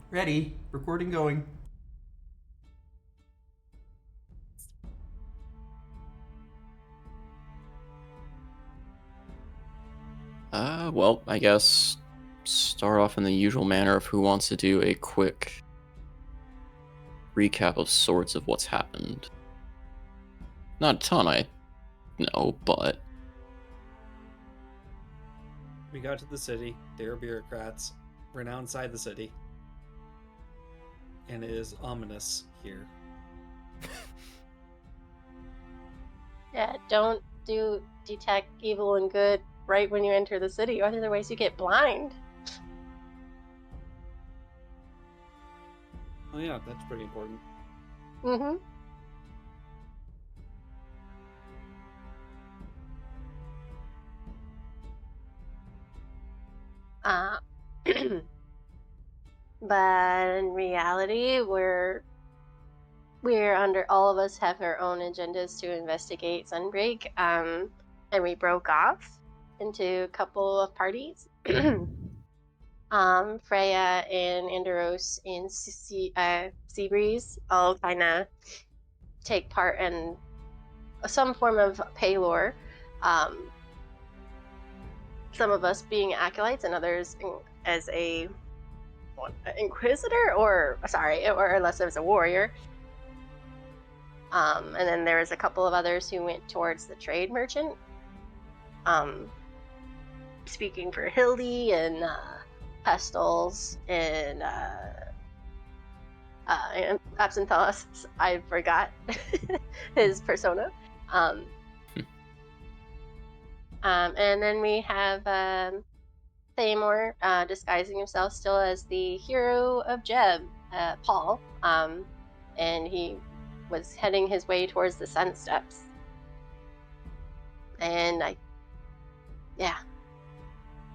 Ready. Recording going. Well, I guess start off in the usual manner of who wants to do a quick recap of sorts of what's happened. Not a ton, I know, but We got to the city. They are bureaucrats. We're now inside the city. And it is ominous here. Yeah, don't detect evil and good right when you enter the city, otherwise you get blind. Oh yeah, that's pretty important. Mm-hmm. Uh, but in reality, we're under all of us have our own agendas to investigate Sunbreak. And we broke off into a couple of parties. Freya and Andaros and Seabreeze all kind of take part in some form of paylore. Some of us being acolytes and others as a inquisitor, or less as a warrior. And then there was a couple of others who went towards the trade merchant. Speaking for Hildy and Pestles and Absinthalos, I forgot his persona. And then we have Thamor disguising himself still as the hero of Jeb, Paul. And he was heading his way towards the Sun Steps. And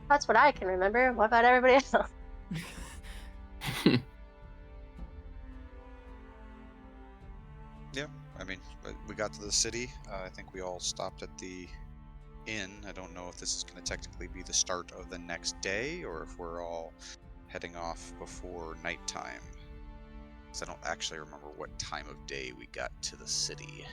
that's what I can remember. What about everybody else? Yeah, I mean, we got to the city. I think we all stopped at the inn. I don't know if this is going to technically be the start of the next day or if we're all heading off before nighttime. Because I don't actually remember what time of day we got to the city.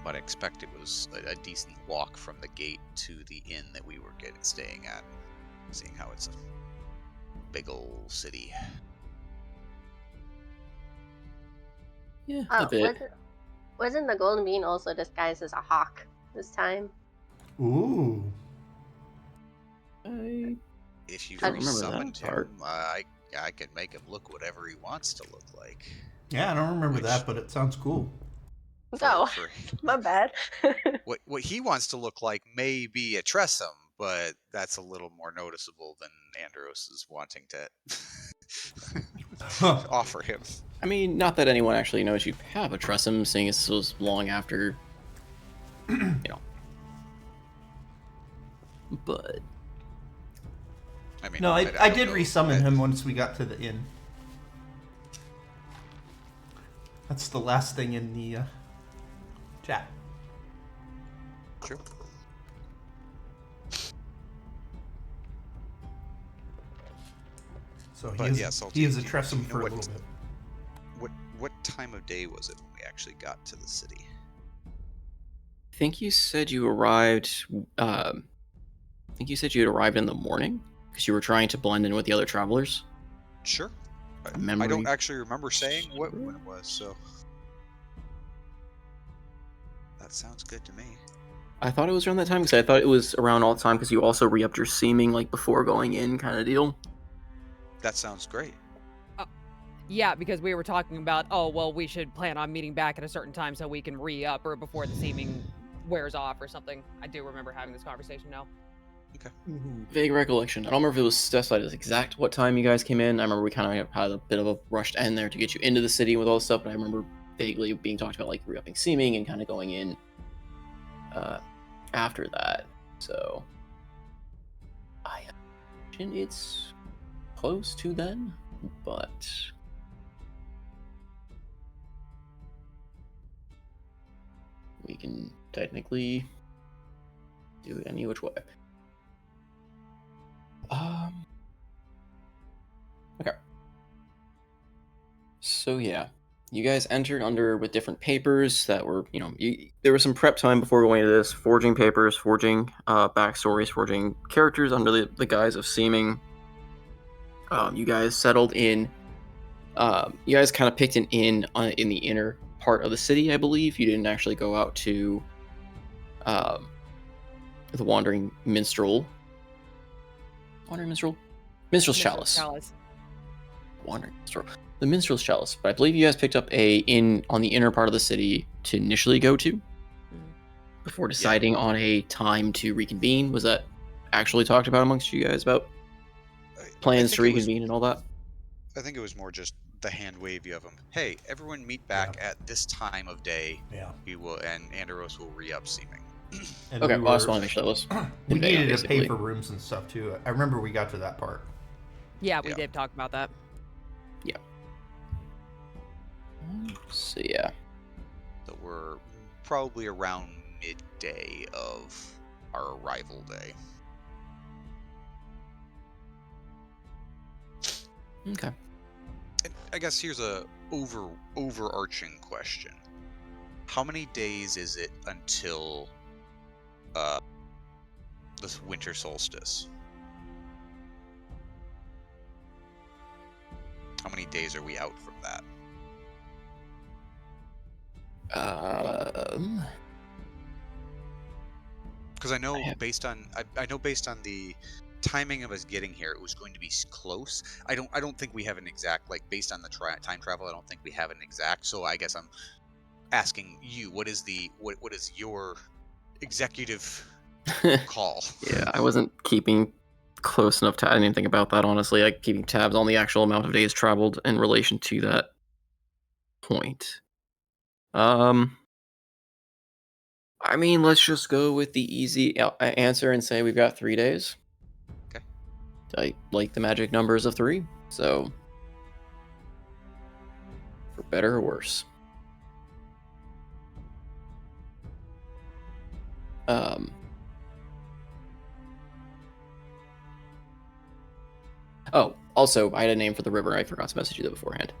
But I expect it was a decent walk from the gate to the inn that we were staying at, seeing how it's a big old city. yeah, a bit. Wasn't the golden bean also disguised as a hawk this time? Ooh. If you've don't remember resummoned that part. him, I can make him look whatever he wants to look like. Yeah, I don't remember Which, that, but it sounds cool. Oh, for my bad. what he wants to look like may be a Tressum, but that's a little more noticeable than Andros is wanting to offer him. I mean, not that anyone actually knows you have a Tressum, seeing as this was long after, But I mean, No, I don't did know. resummon him once we got to the inn. That's the last thing in the chat. True. So he But is, yeah, Salty, he is a do Tressum you know for a little bit. What time of day was it when we actually got to the city? I think you said you arrived. I think you said you had arrived in the morning because you were trying to blend in with the other travelers. Sure. Memory I don't actually remember saying when server? it was, so that sounds good to me. I thought it was around that time because I thought it was around all the time because you also re-upped your seeming like before going in kind of deal. That sounds great. Yeah, because we were talking about, oh, well, we should plan on meeting back at a certain time so we can re-up or before the seeming wears off or something. I do remember having this conversation now. Okay. Vague recollection. I don't remember if it was specified as exact what time you guys came in. I remember we kind of had a bit of a rushed end there to get you into the city with all this stuff, but I remember vaguely being talked about like re-upping seeming and kind of going in after that. So I imagine it's close to then, but we can technically do it any which way. Okay. So yeah, you guys entered under with different papers that were, there was some prep time before going into this, forging papers, forging backstories, forging characters under the guise of seeming. You guys settled in. You guys kind of picked an inn in the inner part of the city, I believe. You didn't actually go out to the Wandering Minstrel. Wandering Minstrel? Minstrel's Chalice. Wandering Minstrel. The Minstrel's Chalice. But I believe you guys picked up a inn on the inner part of the city to initially go to before deciding on a time to reconvene. Was that actually talked about amongst you guys about plans to reconvene and all that? I think it was more just the hand wavy of them. Hey, everyone meet back at this time of day. Yeah. We will, and Anderos will re-up seeming. And Okay, we well, I just want to make sure that was we conveyed, needed to pay basically. for rooms and stuff too. I remember we got to that part. Yeah, we Yeah. did talk about that. So yeah. So we're probably around midday of our arrival day. Okay. And I guess here's a overarching question. How many days is it until this winter solstice? How many days are we out from that? Because I know based on the timing of us getting here, it was going to be close. I don't think we have an exact, like, based on the time travel. I don't think we have an exact. So I guess I'm asking you, what is your executive call? Yeah, I wasn't keeping close enough to. I didn't even think about that, honestly. Like keeping tabs on the actual amount of days traveled in relation to that point. I mean, let's just go with the easy answer and say we've got 3 days. Okay. I like the magic numbers of 3, so for better or worse. Oh, also, I had a name for the river. I forgot to message you that beforehand.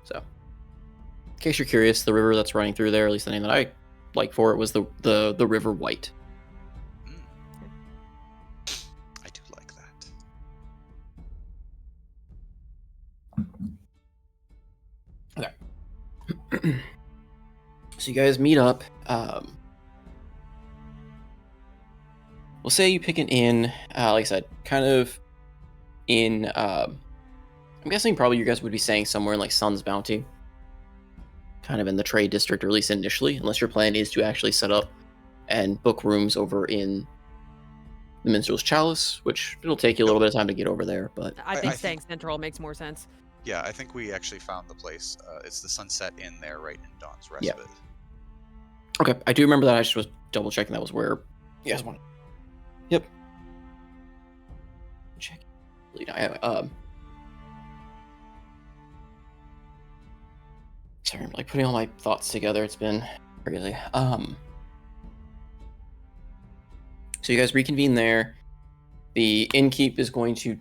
So, in case you're curious, the river that's running through there, at least the name that I like for it, was the River White. I do like that. Okay. So you guys meet up. We'll say you pick an inn, like I said, kind of in, I'm guessing probably you guys would be staying somewhere in like Sun's Bounty. Kind of in the trade district, or at least initially, unless your plan is to actually set up and book rooms over in the Minstrel's Chalice, which it'll take you a little bit of time to get over there, but... I think I staying central makes more sense. Yeah, I think we actually found the place. It's the Sunset Inn there, right in Dawn's Respite. Yeah. Okay, I do remember that. I just was double checking that was where you guys wanted. Yep. Check. Anyway, sorry, I'm like putting all my thoughts together. It's been crazy. So you guys reconvene there. The innkeep is going to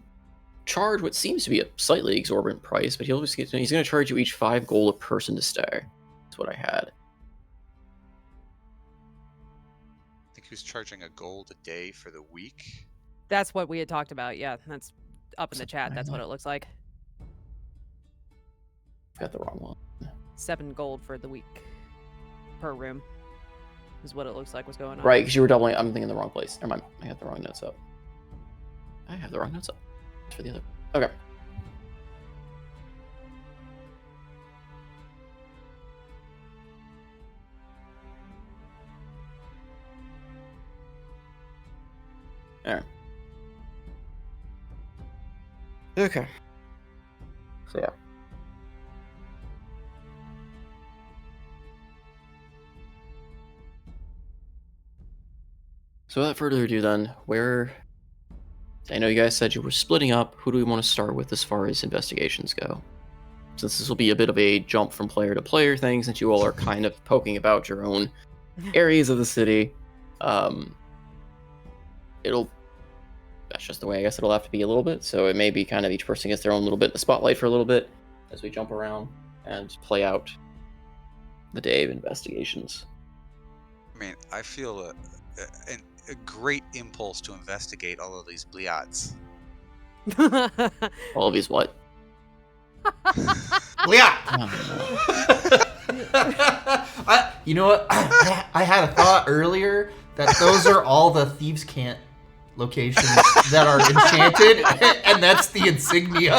charge what seems to be a slightly exorbitant price, but he's going to charge you each 5 gold a person to stay. That's what I had. I think he was charging a gold a day for the week. That's what we had talked about. Yeah, that's up in the chat. That's what it looks like. Got the wrong one. 7 gold for the week per room is what it looks like was going on. Right, because you were doubling. I'm thinking the wrong place. Never mind. I got the wrong notes up. I have the wrong notes up. It's for the other. Okay. All right. Okay. So yeah. So without further ado then, I know you guys said you were splitting up. Who do we want to start with as far as investigations go? Since this will be a bit of a jump from player to player thing, since you all are kind of poking about your own areas of the city. that's just the way I guess it'll have to be a little bit. So it may be kind of each person gets their own little bit in the spotlight for a little bit as we jump around and play out the day of investigations. I mean, I feel a great impulse to investigate all of these bliats. All of these what? Yeah. Oh, You know what? I had a thought earlier that those are all the Thieves' Cant locations that are enchanted, and that's the insignia.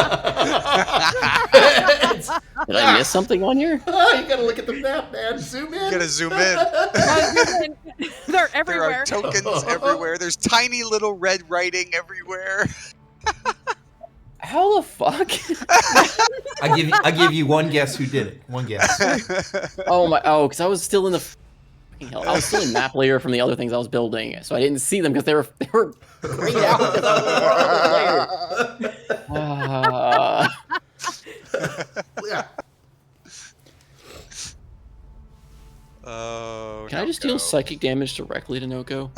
Did I miss something on here? You gotta look at the map, man. Zoom in. You gotta zoom in. They're There everywhere. are tokens everywhere. There's tiny little red writing everywhere. How the fuck? I give you one guess who did it. One guess. Because I was still in the fucking hell. I was still in map layer from the other things I was building, so I didn't see them because they were grayed out because I was in the other layer. Yeah. Oh. Can I just deal psychic damage directly to Noko?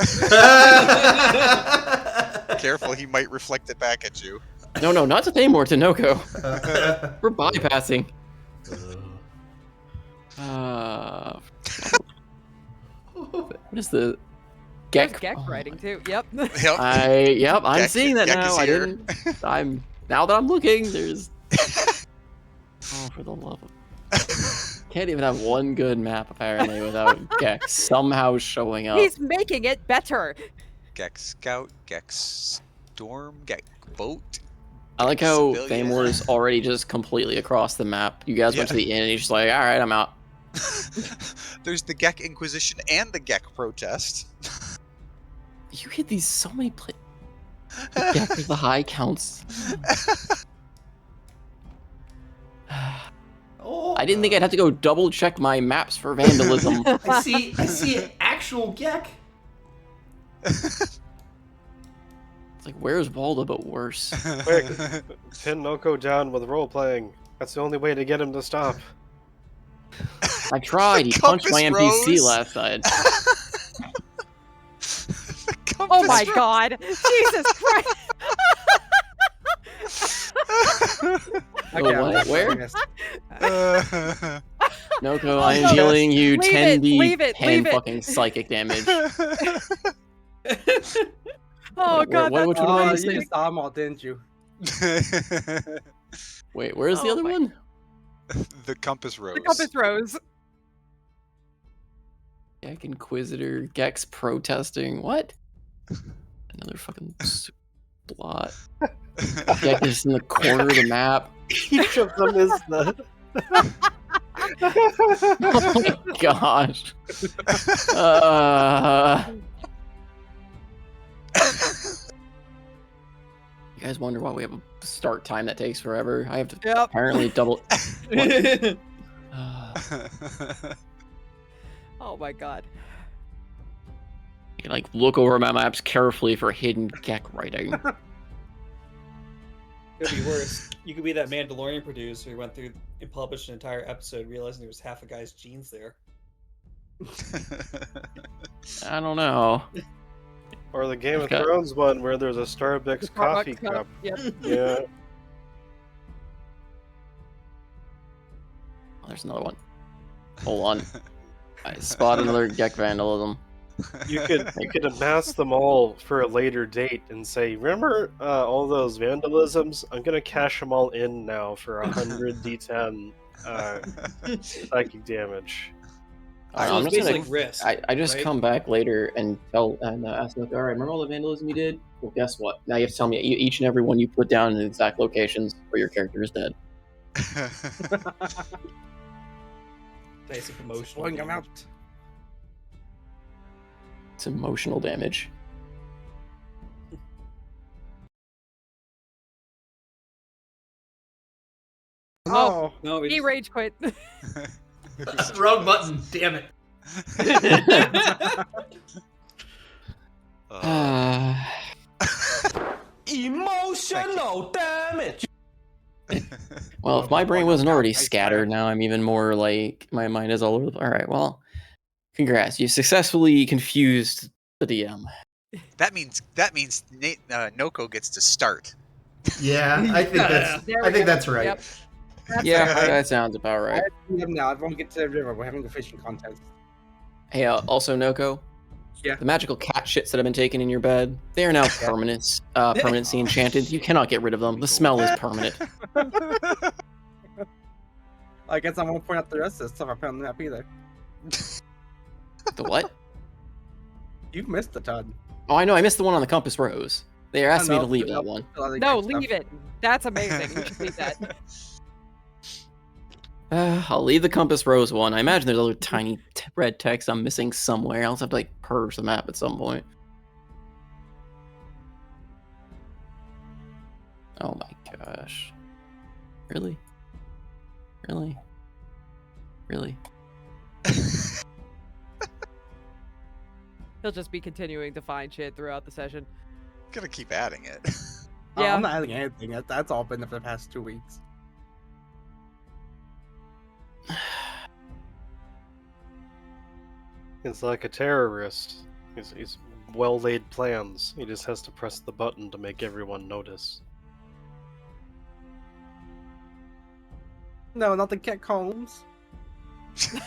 Careful, he might reflect it back at you. No, not to Thamor, to Noko. We're bypassing. What is the There's Gek? Gek writing too. Yep. Yep. I'm Gek- seeing that Gek now. is I here. didn't. Now that I'm looking, there's. Oh, for the love of. Can't even have one good map apparently without Gek somehow showing up. He's making it better. Gek Scout, Gek Storm, Gek Boat. I like how Civilian. Thamor is already just completely across the map. You guys went to the inn and he's just like, all right, I'm out. There's the Gek Inquisition and the Gek Protest. You hit these so many Gek with the high counts. Oh, I didn't think I'd have to go double check my maps for vandalism. I see an actual Gek. It's like, where's Walda, but worse. Quick, pin Noko down with role playing. That's the only way to get him to stop. I tried. He punched my Compass NPC rose. last night. Oh my god. Jesus Christ. Oh, what? Where? Noko, I am no. dealing you Leave 10d it, 10 leave it. fucking psychic damage. Oh god. Which one am I You missing? just saw them all, didn't you? Wait, where's the Oh other my- one? The Compass Rose. The Compass Rose. Gek Inquisitor, Gek's protesting. What? Another fucking blot. Gek is in the corner of the map. Each of them is the. Oh my gosh. You guys wonder why we have a start time that takes forever? I have to Yep. apparently double. Oh my god. I can, like, look over my maps carefully for hidden Gek writing. It'd be worse. You could be that Mandalorian producer who went through and published an entire episode realizing there was half a guy's genes there. I don't know. Or the Game of Okay. Thrones one where there's a Starbucks coffee Starbucks cup. Yep. Yeah. Oh, there's another one. Hold on. I spot another Gek vandalism. You could amass them all for a later date and say, remember all those vandalisms? I'm gonna cash them all in now for 100 d10 psychic damage. Alright, So I'm it's just basically gonna. risk. I just right? come back later and ask like, all right, remember all the vandalism you did? Well, guess what? Now you have to tell me each and every one you put down in exact locations where your character is dead. Basic emotional. Blowing them out. damage. It's emotional damage. Oh, No, we he just- rage quit. Wrong button. Damn it. Emotional damage. Well, if my brain wasn't already scattered, now I'm even more like my mind is all over. All right, well, congrats, you successfully confused the DM. That means Noko gets to start. Yeah, I think There we go. that's right. Yep. Yeah, that sounds about right. Now everyone get to the river. We're having a fishing contest. Hey, also Noko, Yeah. the magical cat shits that have been taken in your bed, they are now permanency enchanted. You cannot get rid of them. The smell is permanent. I guess I won't point out the rest of the stuff I found on the map either. The what? You've missed a ton. Oh, I know. I missed the one on the compass rose. They are asking me No, to leave no, that one. No, leave it. That's amazing. You should leave that. I'll leave the compass rose one. I imagine there's other tiny red text I'm missing somewhere. I'll have to like purge the map at some point. Oh my gosh. Really? Really? Really? He'll just be continuing to find shit throughout the session. Gonna keep adding it. Yeah. I'm not adding anything. That's all been for the past 2 weeks. He's like a terrorist. He's well-laid plans. He just has to press the button to make everyone notice. No, not the Gex homes. He's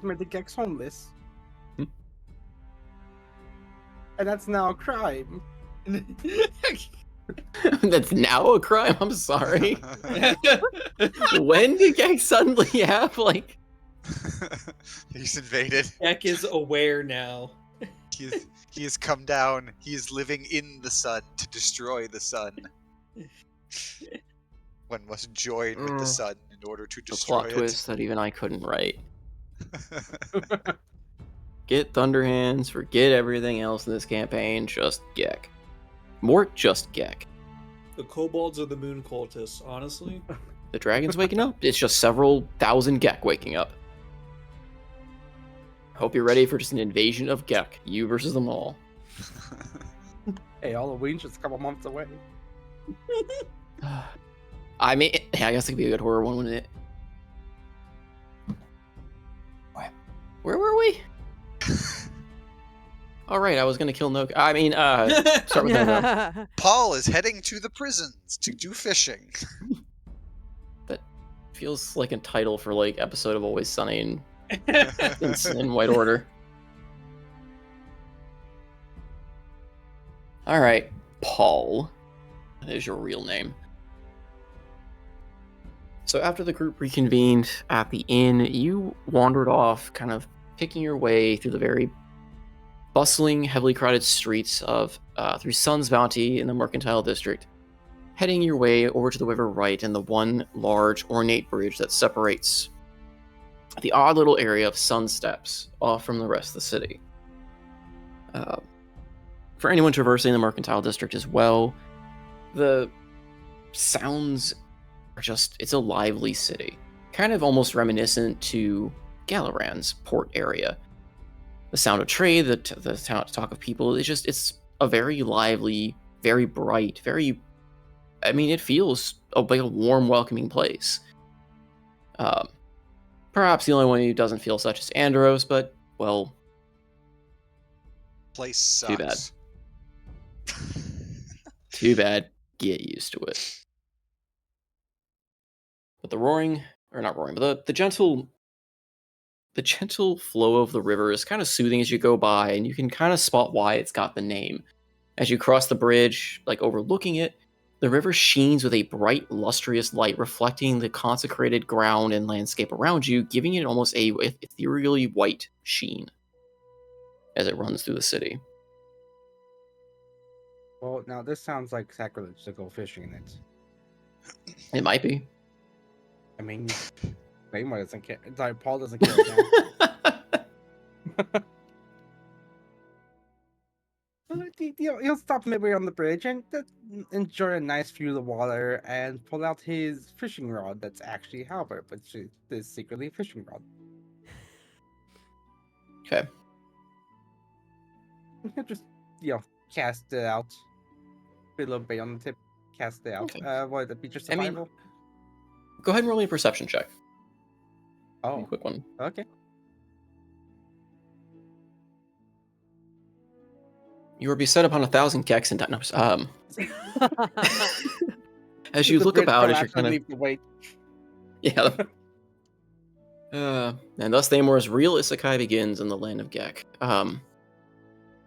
made the Gex homeless. And that's now a crime. That's now a crime? I'm sorry. When did Gex suddenly have, like... He's invaded. Jack is aware now. He has come down. He is living in the sun to destroy the sun. One must join with the sun in order to The destroy plot it. twist that even I couldn't write. Get Thunderhands, forget everything else in this campaign, just Gek. More just Gek. The kobolds are the moon cultists, honestly. The dragon's waking up? It's just several thousand Gek waking up. Hope you're ready for just an invasion of Gek. You versus them all. Hey, Halloween's just a couple months away. I mean, yeah, I guess it could be a good horror one, wouldn't it? Where were we? Alright, I was gonna kill no. I mean, start with that. Paul is heading to the prisons to do fishing. That feels like a title for like episode of Always Sunny in White Order. Alright, Paul. That is your real name. So after the group reconvened at the inn, you wandered off, kind of picking your way through the very bustling, heavily crowded streets of through Sun's Bounty in the Mercantile District, heading your way over to the River Right and the one large ornate bridge that separates the odd little area of Sun Steps off from the rest of the city. For anyone traversing the Mercantile District as well, the sounds are just, it's a lively city. Kind of almost reminiscent to Galaran's port area. The sound of trade, the talk of people, it's a very lively, very bright, it feels like a warm, welcoming place. Perhaps the only one who doesn't feel such is Andros, but, well... Place sucks. Too bad. Too bad. Get used to it. But the gentle flow of the river is kind of soothing as you go by, and you can kind of spot why it's got the name. As you cross the bridge, like overlooking it, the river sheens with a bright, lustrous light, reflecting the consecrated ground and landscape around you, giving it almost a ethereally white sheen as it runs through the city. Well, now this sounds like sacrilege to go fishing in it. It might be. I mean, Claymore doesn't care. Sorry, Paul doesn't care. He'll stop midway on the bridge and enjoy a nice view of the water and pull out his fishing rod that's actually halberd, but is secretly a fishing rod. Okay. He'll just, cast it out. Put a little bait on the tip, cast it out. Okay. What, the beach of I mean, survival? Go ahead and roll me a perception check. Oh, A quick one. okay. You are beset upon 1,000 Gex and Dinos. As you The look bridge about, as you're collapsed kind of underneath the weight. yeah. And thus Thamor's real isekai begins in the land of Gek.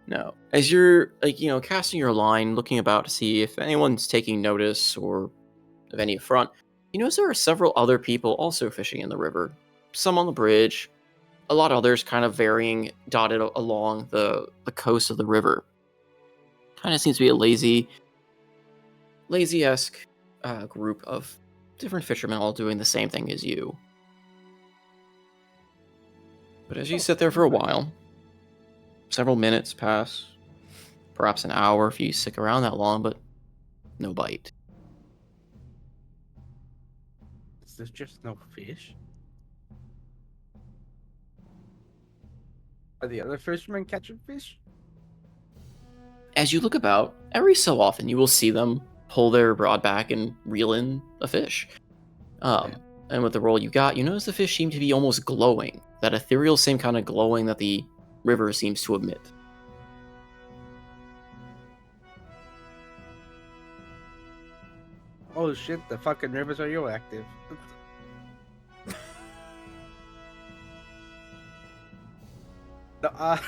No. As you're casting your line, looking about to see if anyone's taking notice or of any affront, you notice there are several other people also fishing in the river. Some on the bridge, a lot of others kind of varying, dotted along the coast of the river. Kind of seems to be a lazy-esque group of different fishermen all doing the same thing as you. But as you sit there for a while, several minutes pass, perhaps an hour if you stick around that long, but no bite. Is there just no fish? Are the other fishermen catching fish? As you look about, every so often you will see them pull their rod back and reel in a fish. And with the roll you got, you notice the fish seem to be almost glowing. That ethereal same kind of glowing that the river seems to emit. Oh shit, the fucking rivers are radioactive. No,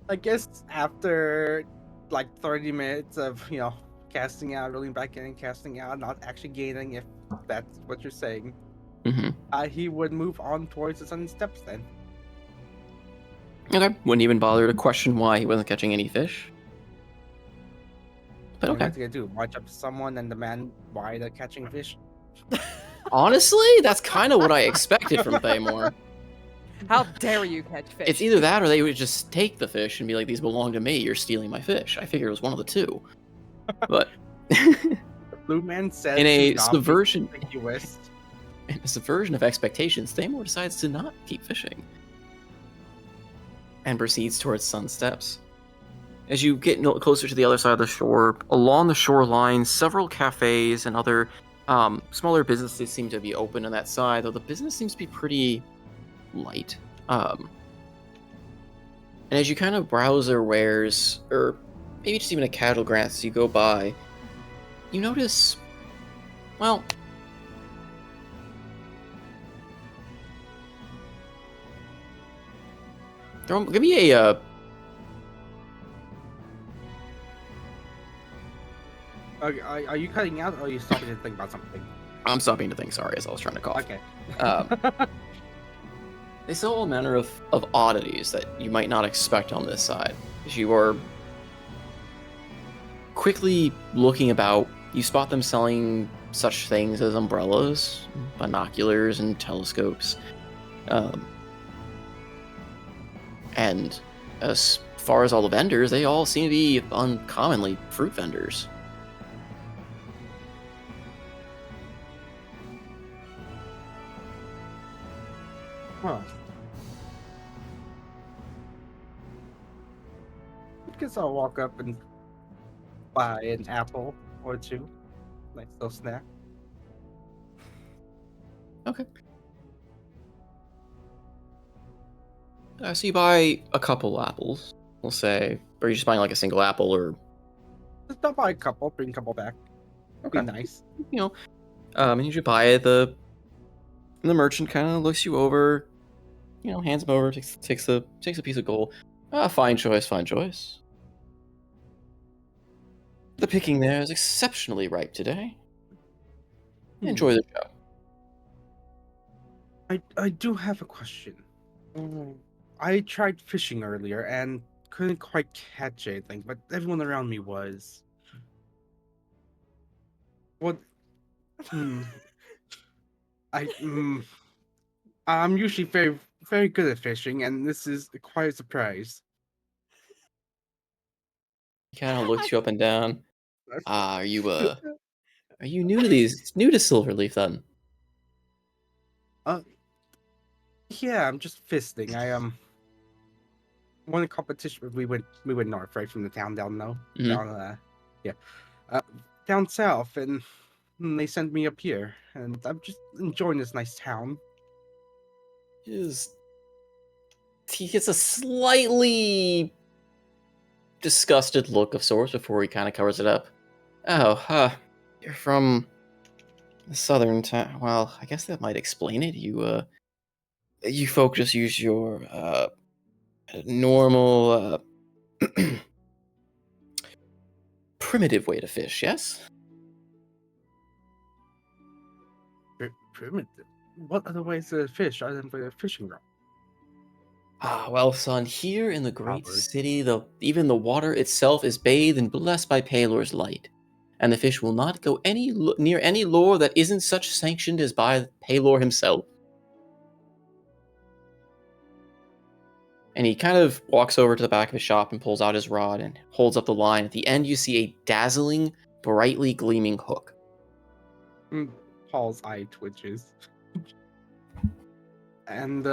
I guess after like 30 minutes of, casting out, rolling back in and casting out, not actually gaining, if that's what you're saying, he would move on towards the sun steps then. Okay, wouldn't even bother to question why he wasn't catching any fish. But okay. What's he gonna do? March up to someone and demand why they're catching fish? Honestly, that's kind of what I expected from Thamor. How dare you catch fish? It's either that or they would just take the fish and be like, these belong to me, you're stealing my fish. I figured it was one of the two. But Blue Man says in a to not subversion be ambiguous. in a subversion of expectations, Thamor decides to not keep fishing. And proceeds towards Sun Steps. As you get closer to the other side of the shore, along the shoreline, several cafes and other smaller businesses seem to be open on that side, though the business seems to be pretty light. And as you kind of browse their wares, or maybe just even a casual glance as you go by, you notice, well, give me a Are you cutting out, or are you stopping to think about something? I'm stopping to think, sorry, as I was trying to cough. Okay. They sell all manner of oddities that you might not expect on this side. As you are quickly looking about, you spot them selling such things as umbrellas, binoculars, and telescopes. And as far as all the vendors, they all seem to be uncommonly fruit vendors. Huh. I guess I'll walk up and buy an apple or two. Nice little snack. Okay. So you buy a couple apples, we'll say. Or are you just buying like a single apple, or? Just don't buy a couple, bring a couple back. Okay. Be nice. And you buy it, the merchant kind of looks you over, hands them over, takes a piece of gold. Fine choice, fine choice. The picking there is exceptionally ripe today. Enjoy the show. I do have a question. I tried fishing earlier and couldn't quite catch anything, but everyone around me was. What? I'm usually very, very good at fishing, and this is quite a surprise. He kind of looks you up and down. Are you new to Silverleaf then? Yeah, I'm just fisting. I won a competition. We went north, right, from the town down down south, and they sent me up here, and I'm just enjoying this nice town. He gets a slightly disgusted look of sorts before he kind of covers it up. Oh, you're from the southern town. Well, I guess that might explain it. You folk just use your normal primitive way to fish, yes? Primitive. What other ways to fish other than with a fishing rod? Ah, well, son, here in the great Robert. city, even the water itself is bathed and blessed by Palor's light, and the fish will not go near any lore that isn't such sanctioned as by Palor himself. And he kind of walks over to the back of his shop and pulls out his rod and holds up the line. At the end, you see a dazzling, brightly gleaming hook. Paul's eye twitches. And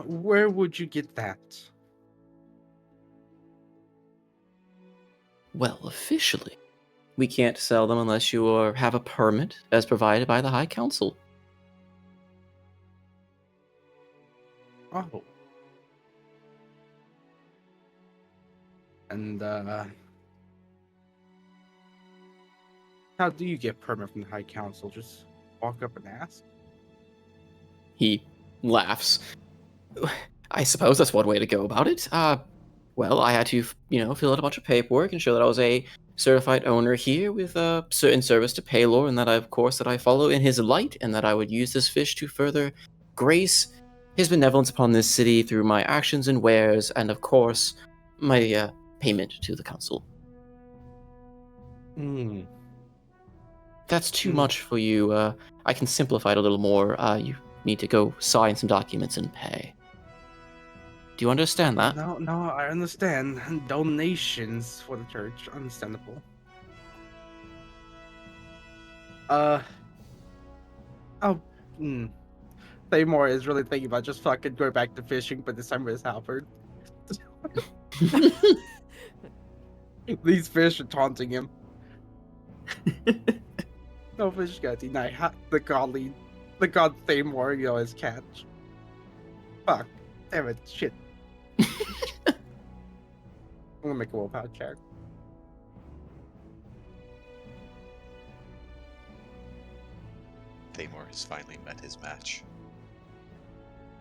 where would you get that? Well, officially, we can't sell them unless you have a permit as provided by the High Council. Oh. And how do you get permit from the High Council? Just walk up and ask? He laughs. I suppose that's one way to go about it. Well, I had to, fill out a bunch of paperwork and show that I was a certified owner here with in service to Palor, and that I follow in his light, and that I would use this fish to further grace his benevolence upon this city through my actions and wares, and of course, my payment to the council. That's too much for you. I can simplify it a little more. You need to go sign some documents and pay. Do you understand that? No, I understand. Donations for the church, understandable. Thamor is really thinking about just fucking going back to fishing, but this time with his halberd. These fish are taunting him. No fish got denied. The god Thamor, his catch. Fuck. Damn it, shit. I'm gonna make a willpower check. Thamor has finally met his match.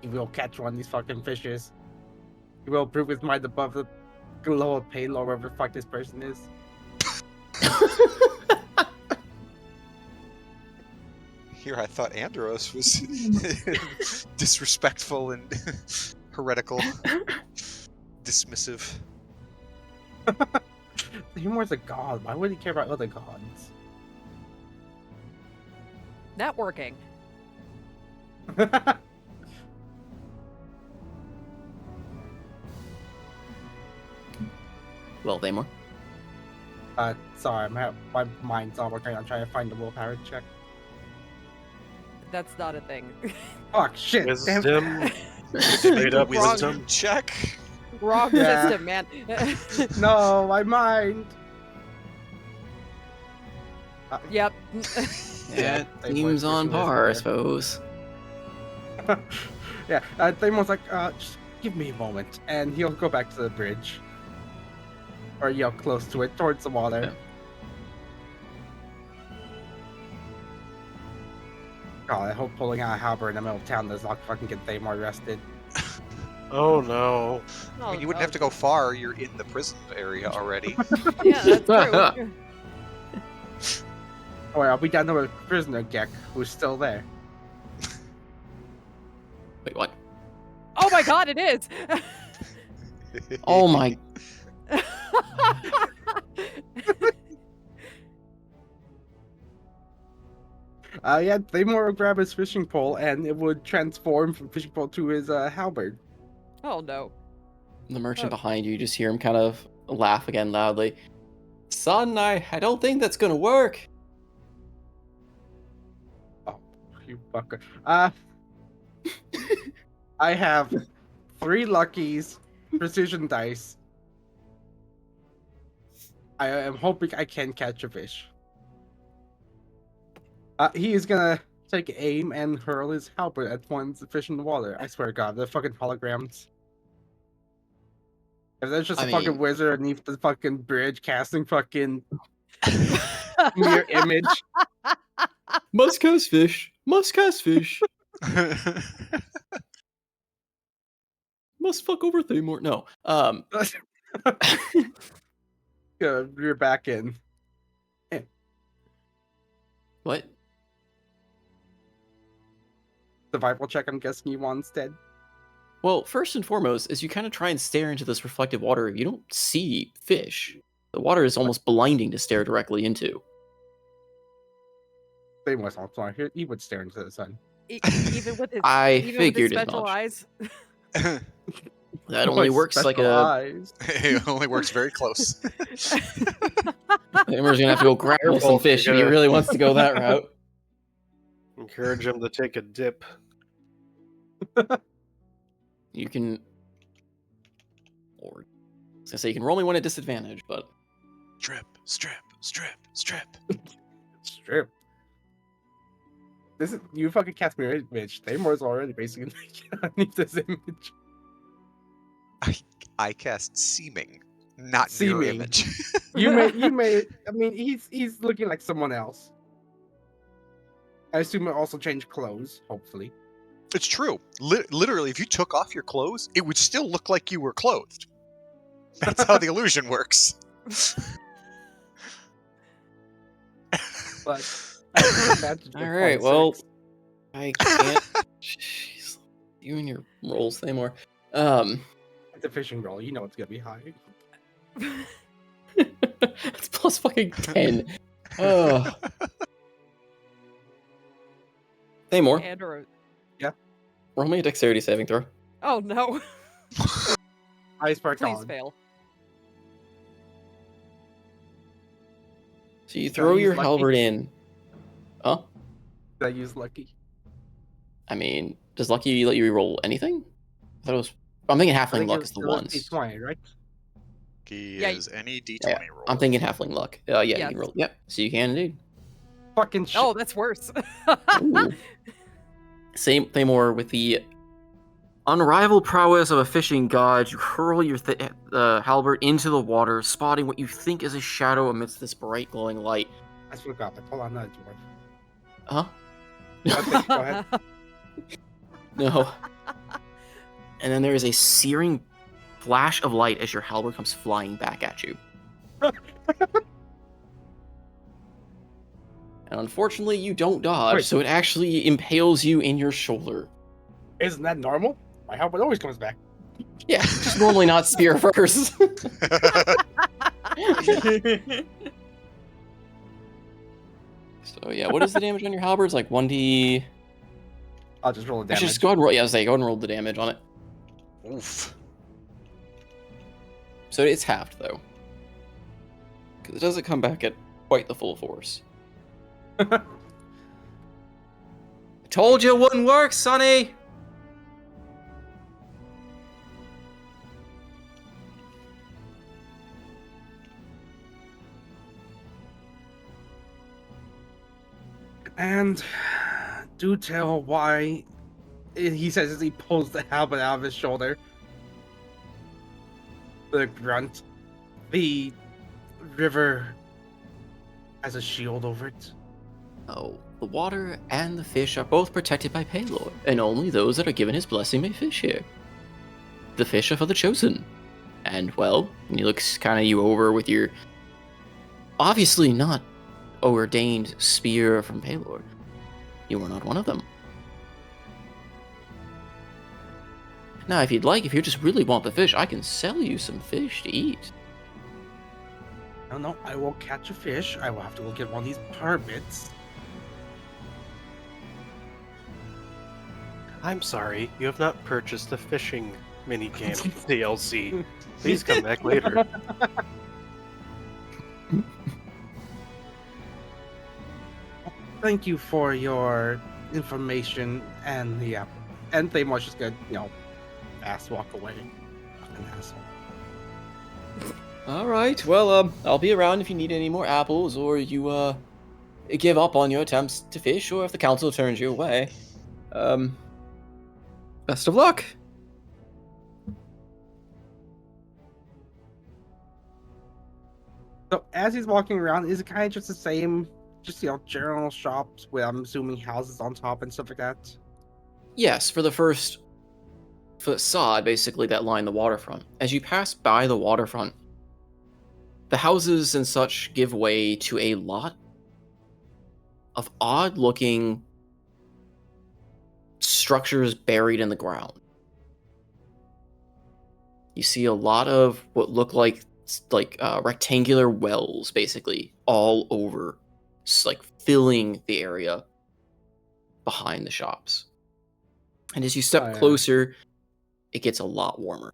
He will catch one of these fucking fishes. He will prove his mind above the glow of Palor, wherever the fuck this person is. Here I thought Andros was disrespectful and heretical, dismissive. Thamor's a god. Why would he care about other gods? Networking. Well, Thamor. Sorry, my mind's not working. I'm trying to find the willpower check. That's not a thing. Fuck, shit. Wisdom. Straight up wisdom. wisdom check. Wrong Yeah. system, man. No, my mind. Yep. Yeah, Thamor's seems on fishing par, I is there. suppose. Yeah, Thamor's like, just give me a moment, and he'll go back to the bridge. Or, close to it, towards the water. Yeah. God, I hope pulling out a halberd in the middle of town does not fucking get Thamor arrested. Oh no. I mean, you wouldn't have to go far. You're in the prison area already. Yeah, that's true. Oh, I'll be down there with prisoner Gek, who's still there. Wait, what? Oh my god, it is! Oh my... Yeah, Thamor would grab his fishing pole, and it would transform from fishing pole to his halberd. Oh no. The merchant behind you, just hear him kind of laugh again loudly. Son, I don't think that's gonna work. Oh, you fucker. I have 3 luckies, precision dice. I am hoping I can catch a fish. He is gonna take aim and hurl his halberd at one of the fish in the water. I swear to God, they're fucking holograms. If there's just I a fucking mean- wizard underneath the fucking bridge casting fucking mirror image. Must cast fish. Must cast fish. Must fuck over Thamor. No. You're back in. What? Survival check, I'm guessing you want instead. Well, first and foremost, as you kind of try and stare into this reflective water, you don't see fish. The water is almost blinding to stare directly into. They must not sorry. He would stare into the sun. Even with his, I even with his figured as special much. eyes. That only With works like special a. eyes. It only works very close. Thamer's gonna have to go grapple some Careful, fish you're if he gonna- really wants to go that route. Encourage him to take a dip. You can. Or. I was gonna say you can roll me one at disadvantage, but. Strip, strip, strip, strip. Strip. This is you fucking cast mirror image. Thamor's already basically underneath this image. I cast seeming, not mirror Seeming. image. You may. I mean, he's looking like someone else. I assume it also changed clothes. Hopefully. It's true. Literally, if you took off your clothes, it would still look like you were clothed. That's how the illusion works. But All right, well, I can't. Jeez, you and your rolls, Thamor. It's a fishing roll. You know it's gonna be high. It's plus fucking 10. Oh. Thamor, Andrew. roll me a dexterity saving throw. Oh no! Iceberg Please on. fail. So you throw use your lucky? halberd in. Huh? Did I use lucky? I mean, does lucky let you reroll anything? I thought it was. I'm thinking I halfling think luck it is the was ones. D20, right? He Yeah, is any D20 Yeah, roll. I'm thinking halfling luck. Yeah, you Yes. can roll. Yep. So you can indeed. Fucking shit. Oh, that's worse. Ooh. Same Thamor with the unrivaled prowess of a fishing god. You hurl your halberd into the water, spotting what you think is a shadow amidst this bright glowing light. I forgot. Hold on, not dwarf. Huh? Okay, go ahead. No. And then there is a searing flash of light as your halberd comes flying back at you. And unfortunately, you don't dodge, Wait. so it actually impales you in your shoulder. Isn't that normal? My helmet always comes back. Yeah, just normally not spear first. So yeah, what is the damage on your halberd? It's like 1d... I'll just roll the I damage. should just go ahead and roll. Yeah, I was like, go ahead and roll the damage on it. Oof. So it's halved though, because it doesn't come back at quite the full force. I told you it wouldn't work, Sonny. And do tell why he says as he pulls the helmet out of his shoulder. The grunt. The river has a shield over it. Oh, the water and the fish are both protected by Paylor, and only those that are given his blessing may fish here. The fish are for the chosen. And, well, and he looks kind of you over with your obviously not ordained spear from Paylor. You are not one of them. Now, if you'd like, if you just really want the fish, I can sell you some fish to eat. No, I will catch a fish. I will have to go get one of these permits. I'm sorry, you have not purchased the fishing minigame DLC. Please come back later. Thank you for your information, and yeah. And Thamar's just gonna, ass walk away. Fucking asshole. All right. Well, I'll be around if you need any more apples, or you give up on your attempts to fish, or if the council turns you away. Best of luck. So as he's walking around, is it kind of just the same, just general shops with I'm assuming houses on top and stuff like that? Yes, for the first facade, basically, that line the waterfront. As you pass by the waterfront, the houses and such give way to a lot of odd-looking structures buried in the ground. You see a lot of what look like rectangular wells, basically, all over, like filling the area behind the shops. And as you step closer, it gets a lot warmer.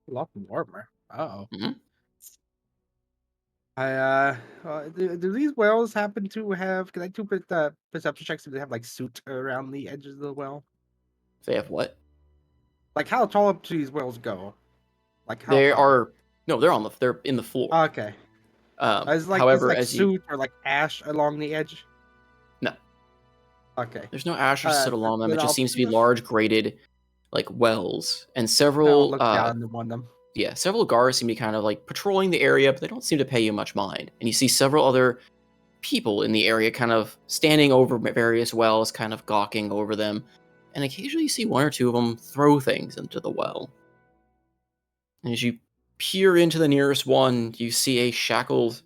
A lot warmer. Oh. Mm-hmm. Do these wells happen to have? Can I do perception checks if they have like soot around the edges of the well? They have what? Like how tall up do these wells go? Like how high? They're in the floor. Okay. However, is soot or like ash along the edge? No. Okay. There's no ash or soot along them. It just seems to be I'll large graded like wells, and look down into one of them. Yeah, several guards seem to be kind of like patrolling the area, but they don't seem to pay you much mind. And you see several other people in the area kind of standing over various wells, kind of gawking over them. And occasionally you see one or two of them throw things into the well. And as you peer into the nearest one, you see a shackled,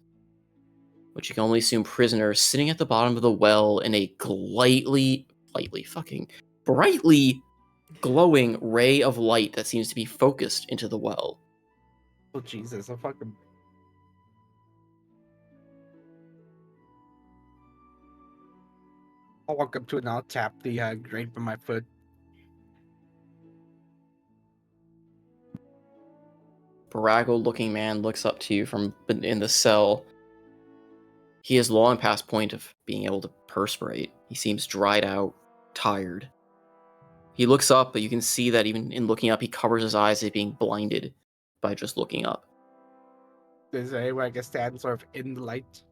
which you can only assume prisoner, sitting at the bottom of the well in a brightly glowing ray of light that seems to be focused into the well. Oh Jesus! I'll walk up to it and I'll tap the grate with my foot. Baraggle-looking man looks up to you from in the cell. He is long past point of being able to perspirate. He seems dried out, tired. He looks up, but you can see that even in looking up, he covers his eyes as being blinded by just looking up. Is there any way I can stand sort of in the light?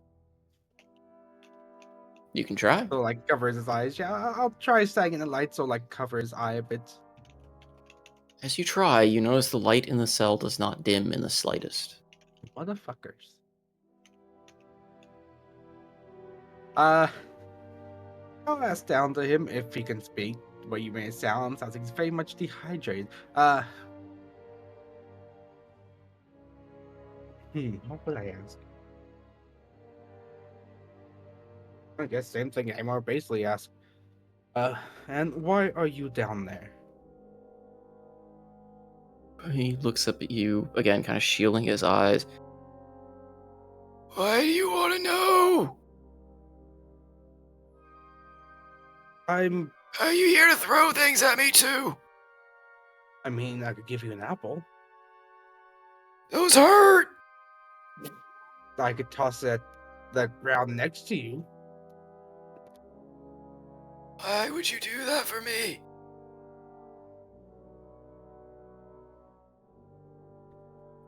You can try. So like covers his eyes. Yeah, I'll try staying in the light so like cover his eye a bit. As you try, you notice the light in the cell does not dim in the slightest. Motherfuckers. I'll ask down to him if he can speak. What you may sound sounds like he's very much dehydrated. What would I ask? I guess same thing Amar basically asked. And why are you down there? He looks up at you, again, kind of shielding his eyes. Why do you want to know? Are you here to throw things at me too? I mean, I could give you an apple. Those hurt! I could toss it at the ground next to you. Why would you do that for me?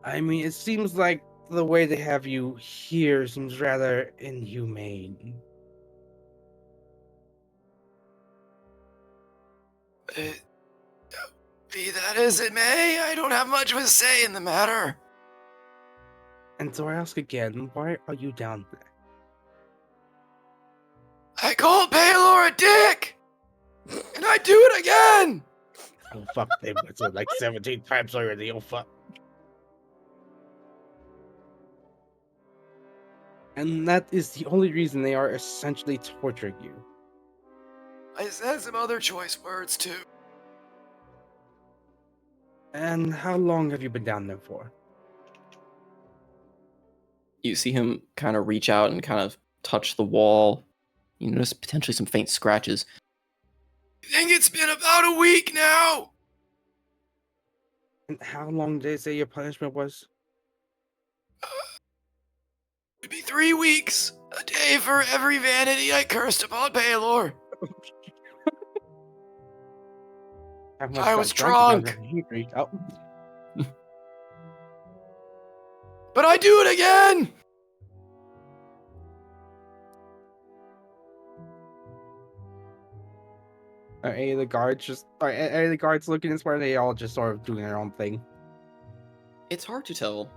I mean, it seems like the way they have you here seems rather inhumane. Be that as it may, I don't have much of a say in the matter. And so I ask again, why are you down there? I called Baylor a dick! And I do it again! Oh, fuck, they've been like 17 times already, oh fuck. And that is the only reason they are essentially torturing you. I said some other choice words too. And how long have you been down there for? You see him kind of reach out and kind of touch the wall. You notice potentially some faint scratches. I think it's been about a week now. And how long did they say your punishment was? It'd be 3 weeks. A day for every vanity I cursed upon Baylor. I was drunk. Oh. But I do it again! Are any of the guards looking this way? Or are they all just sort of doing their own thing? It's hard to tell.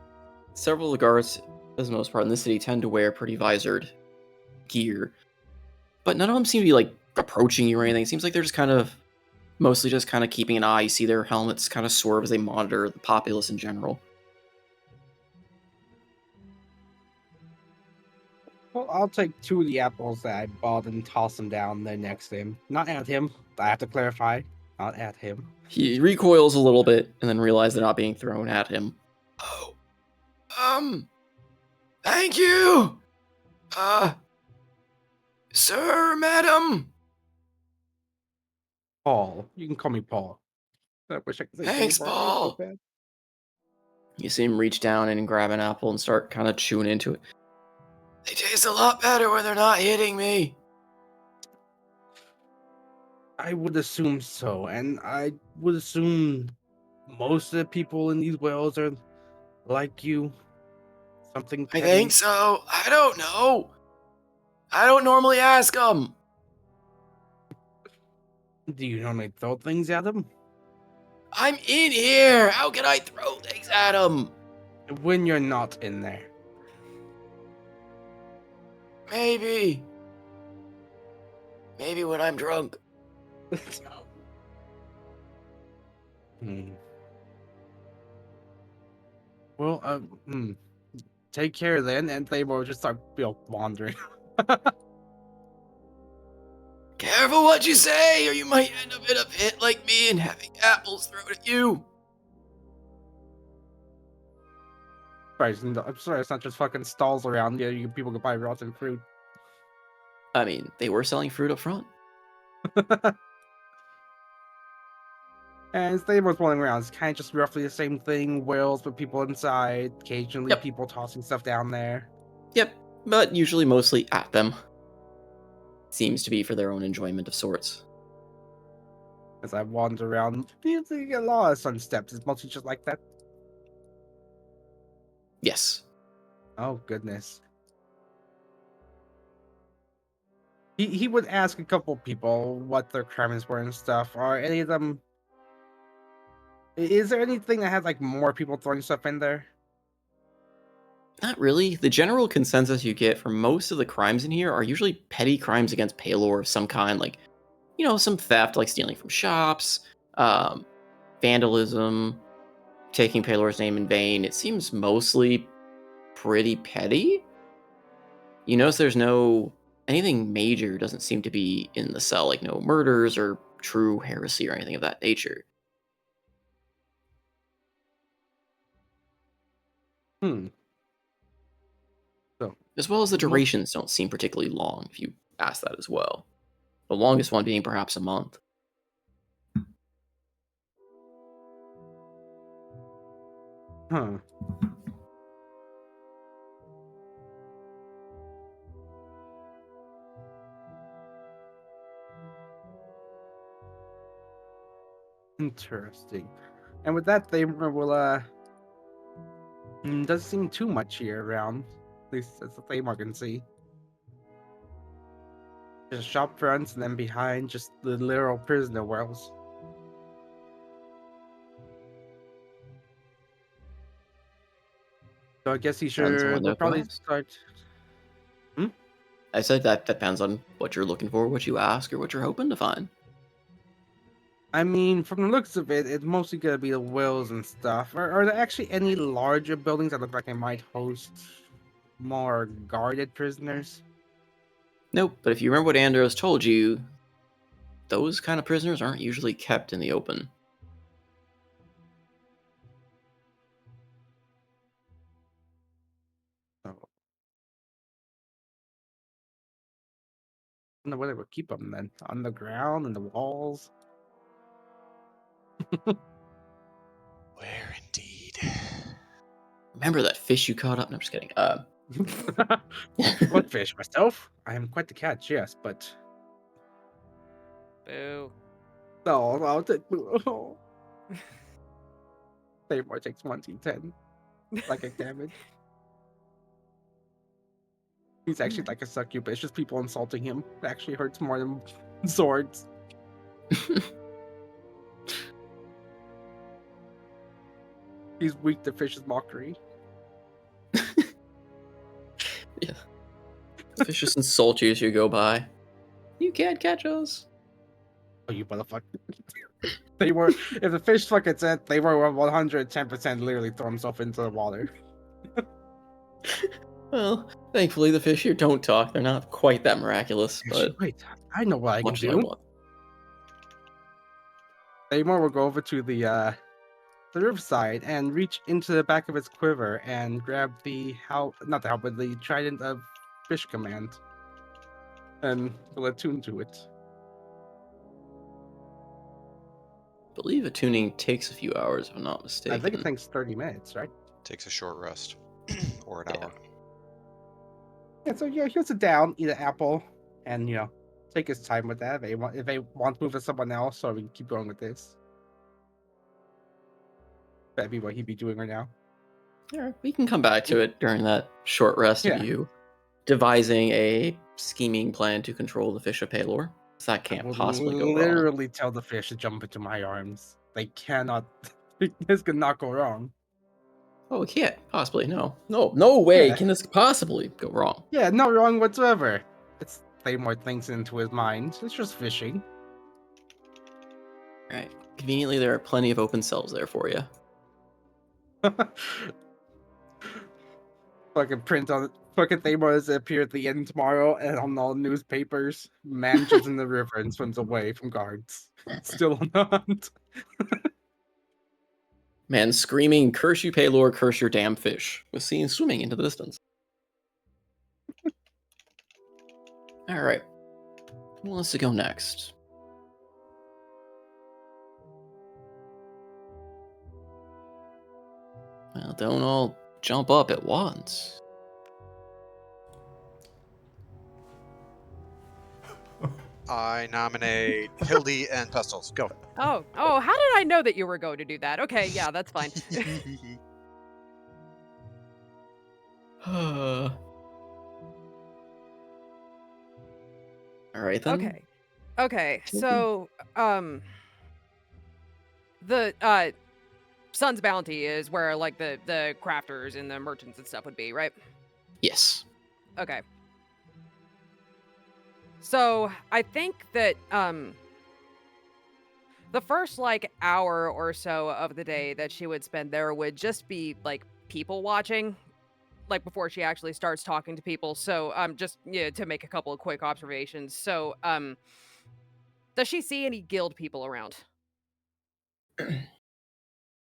several of the guards, as the most part in the city, tend to wear pretty visored gear, but none of them seem to be like approaching you or anything. It seems like they're just kind of mostly just kind of keeping an eye. You see their helmets kind of swerve as they monitor the populace in general. Well, I'll take 2 of the apples that I bought and toss them down there next to him. Not at him. I have to clarify. Not at him. He recoils a little bit and then realizes they're not being thrown at him. Oh, thank you, sir, madam. Paul. You can call me Paul. I wish I could say Thanks, Paul. Paul. So bad. You see him reach down and grab an apple and start kind of chewing into it. They taste a lot better when they're not hitting me. I would assume so, and I would assume most of the people in these wells are like you. Something I petty. think so. I don't know. I don't normally ask them. Do you normally throw things at them? I'm in here. How can I throw things at them? When you're not in there. Maybe. Maybe when I'm drunk. Well, take care then, and they will just start wandering. Careful what you say, or you might end up in a pit like me and having apples thrown at you. I'm sorry, it's not just fucking stalls around here. People can buy rotten fruit. I mean, they were selling fruit up front. And they were rolling around. It's kind of just roughly the same thing. Wells with people inside. Occasionally, Yep. people tossing stuff down there. Yep, but usually mostly at them. Seems to be for their own enjoyment of sorts. As I wander around, you get a lot of sun steps. It's mostly just like that. Yes. Oh goodness. He would ask a couple people what their crimes were and stuff. Are any of them? Is there anything that has like more people throwing stuff in there? Not really. The general consensus you get from most of the crimes in here are usually petty crimes against Palor of some kind, like, some theft, like stealing from shops, vandalism, taking Palor's name in vain. It seems mostly pretty petty. You notice there's anything major doesn't seem to be in the cell, like no murders or true heresy or anything of that nature. So, as well as the durations don't seem particularly long, if you ask that as well. The longest one being perhaps a month. Huh. Interesting. And with that, they will doesn't seem too much here around. At least that's the thing I can see. Just shop fronts, and then behind, just the literal prisoner wells. So I guess he should probably start. I said that depends on what you're looking for, what you ask, or what you're hoping to find. I mean, from the looks of it, it's mostly gonna be the wells and stuff. Are there actually any larger buildings that look like they might host more guarded prisoners? Nope, but if you remember what Andros told you, those kind of prisoners aren't usually kept in the open. Oh. I don't know where they would keep them then. On the ground, in the walls? Where indeed? Remember that fish you caught up? No, I'm just kidding. What fish? Myself? I am quite the catch, yes, but... Boo. No, I'll take Boo. Oh. Seymour takes 1d10. Like a damage. He's actually like a succubus. It's just people insulting him. It actually hurts more than swords. He's weak to fish's mockery. Yeah. The fish just insult you as you go by. You can't catch us. Oh, you motherfucker. They were, if the fish fucking said they were 110% literally throw himself into the water. Well, thankfully the fish here don't talk. They're not quite that miraculous, but Wait, I know what I can much as I do. want. Namor will go over to the riverside and reach into the back of its quiver and grab not the but the trident of fish command, and will attune to it. I believe attuning takes a few hours, if I'm not mistaken. I think it takes 30 minutes, right? Takes a short rest. Or an Yeah. hour. Yeah, so yeah, he'll sit down, eat an apple, and take his time with that. If they want to move to someone else, or we can keep going with this. That'd be what he'd be doing right now. Yeah, we can come back to it during that short rest of Yeah. you devising a scheming plan to control the fish of Palor. That I can't will possibly go wrong. literally tell the fish to jump into my arms. They cannot. This could not go wrong. Oh, it can't possibly. No way Yeah. can this possibly go wrong. Yeah, no wrong whatsoever. It's Claymore thinks into his mind. It's just fishing. Right. Conveniently, there are plenty of open cells there for you. Fucking print on fucking Thamor appear at the end tomorrow and on all newspapers. Man jumps in the river and swims away from guards. Still on the hunt. Man screaming, "Curse you, Palor, curse your damn fish," was seen swimming into the distance. Alright. Who wants to go next? Well, don't all jump up at once. I nominate Hildy and Pestles. Go. Oh, how did I know that you were going to do that? Okay, yeah, that's fine. Alright then. Okay, so, the, Sun's Bounty is where, like, the crafters and the merchants and stuff would be, right? Yes. Okay. So, I think that, the first, like, hour or so of the day that she would spend there would just be, like, people watching, like, before she actually starts talking to people. So, just, to make a couple of quick observations. So, does she see any guild people around?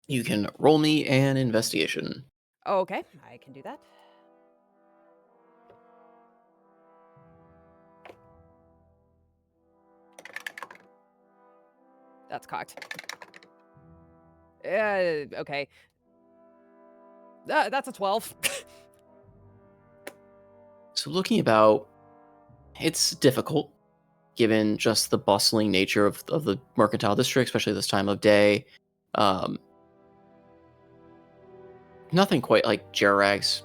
You can roll me an investigation. Okay, I can do that. That's cocked. Okay. That's a 12. So looking about, it's difficult, given just the bustling nature of the mercantile district, especially this time of day. Nothing quite like Jarrag's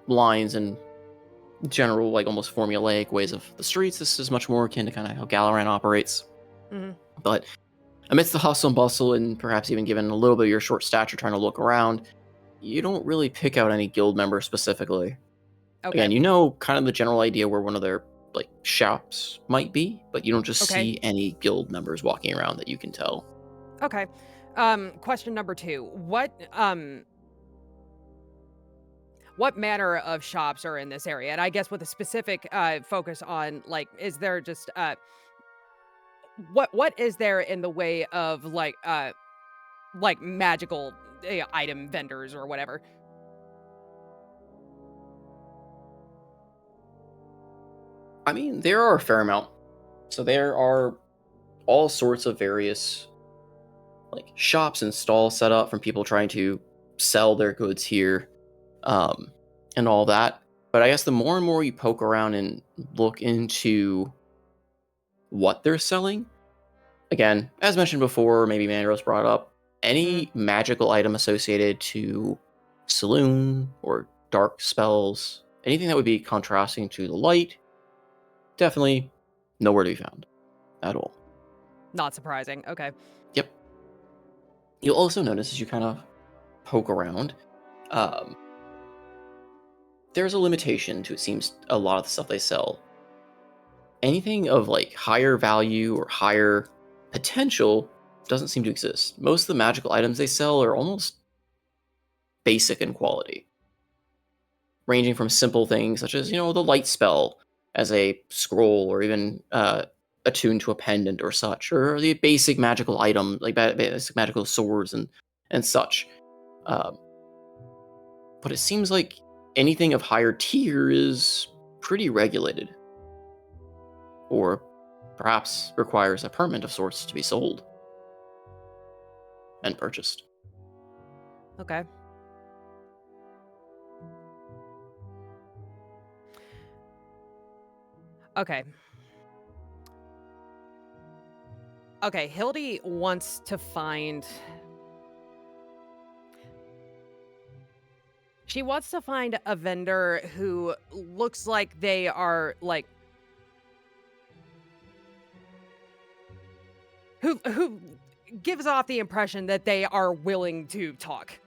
lines and general, like almost formulaic ways of the streets. This is much more akin to kind of how Galaran operates. Mhm. But amidst the hustle and bustle, and perhaps even given a little bit of your short stature trying to look around, you don't really pick out any guild members specifically. Okay. Again, you know kind of the general idea where one of their like shops might be, but you don't just Okay. see any guild members walking around that you can tell. Okay. Question number 2. What manner of shops are in this area? And I guess with a specific focus on, like, is there just what is there in the way of like magical item vendors or whatever? I mean, there are a fair amount. So there are all sorts of various like shops and stalls set up from people trying to sell their goods here, and all that. But I guess the more and more you poke around and look into what they're selling, again, as mentioned before, maybe Mandros brought up, any magical item associated to saloon or dark spells, anything that would be contrasting to the light, definitely nowhere to be found at all. Not surprising. Okay. Yep. You'll also notice as you kind of poke around, there's a limitation to, it seems, a lot of the stuff they sell. Anything of like higher value or higher potential doesn't seem to exist. Most of the magical items they sell are almost basic in quality, ranging from simple things such as, the light spell as a scroll, or even attuned to a pendant or such, or the basic magical item like basic magical swords and such. But it seems like anything of higher tier is pretty regulated, or perhaps requires a permit of sorts to be sold and purchased. Okay. Okay. Okay, Hildy wants to find... She wants to find a vendor who looks like they are, like... Who gives off the impression that they are willing to talk.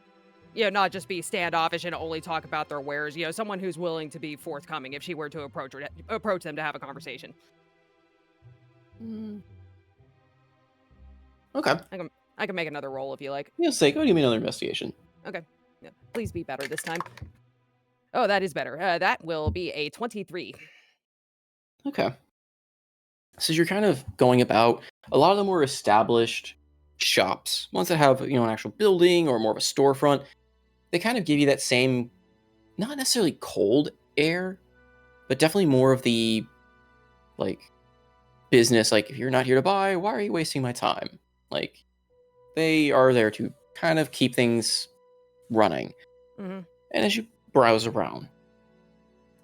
Not just be standoffish and only talk about their wares. Someone who's willing to be forthcoming if she were to approach them to have a conversation. Okay. I can make another roll if you like. Go give me another investigation. Okay. Yeah. Please be better this time. Oh, that is better. That will be a 23. Okay. So you're kind of going about, a lot of the more established shops, ones that have, an actual building or more of a storefront, they kind of give you that same, not necessarily cold air, but definitely more of the, like, business, like, if you're not here to buy, why are you wasting my time? Like, they are there to kind of keep things running. Mm-hmm. And as you browse around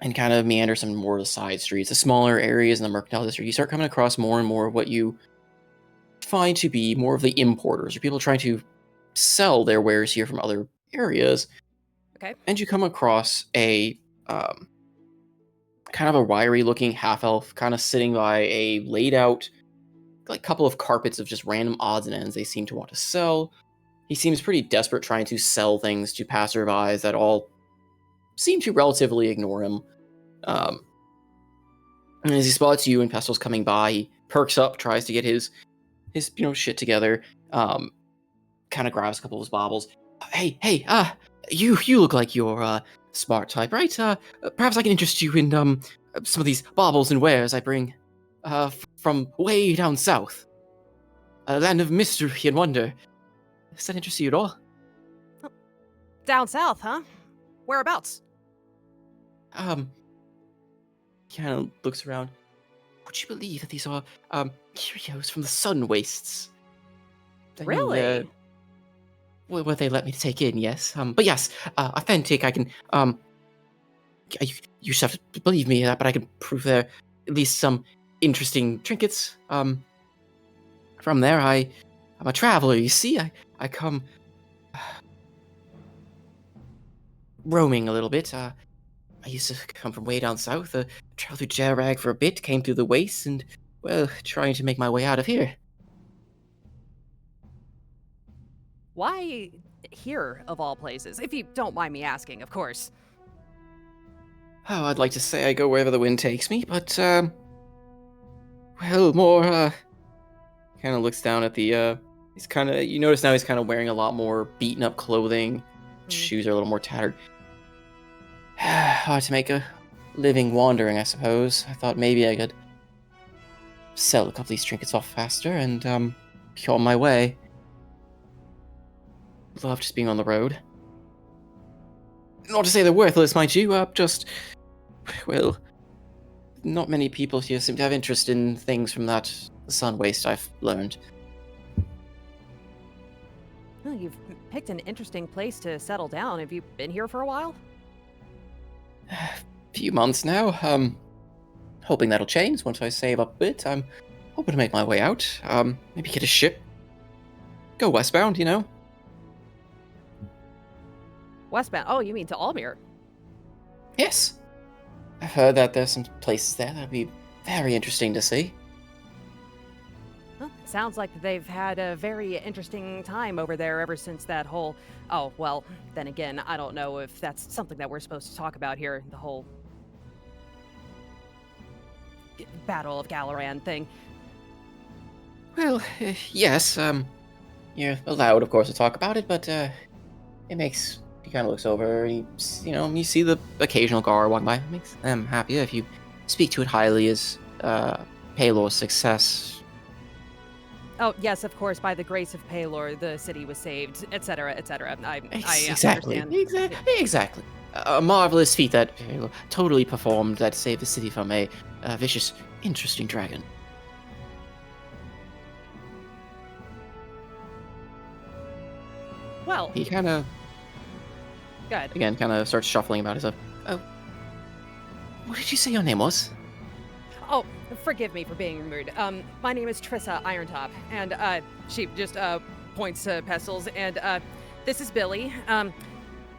and kind of meander some more of the side streets, the smaller areas in the mercantile district, you start coming across more and more of what you find to be more of the importers, or people trying to sell their wares here from other areas. Okay. And you come across a kind of a wiry looking half-elf kind of sitting by a laid out like couple of carpets of just random odds and ends they seem to want to sell. He seems pretty desperate trying to sell things to passerbys that all seem to relatively ignore him. And as he spots you and Pestil's coming by, he perks up, tries to get his shit together, kind of grabs a couple of his baubles. Hey, you look like you're smart type, right? Perhaps I can interest you in some of these baubles and wares I bring from way down south. A land of mystery and wonder. Does that interest you at all? Down south, huh? Whereabouts? He kind of looks around. Would you believe that these are curios from the sun wastes? Really? Well, they let me take in, yes. But yes, authentic. I can. You just have to believe me, but I can prove there at least some interesting trinkets. From there, I'm a traveler. You see, I come roaming a little bit. I used to come from way down south. Traveled through Jarrag for a bit, came through the wastes, and well, trying to make my way out of here. Why here, of all places? If you don't mind me asking, of course. Oh, I'd like to say I go wherever the wind takes me, but, well, more, kind of looks down at the, you notice now he's kind of wearing a lot more beaten up clothing. Shoes are a little more tattered. Hard to make a living wandering, I suppose. I thought maybe I could sell a couple of these trinkets off faster and, be on my way. Love just being on the road. Not to say they're worthless, mind you, just, well, not many people here seem to have interest in things from that sun waste, I've learned. Well, you've picked an interesting place to settle down. Have you been here for a while? Few months now. Hoping that'll change once I save up a bit. I'm hoping to make my way out. Maybe get a ship. Go westbound, Westbound? Oh, you mean to Almir? Yes. I've heard that there's some places there that'd be very interesting to see. Well, sounds like they've had a very interesting time over there ever since that whole... Oh, well, then again, I don't know if that's something that we're supposed to talk about here, the whole Battle of Galaran thing. Well, yes, you're allowed, of course, to talk about it, but, it makes... He kind of looks over, you see the occasional guard walking by. It makes them happier if you speak to it highly as, Paylor's success. Oh, yes, of course, by the grace of Paylor, the city was saved, etc., etc. I Exactly. understand. Exactly. A marvelous feat that Paylor totally performed that saved the city from a vicious, interesting dragon. Well, He kind of... good. Again, kind of starts shuffling about himself. Oh, what did you say your name was? Oh, forgive me for being rude. My name is Trissa Irontop, and she just points to Pestles, and this is Billy.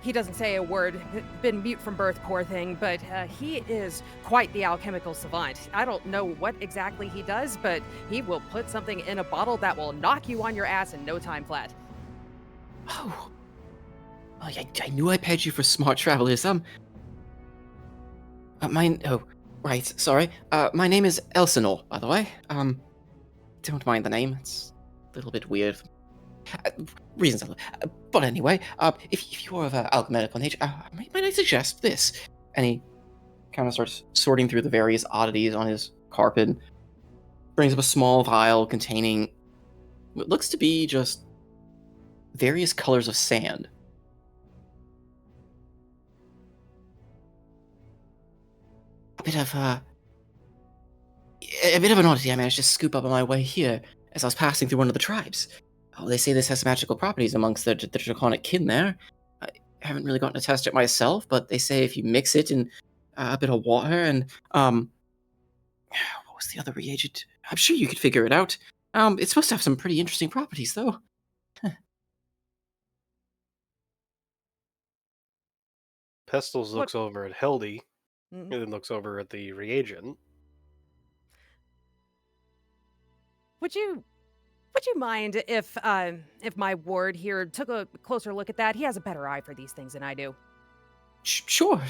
He doesn't say a word, been mute from birth, poor thing, but he is quite the alchemical savant. I don't know what exactly he does, but he will put something in a bottle that will knock you on your ass in no time flat. Oh, I knew I pegged you for smart travelers. Right, sorry. My name is Elsinore, by the way. Don't mind the name. It's a little bit weird. Reasons, but anyway, if you're of alchemical nature, might I suggest this? And he kind of starts sorting through the various oddities on his carpet. Brings up a small vial containing what looks to be just various colors of sand. A bit of an oddity I managed to scoop up on my way here as I was passing through one of the tribes. Oh, they say this has magical properties amongst the draconic kin there. I haven't really gotten to test it myself, but they say if you mix it in a bit of water and what was the other reagent? I'm sure you could figure it out. It's supposed to have some pretty interesting properties, though. Pestles looks over at Heldy, and then looks over at the reagent. Would you mind if my ward here took a closer look at that? He has a better eye for these things than I do. Sure.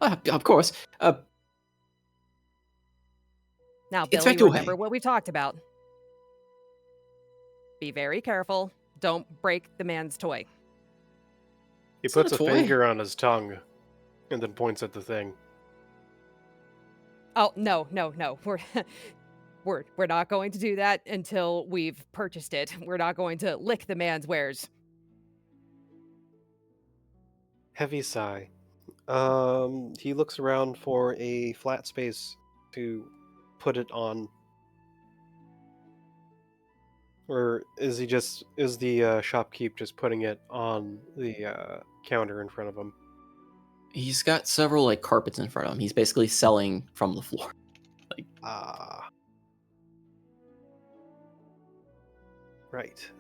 Of course. Now, Billy, Inspector remember Way. what we talked about. Be very careful. Don't break the man's toy. He It's puts a not a toy. finger on his tongue, and then points at the thing. Oh, no. We're not going to do that until we've purchased it. We're not going to lick the man's wares. Heavy sigh. He looks around for a flat space to put it on. Or is the shopkeep just putting it on the counter in front of him? He's got several carpets in front of him. He's basically selling from the floor. Right.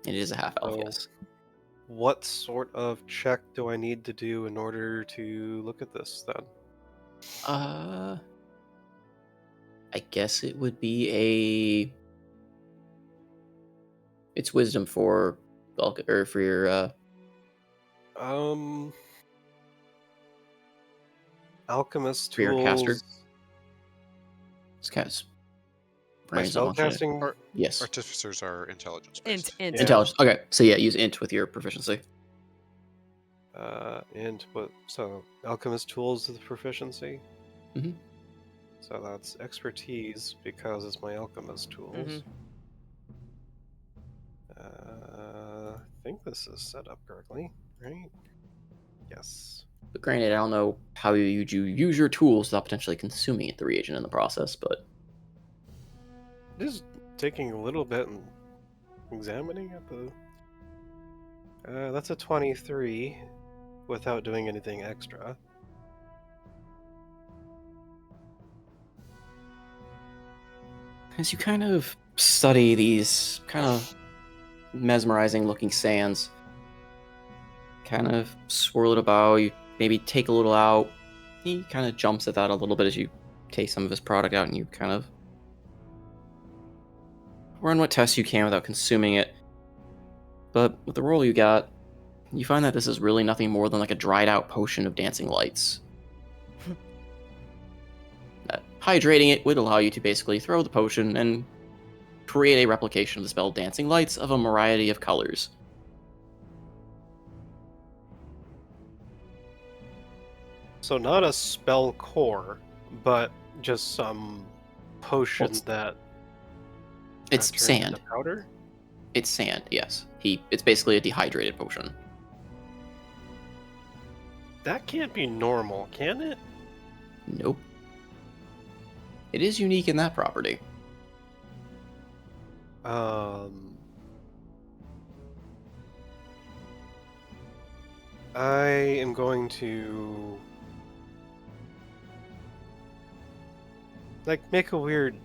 It is a half elf, yes. What sort of check do I need to do in order to look at this then? I guess it would be it's wisdom for your alchemist for your tools. caster. It's kind of My spellcasting. Yes. Artificers are intelligence based. Int. Intelligence. Okay, so yeah, use int with your proficiency. So alchemist tools is the proficiency. Mm-hmm. So that's expertise because it's my alchemist tools. Mm-hmm. I think this is set up correctly, right? Yes. But granted, I don't know how you use your tools without potentially consuming the reagent in the process, but Just taking a little bit and examining at the. That's a 23 without doing anything extra. as you kind of study these kind of mesmerizing looking sands, kind of swirl it about, you maybe take a little out, he kind of jumps at that a little bit as you take some of his product out and you kind of run what tests you can without consuming it. But with the roll you got, you find that this is really nothing more than like a dried out potion of dancing lights. Hydrating it would allow you to basically throw the potion and create a replication of the spell Dancing Lights of a variety of colors. So not a spell core, but just some potion that It's turns sand. into powder? It's sand, yes. It's basically a dehydrated potion. That can't be normal, can it? Nope. It is unique in that property. I am going to make a weird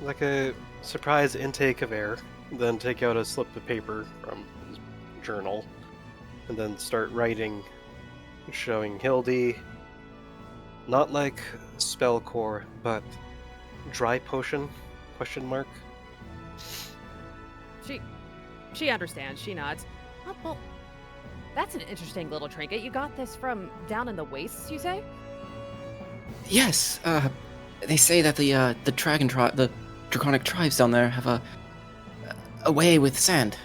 like a surprise intake of air, then take out a slip of paper from his journal, and then start writing, showing Hildy, not like spell core, but dry potion, ? She understands. She nods. Oh, well, that's an interesting little trinket. You got this from down in the wastes, you say? Yes, they say that the draconic tribes down there have a way with sand.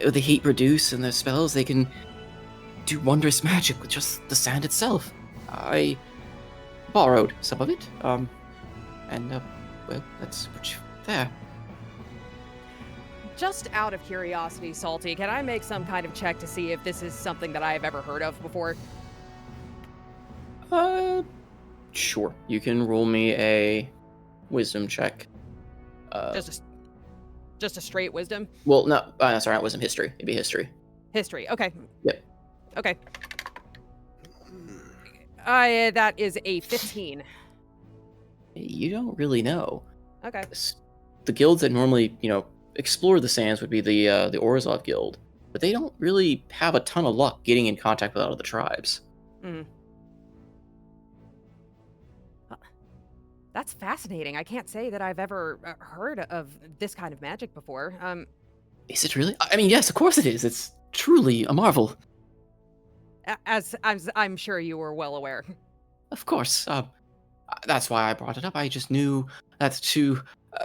With the heat produced and their spells, they can do wondrous magic with just the sand itself. I borrowed some of it, and well, that's there. Just out of curiosity, Salty, can I make some kind of check to see if this is something that I have ever heard of before? Sure. You can roll me a wisdom check. Just a straight wisdom? Well, no, sorry, not wisdom, history. It'd be history. History, okay. Yep. Okay. That is a 15. You don't really know. Okay. The guilds that normally, explore the sands would be the Orzhov Guild, but they don't really have a ton of luck getting in contact with a lot of the tribes. Mm. That's fascinating. I can't say that I've ever heard of this kind of magic before. Is it really? I mean, yes, of course it is. It's truly a marvel. As I'm sure you were well aware. Of course. That's why I brought it up. I just knew that two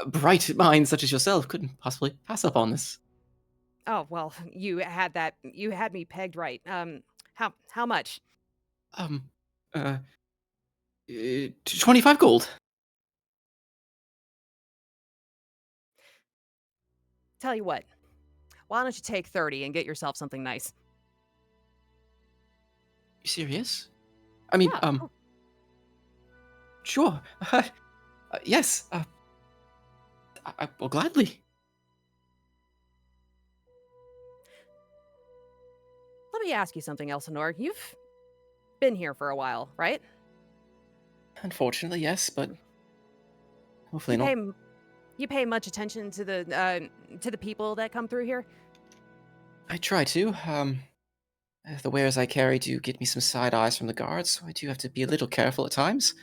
bright minds such as yourself couldn't possibly pass up on this. Oh, well, you had me pegged right. How much? 25 gold. Tell you what, why don't you take 30 and get yourself something nice? You serious? I mean, Yeah. Sure. Yes. I will gladly. Let me ask you something, Elsinore. You've been here for a while, right? Unfortunately, yes, but hopefully not. You pay much attention to the people that come through here? I try to. The wares I carry do get me some side eyes from the guards, so I do have to be a little careful at times.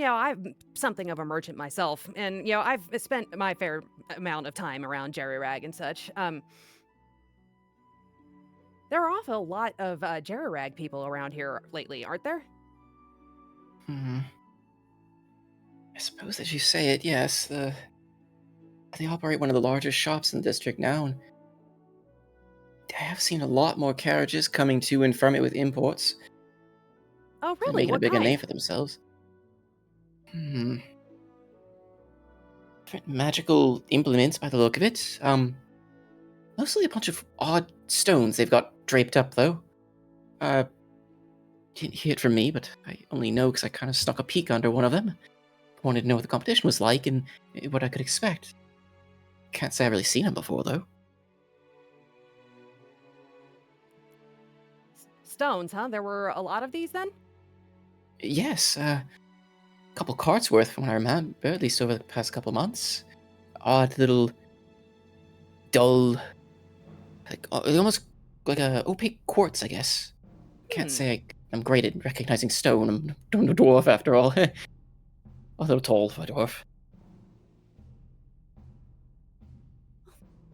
I'm something of a merchant myself, and I've spent my fair amount of time around Jerry Rag and such. There are awful lot of Jerry Rag people around here lately, aren't there? I suppose as you say it, yes. They operate one of the largest shops in the district now, and I have seen a lot more carriages coming to and from it with imports. Oh, They're really? making What a bigger kind? name for themselves. Different magical implements by the look of it. Mostly a bunch of odd stones they've got draped up, though. Didn't hear it from me, but I only know because I kind of snuck a peek under one of them. Wanted to know what the competition was like and what I could expect. Can't say I've really seen them before, though. Stones, huh? There were a lot of these then? Yes, a couple carts worth from what I remember, at least over the past couple months. Odd little, dull, almost like a opaque quartz, I guess. Can't say I I'm great at recognizing stone. I'm a dwarf after all. Although tall for a dwarf.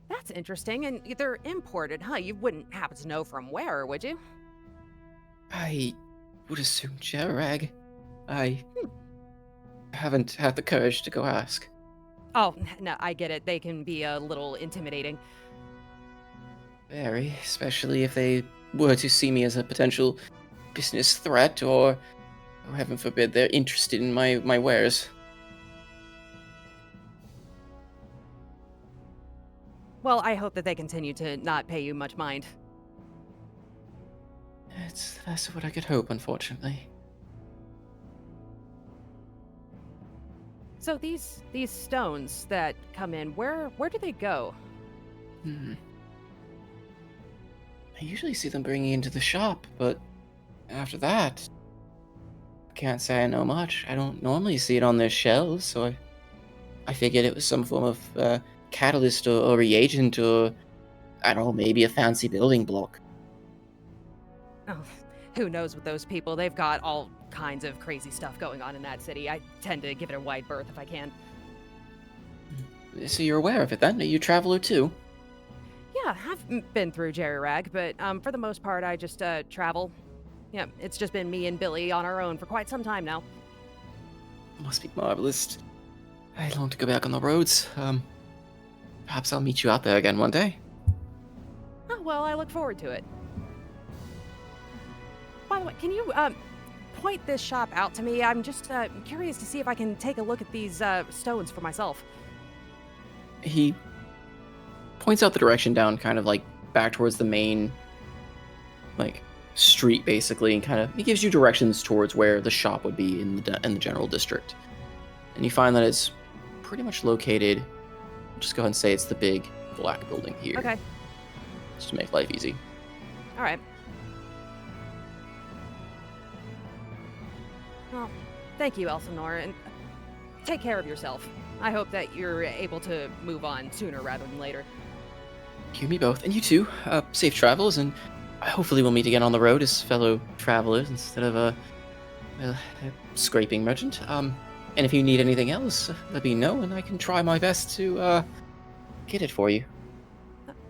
That's interesting, and they're imported, huh? You wouldn't happen to know from where, would you? I would assume Jerag. I haven't had the courage to go ask. Oh, no, I get it. They can be a little intimidating. Very, especially if they were to see me as a potential business threat, or heaven forbid, they're interested in my wares. Well, I hope that they continue to not pay you much mind. That's what I could hope, unfortunately. So these stones that come in, where do they go? I usually see them bringing into the shop, but after that, I can't say I know much. I don't normally see it on their shelves, so I figured it was some form of catalyst or reagent, or I don't know, maybe a fancy building block. Oh, who knows with those people? They've got all kinds of crazy stuff going on in that city. I tend to give it a wide berth if I can. So you're aware of it then? Are you a traveler too? Yeah, I've been through Jerry Rag, but for the most part, I just travel. Yeah, it's just been me and Billy on our own for quite some time now. Must be marvelous. I long to go back on the roads. Perhaps I'll meet you out there again one day. Oh, well, I look forward to it. By the way, can you point this shop out to me? I'm just curious to see if I can take a look at these stones for myself. He points out the direction down, kind of like back towards the main, like, street, basically, and kind of he gives you directions towards where the shop would be in the general district. And you find that it's pretty much located. I'll just go ahead and say it's the big black building here. Okay. Just to make life easy. All right. Well, thank you, Elsinore, and take care of yourself. I hope that you're able to move on sooner rather than later. You, me both, and you too. Safe travels, and hopefully we'll meet again on the road as fellow travelers instead of a scraping merchant. And if you need anything else, let me know, and I can try my best to get it for you.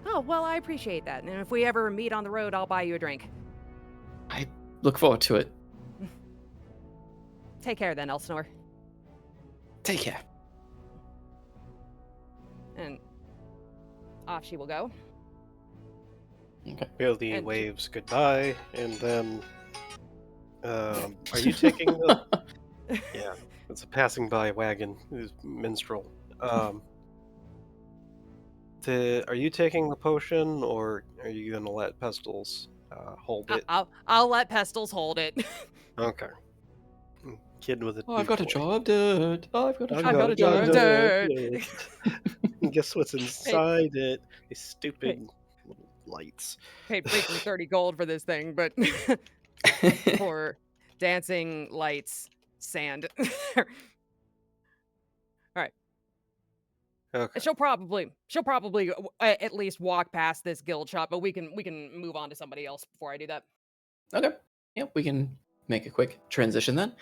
Oh, well, I appreciate that. And if we ever meet on the road, I'll buy you a drink. I look forward to it. Take care then, Elsinore. Take care. And off she will go. Okay. Billy And waves goodbye, and then are you taking the? Yeah, it's a passing by wagon. Who's minstrel? Are you taking the potion, or are you gonna let Pestles hold it? I'll let Pestles hold it. Okay. Kid with a. I've got a job, dude. I've got a I've got a job, dude. Guess what's inside it? These stupid little lights. Paid freaking 30 gold for this thing, but for dancing lights, sand. All right. Okay. She'll probably at least walk past this guild shop, but we can move on to somebody else before I do that. Okay. Yep, we can make a quick transition then.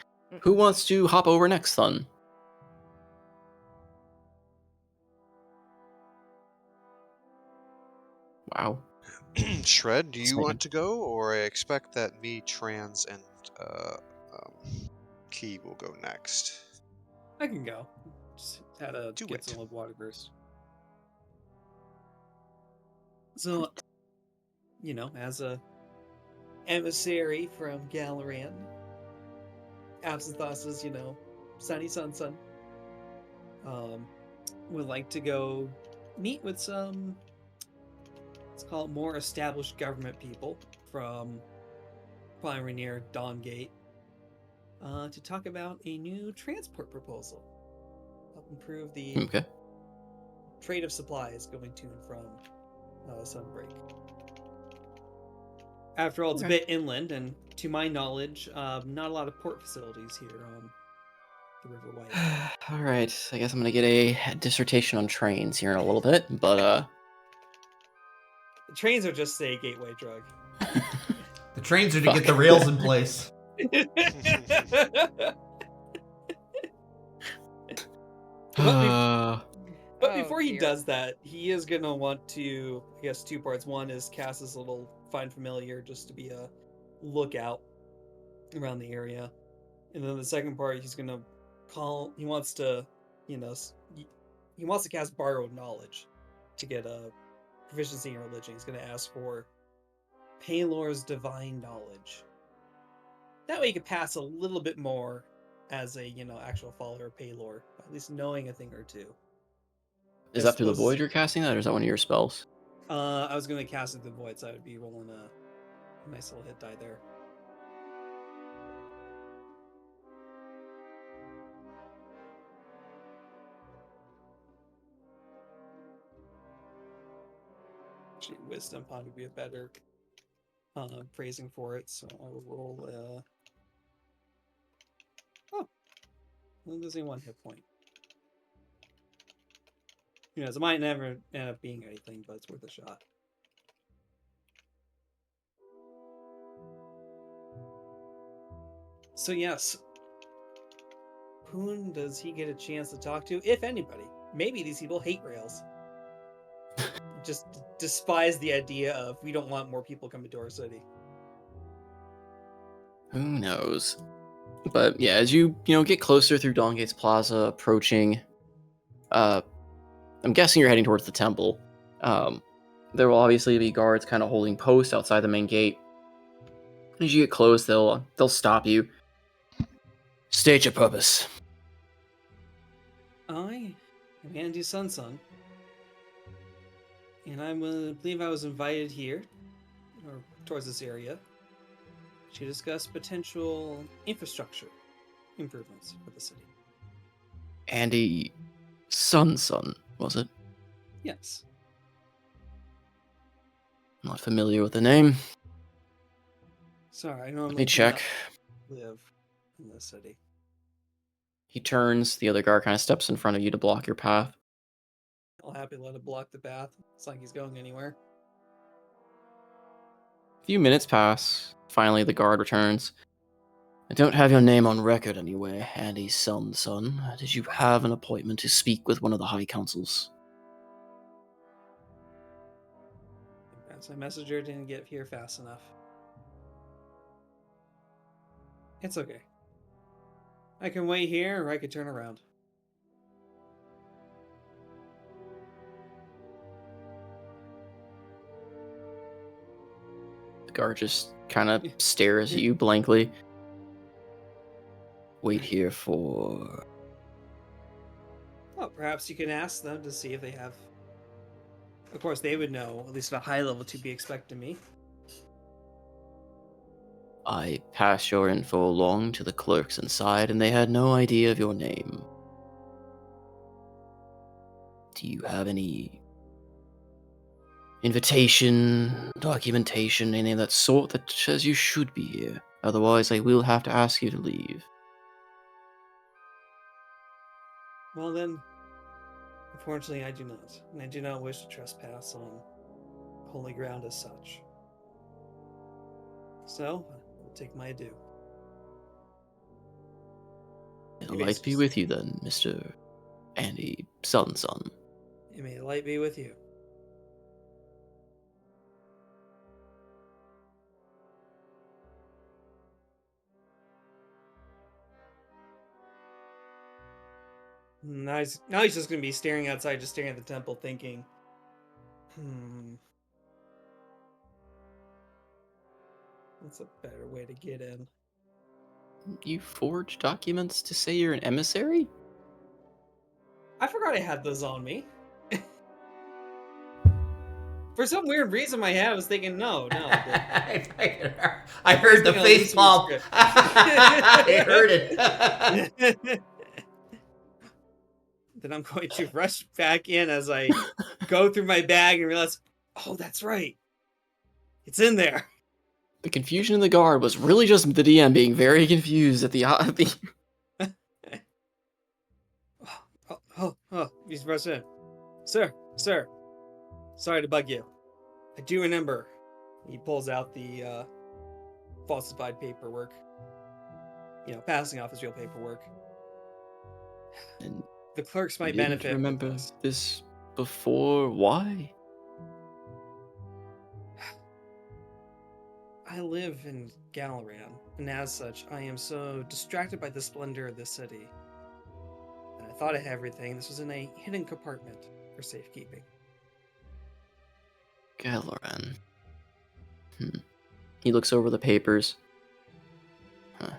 Who wants to hop over next, then? Wow. Shred, do you Second. want to go, or I expect that me, Trans, and Key will go next? I can go. Just had to Do get it. some water first. So, as a emissary from Galaran, Absinthe is, Sunny Sun. Would like to go meet with some, let's call it more established government people from probably near Dawngate, to talk about a new transport proposal. Help improve the Okay. trade of supplies going to and from Sunbreak. After all, it's a bit inland, and to my knowledge, not a lot of port facilities here on the River White. All right. I guess I'm gonna get a dissertation on trains here in a little bit, but The trains are just a gateway drug. The trains are to get the rails in place. But before he dear. does that, he is going to want to, I guess, two parts. One is cast his little Find Familiar just to be a lookout around the area. And then the second part, he's going to he wants to, he wants to cast Borrowed Knowledge to get a proficiency in religion. He's going to ask for Paylor's Divine Knowledge. That way he could pass a little bit more as a, actual follower of Paylor, at least knowing a thing or two. Is that through the void you're casting that, or is that one of your spells? I was going to cast it through the void, so I would be rolling a nice little hit die there. Actually, wisdom probably be a better phrasing for it, so I will roll well, there's only 1 hit point. It might never end up being anything, but it's worth a shot. So yes, whom does he get a chance to talk to, if anybody? Maybe these people hate rails. Just despise the idea of, we don't want more people coming to our city. Who knows? But yeah, as you get closer through Dawngate's Plaza, approaching, I'm guessing you're heading towards the temple. There will obviously be guards kind of holding post outside the main gate. As you get close, they'll stop you. State your purpose. I am Andy's son, and I believe I was invited here, or towards this area, to discuss potential infrastructure improvements for the city. Andy son, was it? Yes. Not familiar with the name. Sorry, I normally Let me check. live in this city. He turns. The other guard kind of steps in front of you to block your path. I'll happily let it block the path. It's like he's going anywhere. A few minutes pass. Finally, the guard returns. I don't have your name on record anywhere, Andy's son. Did you have an appointment to speak with one of the High Councils? Perhaps my messenger didn't get here fast enough. It's okay. I can wait here, or I could turn around. The guard just kind of stares at you blankly. Wait here for... Well, perhaps you can ask them to see if they have... Of course, they would know, at least at a high level, to be expecting me. I passed your info along to the clerks inside, and they had no idea of your name. Do you have any invitation, documentation, anything of that sort that says you should be here? Otherwise, I will have to ask you to leave. Well then, unfortunately I do not. And I do not wish to trespass on holy ground as such. So, I'll take my adieu. May the light be with you then, Mr. Andy son. And may the light be with you. Now he's just going to be staring outside, just staring at the temple, thinking, what's a better way to get in? You forged documents to say you're an emissary? I forgot I had those on me. For some weird reason, my head was thinking, no. I heard the face palm. I heard it. Then I'm going to rush back in as I go through my bag and realize, oh, that's right. It's in there. The confusion in the guard was really just the DM being very confused at the He's rushed in. Sir. Sorry to bug you. I do remember. He pulls out the falsified paperwork. Passing off as real paperwork. And the clerks you might didn't benefit remember with this. this before? Why? I live in Galaran, and as such, I am so distracted by the splendor of this city. And I thought I had everything. This was in a hidden compartment for safekeeping. Galaran. He looks over the papers. Huh.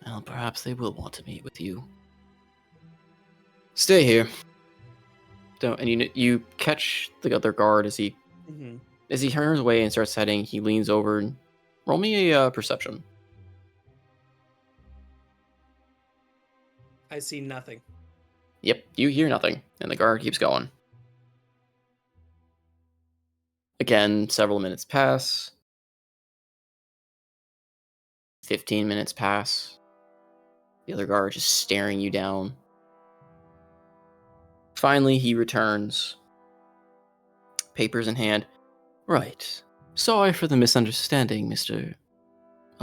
Well, perhaps they will want to meet with you. Stay here. Don't. And you catch the other guard as he turns away and starts heading. He leans over and roll me a perception. I see nothing. Yep, you hear nothing, and the guard keeps going. Again, several minutes pass. 15 minutes pass. The other guard just staring you down. Finally, he returns. Papers in hand. Right. Sorry for the misunderstanding, Mr.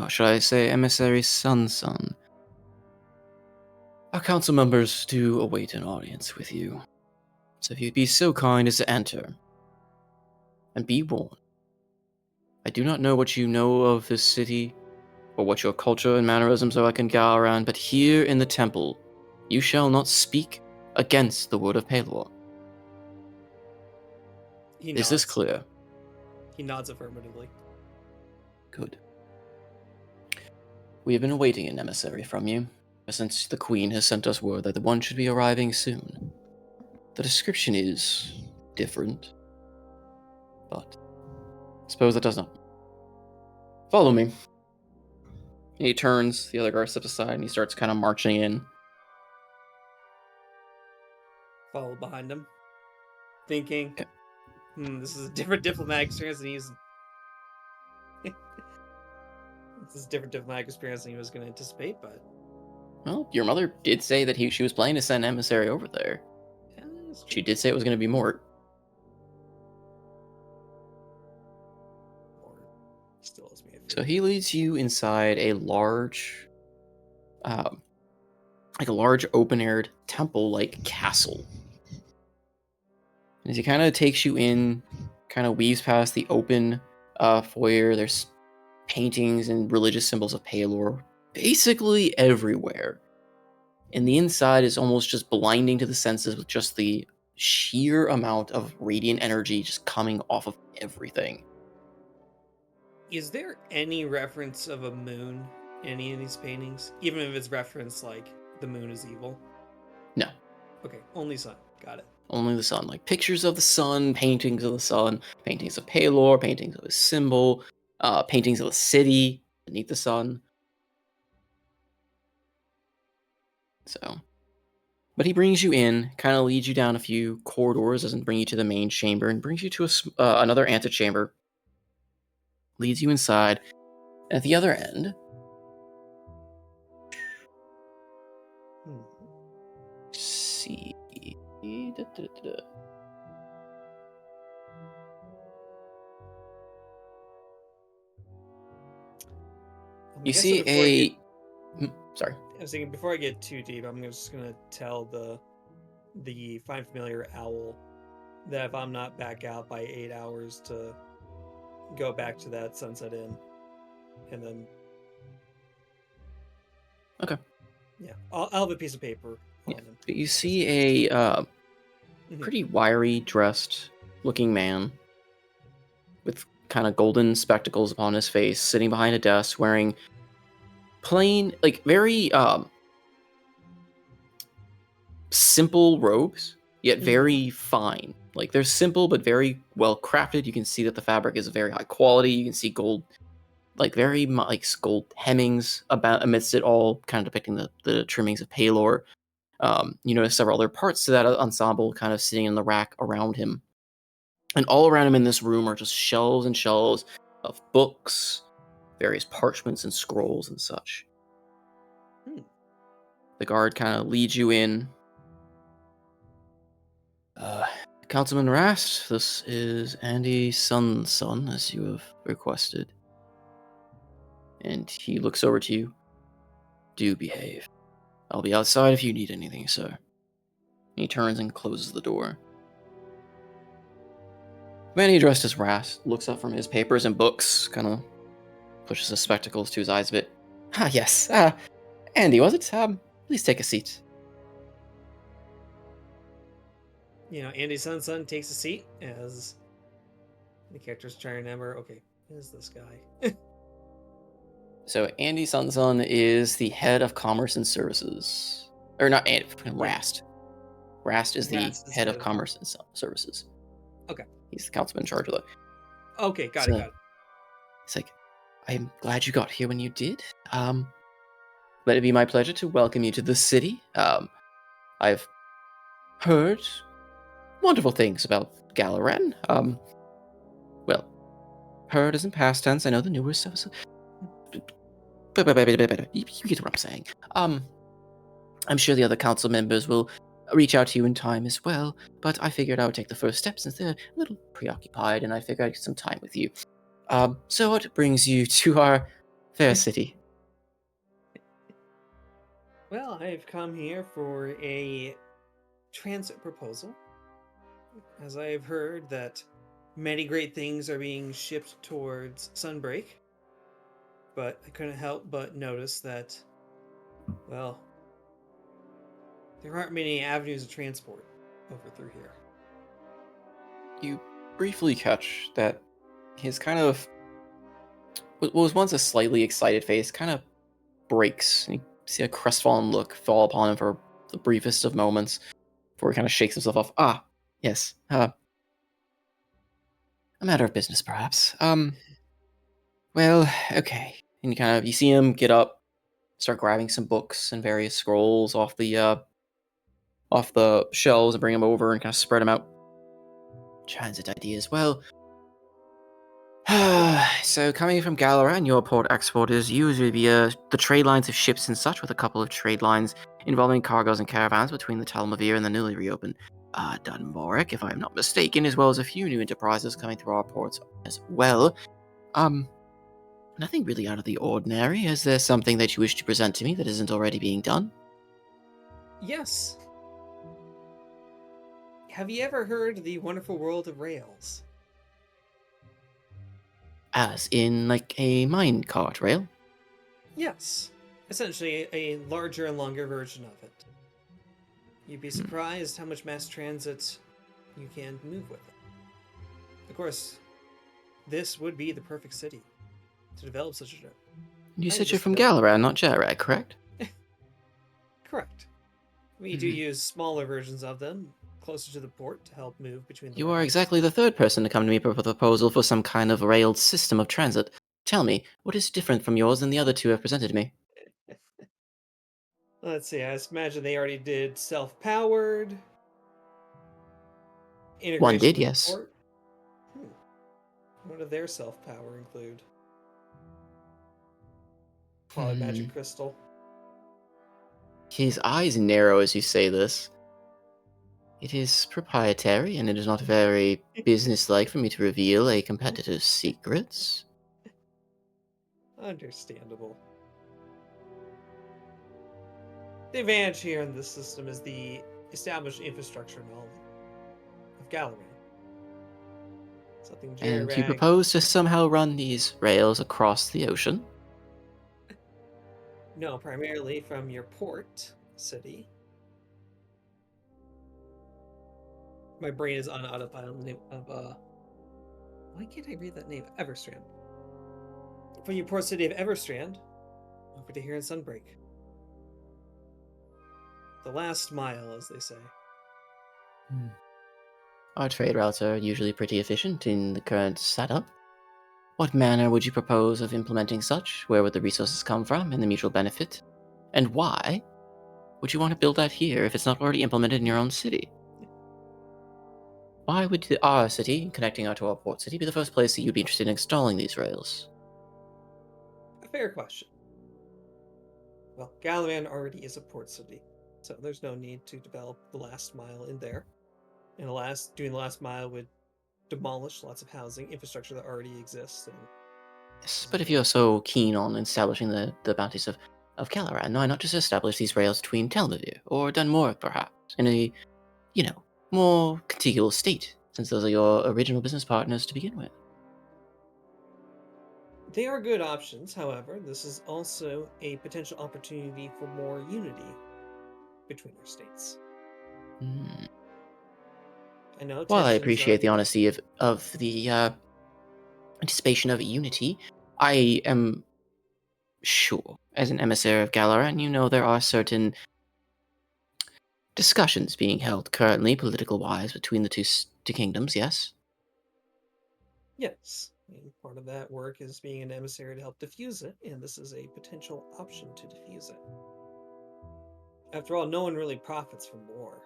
Should I say Emissary Sun. Our council members do await an audience with you. So if you'd be so kind as to enter. And be warned. I do not know what you know of this city, or what your culture and mannerisms are like in Galaran, but here in the temple, you shall not speak against the word of Pelor. Is this clear? He nods affirmatively. Good. We have been awaiting an emissary from you, since the Queen has sent us word that the one should be arriving soon. The description is different, but I suppose that does not. Follow me. And he turns, the other guard steps aside, and he starts kind of marching in. Follow behind him. Thinking, this is a different diplomatic experience than he's... This is a different diplomatic experience than he was going to anticipate, but... Well, your mother did say that she was planning to send an emissary over there. Yeah, she did say it was going to be Mort. Still owes me a fee. So he leads you inside a large, open-aired temple-like castle. And as he kind of takes you in, kind of weaves past the open foyer, there's paintings and religious symbols of Pelor basically everywhere. And the inside is almost just blinding to the senses with just the sheer amount of radiant energy just coming off of everything. Is there any reference of a moon in any of these paintings? Even if it's referenced like the moon is evil? No. Okay, only sun. Got it. Only the sun. Like pictures of the sun, paintings of the sun, paintings of Pelor, paintings of his symbol, paintings of the city beneath the sun. So, but he brings you in, kind of leads you down a few corridors, doesn't bring you to the main chamber, and brings you to another antechamber. Leads you inside. And at the other end, see. You see a. Sorry. I was thinking before I get too deep, I'm just gonna tell the Find Familiar owl that if I'm not back out by 8 hours to go back to that Sunset Inn, and then. Okay. Yeah, I'll have a piece of paper. Yeah, but you see a pretty wiry dressed looking man with kind of golden spectacles upon his face, sitting behind a desk wearing plain, like very simple robes, yet very fine. Like they're simple but very well crafted. You can see that the fabric is very high quality. You can see gold, like very like gold hemmings about amidst it all, kind of depicting the trimmings of Pelor. You notice several other parts to that ensemble kind of sitting in the rack around him. And all around him in this room are just shelves and shelves of books, various parchments and scrolls and such. The guard kind of leads you in. Councilman Rast, this is Andy Sun, as you have requested. And he looks over to you. Do behave. I'll be outside if you need anything, sir. And he turns and closes the door. The man he dressed as Rast looks up from his papers and books, kind of pushes his spectacles to his eyes a bit. Ah, yes. Andy, was it? Please take a seat. Andy Sun takes a seat as the character's trying to remember, okay, who is this guy? So Andy Sun is the head of commerce and services. Or not Andy, Rast. Rast is the head of commerce and services. Okay. He's the councilman in charge of that. Okay, got it. He's like, I'm glad you got here when you did. Let it be my pleasure to welcome you to the city. I've heard wonderful things about Galaran. Well, heard is in past tense. I know the newer stuff is... You get what I'm saying. I'm sure the other council members will reach out to you in time as well, but I figured I would take the first step since they're a little preoccupied, and I figured I'd get some time with you. So what brings you to our fair city? Well, I've come here for a transit proposal, as I have heard that many great things are being shipped towards Sunbreak, but I couldn't help but notice that, well, there aren't many avenues of transport over through here. You briefly catch that his kind of what was once a slightly excited face kind of breaks, and you see a crestfallen look fall upon him for the briefest of moments before he kind of shakes himself off. Ah, yes. A matter of business, perhaps. Well, okay. And you see him get up, start grabbing some books and various scrolls off the shelves and bring them over and kind of spread them out. Transit ideas. Well, so coming from Galaran, your port-export is usually via the trade lines of ships and such, with a couple of trade lines involving cargoes and caravans between the Tales of Mir and the newly reopened Dunmoric, if I'm not mistaken, as well as a few new enterprises coming through our ports as well. Nothing really out of the ordinary. Is there something that you wish to present to me that isn't already being done? Yes. Have you ever heard of the wonderful world of rails? As in, like, a minecart rail? Yes. Essentially, a larger and longer version of it. You'd be surprised how much mass transit you can move with it. Of course, this would be the perfect city to develop such a... You said you're from Galaran, not Jarrag, correct? Correct. We do use smaller versions of them, closer to the port, to help move between the You are exactly the third person to come to me with a proposal for some kind of railed system of transit. Tell me, what is different from yours than the other two have presented to me? Let's see, I imagine they already did self-powered. One did, yes. What did their self-power include? Probably magic crystal. His eyes narrow as you say this. It is proprietary, and it is not very businesslike for me to reveal a competitor's secrets. Understandable. The advantage here in this system is the established infrastructure of Galaran. Something And you propose to somehow run these rails across the ocean? No, primarily from your port city. My brain is on autopilot of why can't I read that name? Everstrand. From your port city of Everstrand over to here in Sunbreak. The last mile, as they say. Our trade routes are usually pretty efficient in the current setup. What manner would you propose of implementing such? Where would the resources come from and the mutual benefit? And why would you want to build that here if it's not already implemented in your own city? Why would our city, connecting to our port city, be the first place that you'd be interested in installing these rails? A fair question. Well, Galaran already is a port city, so there's no need to develop the last mile in there. And doing the last mile would demolish lots of housing infrastructure that already exists. Yes, but if you're so keen on establishing the bounties of Calaran, why not just establish these rails between Tel Mir or Dunmore, perhaps, in a, more contiguous state, since those are your original business partners to begin with? They are good options, however, this is also a potential opportunity for more unity between our states. I know. While I appreciate the honesty of the anticipation of unity, I am sure, as an emissary of Galaran, there are certain discussions being held currently, political-wise, between the two kingdoms, yes? Yes. Part of that work is being an emissary to help diffuse it, and this is a potential option to diffuse it. After all, no one really profits from war.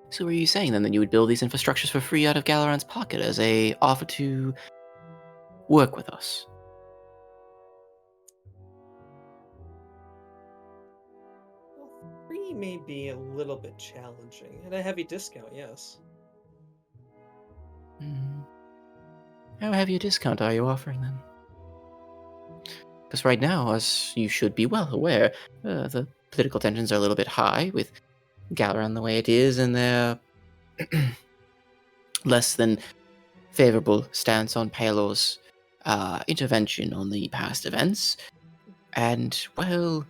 So are you saying then that you would build these infrastructures for free out of Galaran's pocket as a offer to work with us? Well, free may be a little bit challenging. At a heavy discount, yes. How heavy a discount are you offering then? Because right now, as you should be well aware, the political tensions are a little bit high with Galaran the way it is, and their less than favorable stance on Palor's intervention on the past events. And, well,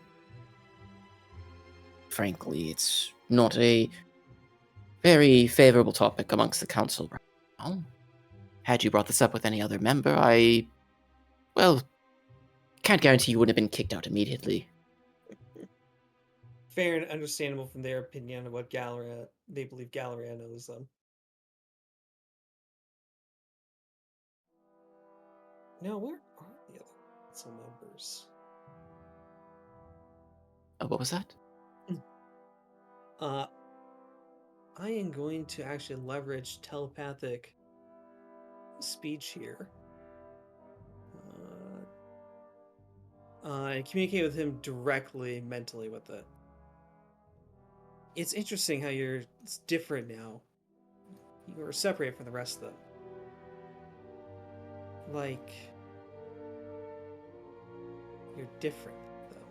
frankly, it's not a very favorable topic amongst the council right now. Had you brought this up with any other member, can't guarantee you wouldn't have been kicked out immediately. Fair and understandable from their opinion of what they believe Galaran owes them. Now, where are the other council members? What was that? I am going to actually leverage telepathic speech here. I communicate with him directly, mentally with it. It's interesting how it's different now. You are separated from the rest of them. Like, you're different, though.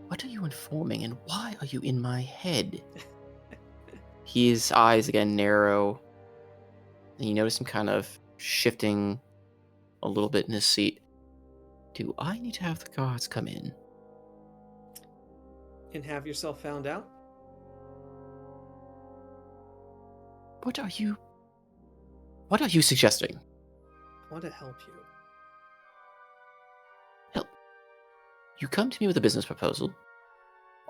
What are you informing, and why are you in my head? His eyes again narrow, and you notice him kind of shifting a little bit in his seat. Do I need to have the guards come in? And have yourself found out? What are you suggesting? I want to help you. Help. You come to me with a business proposal,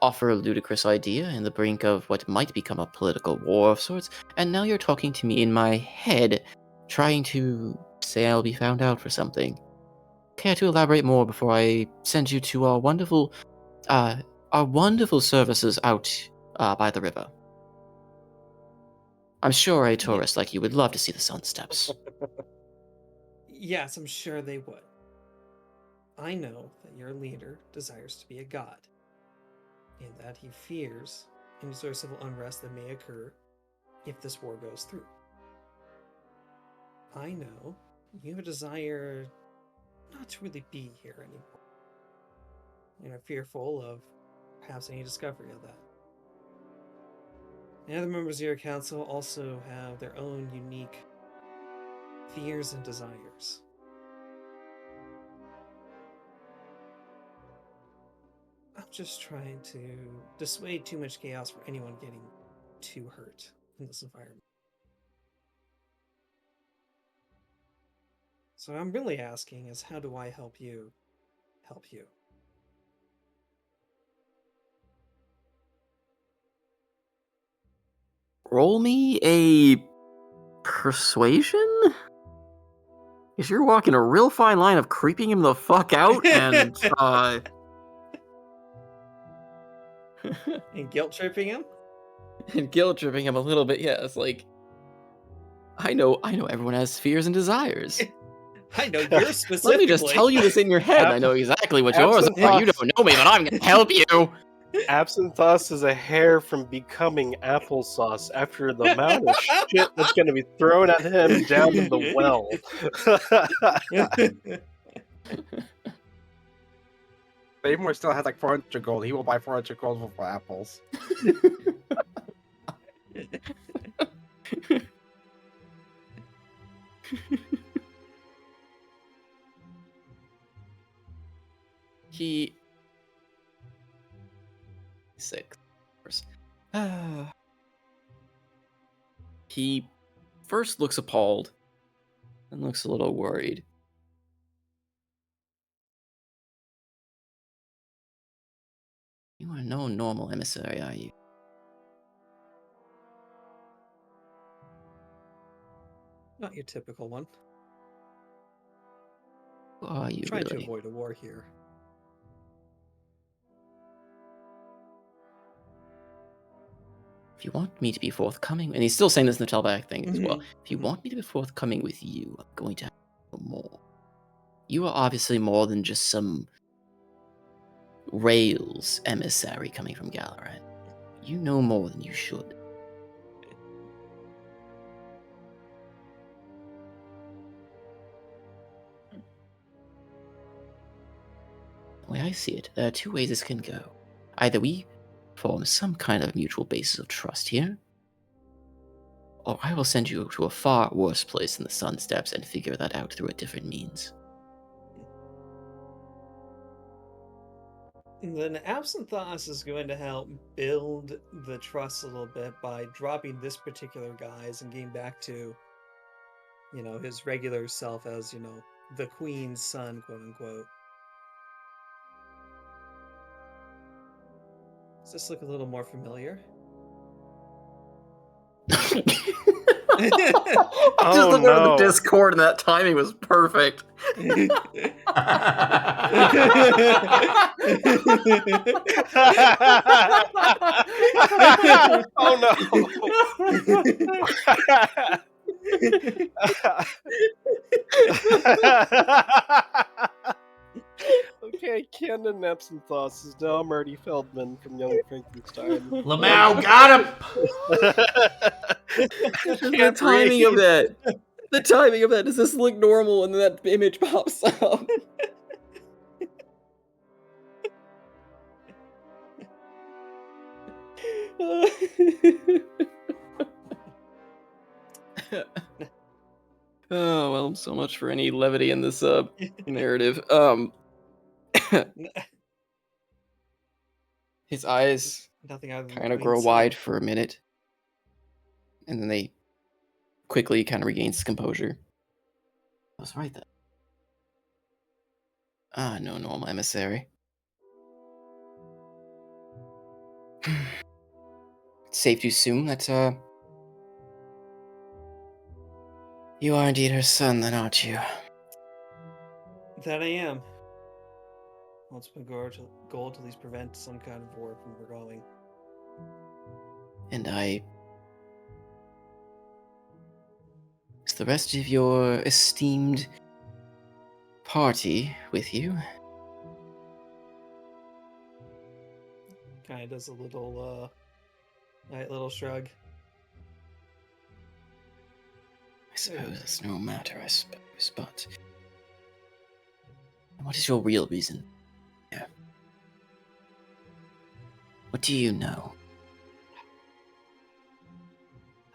offer a ludicrous idea in the brink of what might become a political war of sorts, and now you're talking to me in my head, trying to say I'll be found out for something. Care to elaborate more before I send you to our wonderful services out by the river? I'm sure a tourist like you would love to see the sun steps. Yes, I'm sure they would. I know that your leader desires to be a god, and that he fears any sort of civil unrest that may occur if this war goes through. I know you have a desire not to really be here anymore, and are fearful of perhaps any discovery of that. The other members of your council also have their own unique fears and desires. I'm just trying to dissuade too much chaos from anyone getting too hurt in this environment. So I'm really asking is, how do I help you help you? Roll me a persuasion? Because you're walking a real fine line of creeping him the fuck out and And guilt tripping him? And guilt tripping him a little bit, yeah. It's like, I know everyone has fears and desires. I know you're specifically. Let me just tell you this in your head. I know exactly what yours are. You don't know me, but I'm gonna help you. Absinthe is a hair from becoming applesauce after the amount of shit that's going to be thrown at him down in the well. Seymour still has like 400 gold. He will buy 400 gold worth of apples. He 6. He first looks appalled and looks a little worried. You are no normal emissary, are you? Not your typical one. Who are you, Trying to really? avoid a war here. If you want me to be forthcoming, and he's still saying this in the tellback thing as well. Mhm. If you want me to be forthcoming with you, I'm going to have to know more. You are obviously more than just some Rails emissary coming from Galarat. You know more than you should. The way I see it, there are two ways this can go. Either we form some kind of mutual basis of trust here, or I will send you to a far worse place than the Sun Steps and figure that out through a different means. Then Absinthe is going to help build the trust a little bit by dropping this particular guise and getting back to, his regular self as, the queen's son, quote unquote. Does this look a little more familiar? Just looking at the Discord, and that timing was perfect. Oh no! Okay, canon Absinthe is now Marty Feldman from Young Frankenstein. Lamau got him! The timing of that. The timing of that. Does this look normal? And then that image pops up. Oh, well, so much for any levity in this narrative. His eyes kind of grow wide for a minute, and then they quickly kind of regains composure. I was right then. No normal emissary. It's safe to assume that, you are indeed her son, then, aren't you? That I am. Ultimate goal to at least prevent some kind of war from going. And is the rest of your esteemed party with you? Kind of does a little, little shrug. I suppose it's no matter, but... What is your real reason? Yeah. What do you know?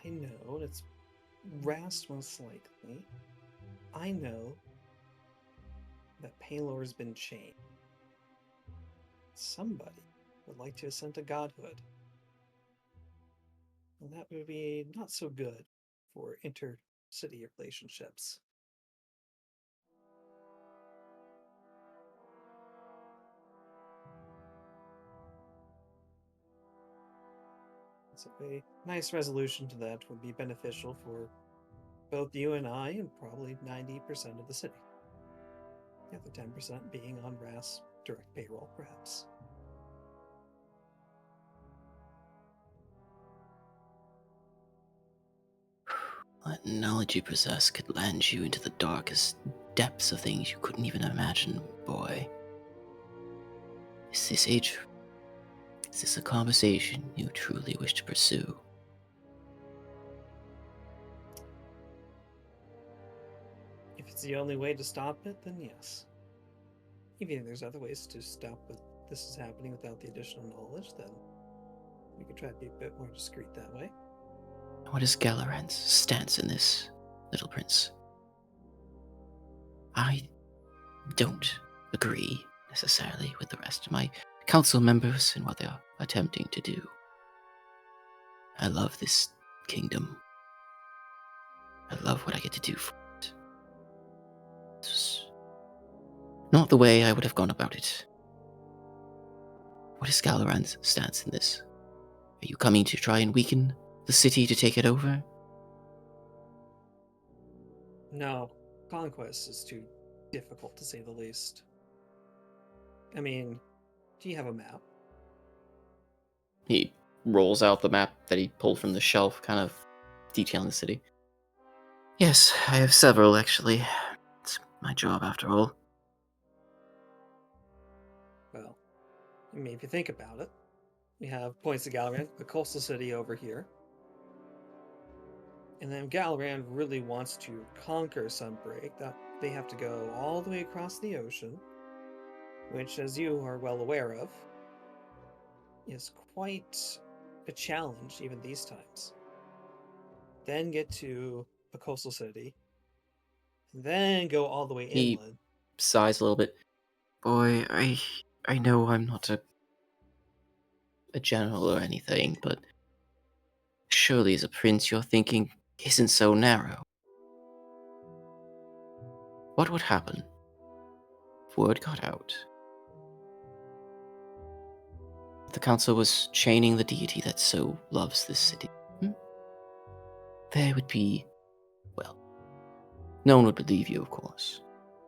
I know it's Rast most likely. I know that Paylor's been chained. Somebody would like to ascend to godhood. And that would be not so good for inter-city relationships. So a nice resolution to that would be beneficial for both you and I, and probably 90% of the city. The other 10% being on Rast's direct payroll, perhaps. What knowledge you possess could land you into the darkest depths of things you couldn't even imagine, boy. Is this age Is this a conversation you truly wish to pursue? If it's the only way to stop it, then yes. Even if there's other ways to stop this is happening without the additional knowledge, then we could try to be a bit more discreet that way. What is Gallarant's stance in this, little prince? I don't agree necessarily with the rest of my council members and what they are attempting to do. I love this kingdom. I love what I get to do for it. It's not the way I would have gone about it. What is Gallarant's stance in this? Are you coming to try and weaken the city to take it over? No, conquest is too difficult to say the least. I mean, do you have a map? He rolls out the map that he pulled from the shelf, kind of detailing the city. Yes, I have several, actually. It's my job, after all. Well, I mean, if you think about it, we have Points of Gallarant, the coastal city over here. And then Gallarant really wants to conquer Sunbreak, that they have to go all the way across the ocean, which, as you are well aware of, is quite a challenge even these times. Then get to a coastal city, then go all the way inland. He sighs a little bit. Boy, I know I'm not a general or anything, but surely as a prince your thinking isn't so narrow. What would happen if word got out? The council was chaining the deity that so loves this city. There would be, well, no one would believe you, of course.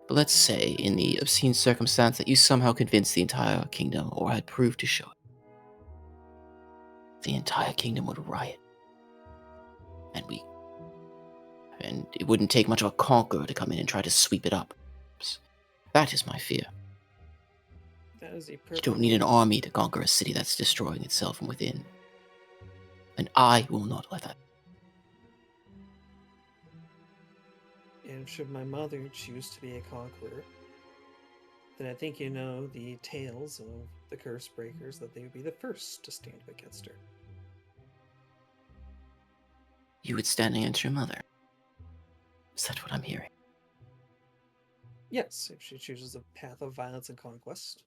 But let's say, in the obscene circumstance that you somehow convinced the entire kingdom, or had proved to show it, the entire kingdom would riot. And it wouldn't take much of a conqueror to come in and try to sweep it up. That is my fear. That is a You don't need an army to conquer a city that's destroying itself from within. And I will not let that. And should my mother choose to be a conqueror, then I think you know the tales of the curse breakers, that they would be the first to stand up against her. You would stand against your mother? Is that what I'm hearing? Yes, if she chooses a path of violence and conquest.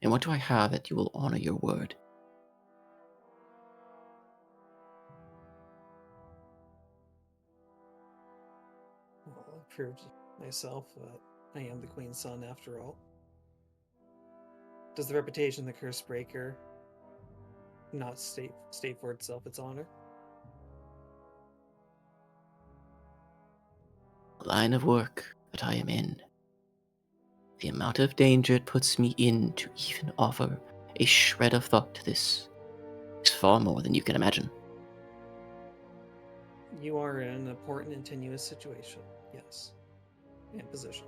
And what do I have that you will honor your word? Well, I proved myself that I am the Queen's son after all. Does the reputation of the curse breaker not state for itself its honor? The line of work that I am in, the amount of danger it puts me in to even offer a shred of thought to this is far more than you can imagine. You are in an important and tenuous situation, yes, and position.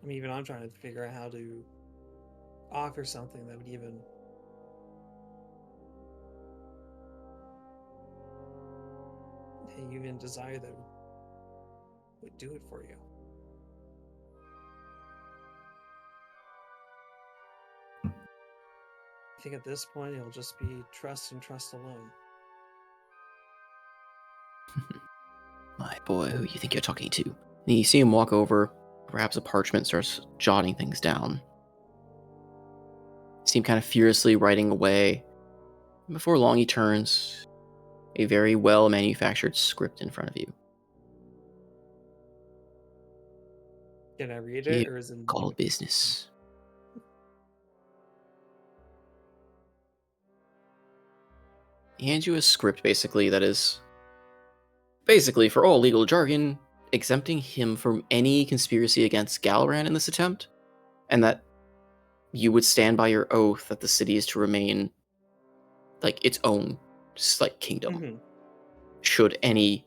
I mean, even I'm trying to figure out how to offer something that would even desire that would do it for you. I think at this point it'll just be trust and trust alone. My boy, who you think you're talking to? And you see him walk over, grabs a parchment, starts jotting things down. You see him kind of furiously writing away. And before long, he turns, a very well-manufactured script in front of you. Can I read it, or is it called business? He hands you a script, basically, that is, basically, for all legal jargon, exempting him from any conspiracy against Gallarant in this attempt, and that you would stand by your oath that the city is to remain, like, its own, just, like, kingdom. Mm-hmm. Should any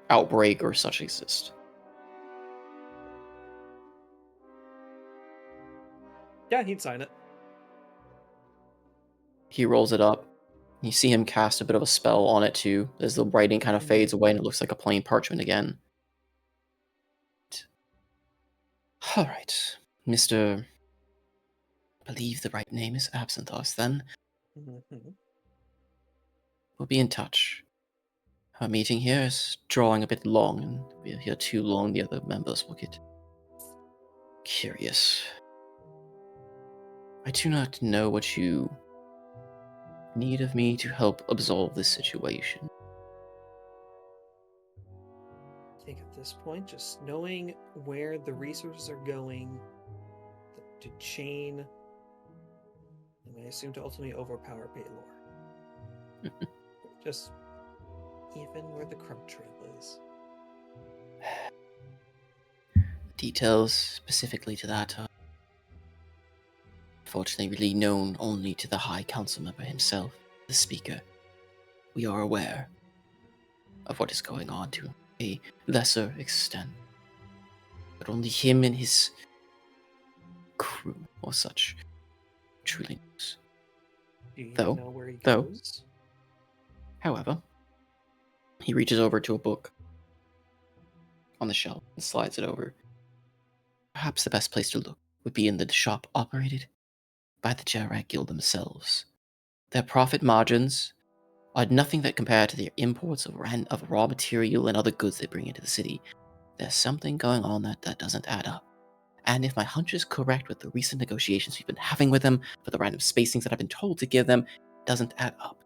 outbreak or such exist. Yeah, he'd sign it. He rolls it up. You see him cast a bit of a spell on it too, as the writing kind of fades away and it looks like a plain parchment again. All right, Mr. I believe the right name is Absinthe then. Mm-hmm. We'll be in touch. Our meeting here is drawing a bit long, and if we're here too long, the other members will get curious. I do not know what you need of me to help absolve this situation. I think at this point, just knowing where the resources are going to chain, and I assume to ultimately overpower Baylor. Just even where the crumb trail is. Details specifically to that are unfortunately really known only to the High Council member himself, the Speaker. We are aware of what is going on to a lesser extent, but only him and his crew or such truly knows. Do you Though- know where he though- goes? However, he reaches over to a book on the shelf and slides it over. Perhaps the best place to look would be in the shop operated by the Jarak Guild themselves. Their profit margins are nothing that compare to their imports of raw material and other goods they bring into the city. There's something going on that doesn't add up. And if my hunch is correct with the recent negotiations we've been having with them, for the random spacings that I've been told to give them, it doesn't add up.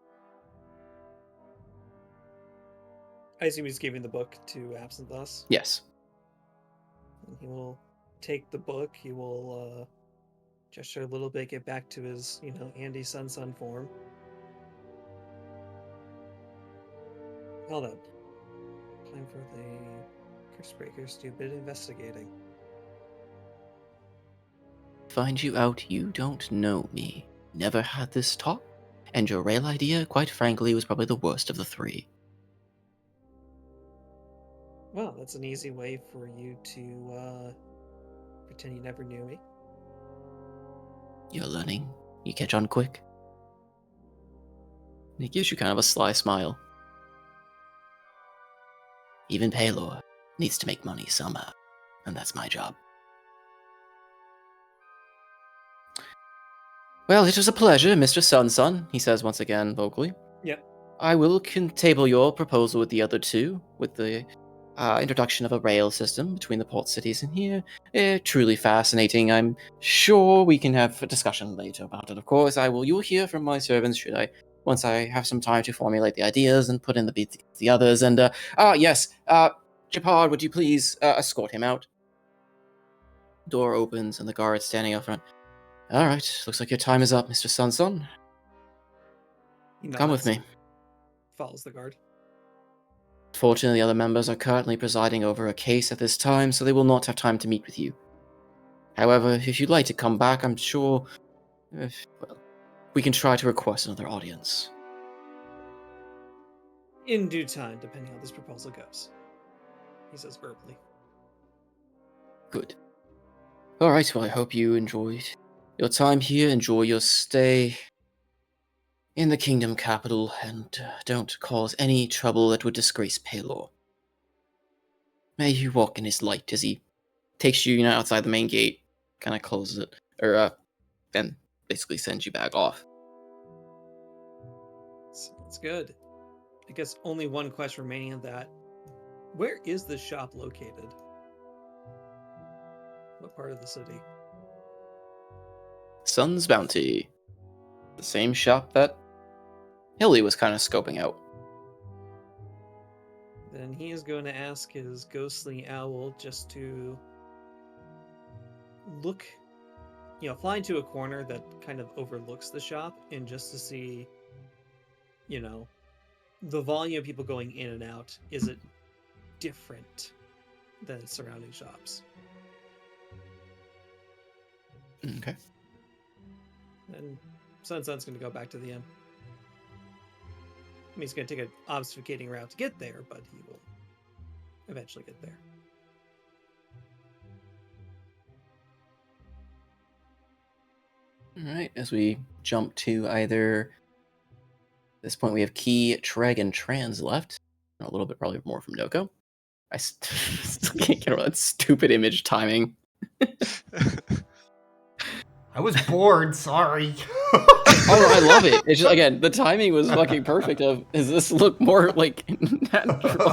I assume he's giving the book to Absinthe. Yes. He will take the book. He will gesture a little bit, get back to his, Andy Sun form. Hold on. Time for the Curse Breakers to do a bit of investigating. Find you out you don't know me. Never had this talk, and your rail idea, quite frankly, was probably the worst of the three. Well, that's an easy way for you to pretend you never knew me. You're learning. You catch on quick. And it gives you kind of a sly smile. Even Paylor needs to make money somehow, and that's my job. Well, it was a pleasure, Mr. Sun, he says once again vocally. Yep. I will table your proposal with the other two, with the introduction of a rail system between the port cities in here. Truly fascinating. I'm sure we can have a discussion later about it. Of course, you'll hear from my servants once I have some time to formulate the ideas and put in the others. And, yes, Japard, would you please escort him out? Door opens and the guard standing up front. All right, looks like your time is up, Mr. Sun. Come with me. Follows the guard. Fortunately, the other members are currently presiding over a case at this time, so they will not have time to meet with you. However, if you'd like to come back, I'm sure, we can try to request another audience. In due time, depending on how this proposal goes. He says verbally. Good. All right, well, I hope you enjoyed your time here. Enjoy your stay in the kingdom capital, and don't cause any trouble that would disgrace Paylor. May you walk in his light as he takes you, outside the main gate, kind of closes it, and basically sends you back off. Sounds good. I guess only one question remaining of that. Where is the shop located? What part of the city? Sun's Bounty. The same shop that Hilly was kind of scoping out. Then he is going to ask his ghostly owl just to look, fly into a corner that kind of overlooks the shop, and just to see, the volume of people going in and out. Is it different than surrounding shops? Okay. And Sun's going to go back to the inn. I mean, he's going to take an obfuscating route to get there, but he will eventually get there. All right, as we jump to either at this point, we have Key, Treg, and Trans left. A little bit probably more from Noko. I still can't get over that stupid image timing. I was bored. Sorry. Oh, I love it. It's just, again, the timing was fucking perfect. Does this look more like natural?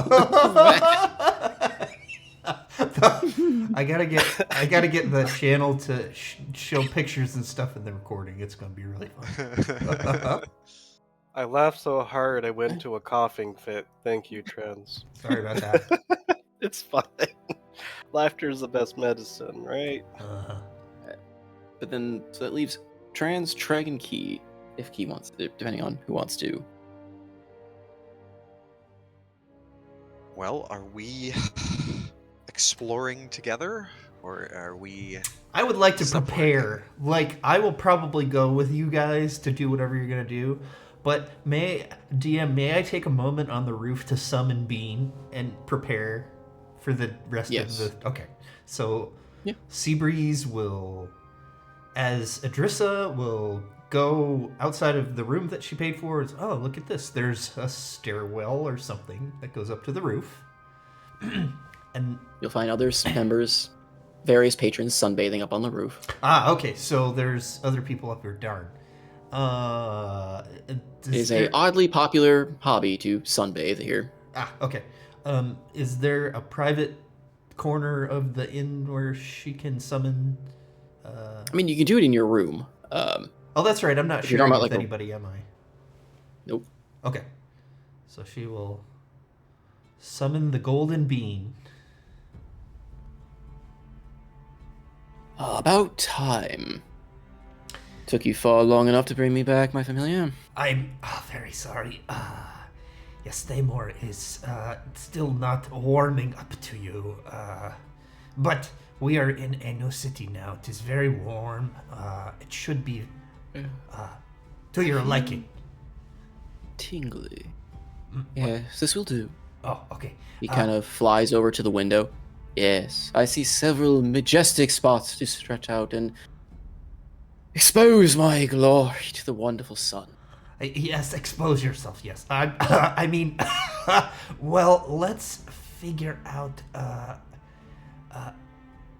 I gotta get the channel to show pictures and stuff in the recording. It's gonna be really fun. I laughed so hard I went to a coughing fit. Thank you, Trans. Sorry about that. It's fine. Laughter is the best medicine, right? But then, so that leaves Trans, Treg, and Key, if Key wants to, depending on who wants to. Well, are we exploring together, or are we... I would like to prepare. Like, I will probably go with you guys to do whatever you're gonna do. But may I take a moment on the roof to summon Bean and prepare for the rest of the... Okay. So, Seabreeze will... As Adrissa will go outside of the room that she paid for, it's, oh, look at this. There's a stairwell or something that goes up to the roof. And you'll find other members, various patrons sunbathing up on the roof. Ah, okay. So there's other people up here. Darn. It is a oddly popular hobby to sunbathe here. Ah, okay. Is there a private corner of the inn where she can summon... I mean, you can do it in your room. Oh, that's right. I'm not sharing with anybody, am I? Nope. Okay. So she will summon the golden bean. About time. Took you far long enough to bring me back, my familiar. I'm very sorry. Yes, Thamor is still not warming up to you. But we are in a new city now. It is very warm. It should be to your liking. Tingly. Yes, this will do. Oh, okay. He kind of flies over to the window. Yes, I see several majestic spots to stretch out and expose my glory to the wonderful sun. Yes, expose yourself, yes. I mean, well, let's figure out...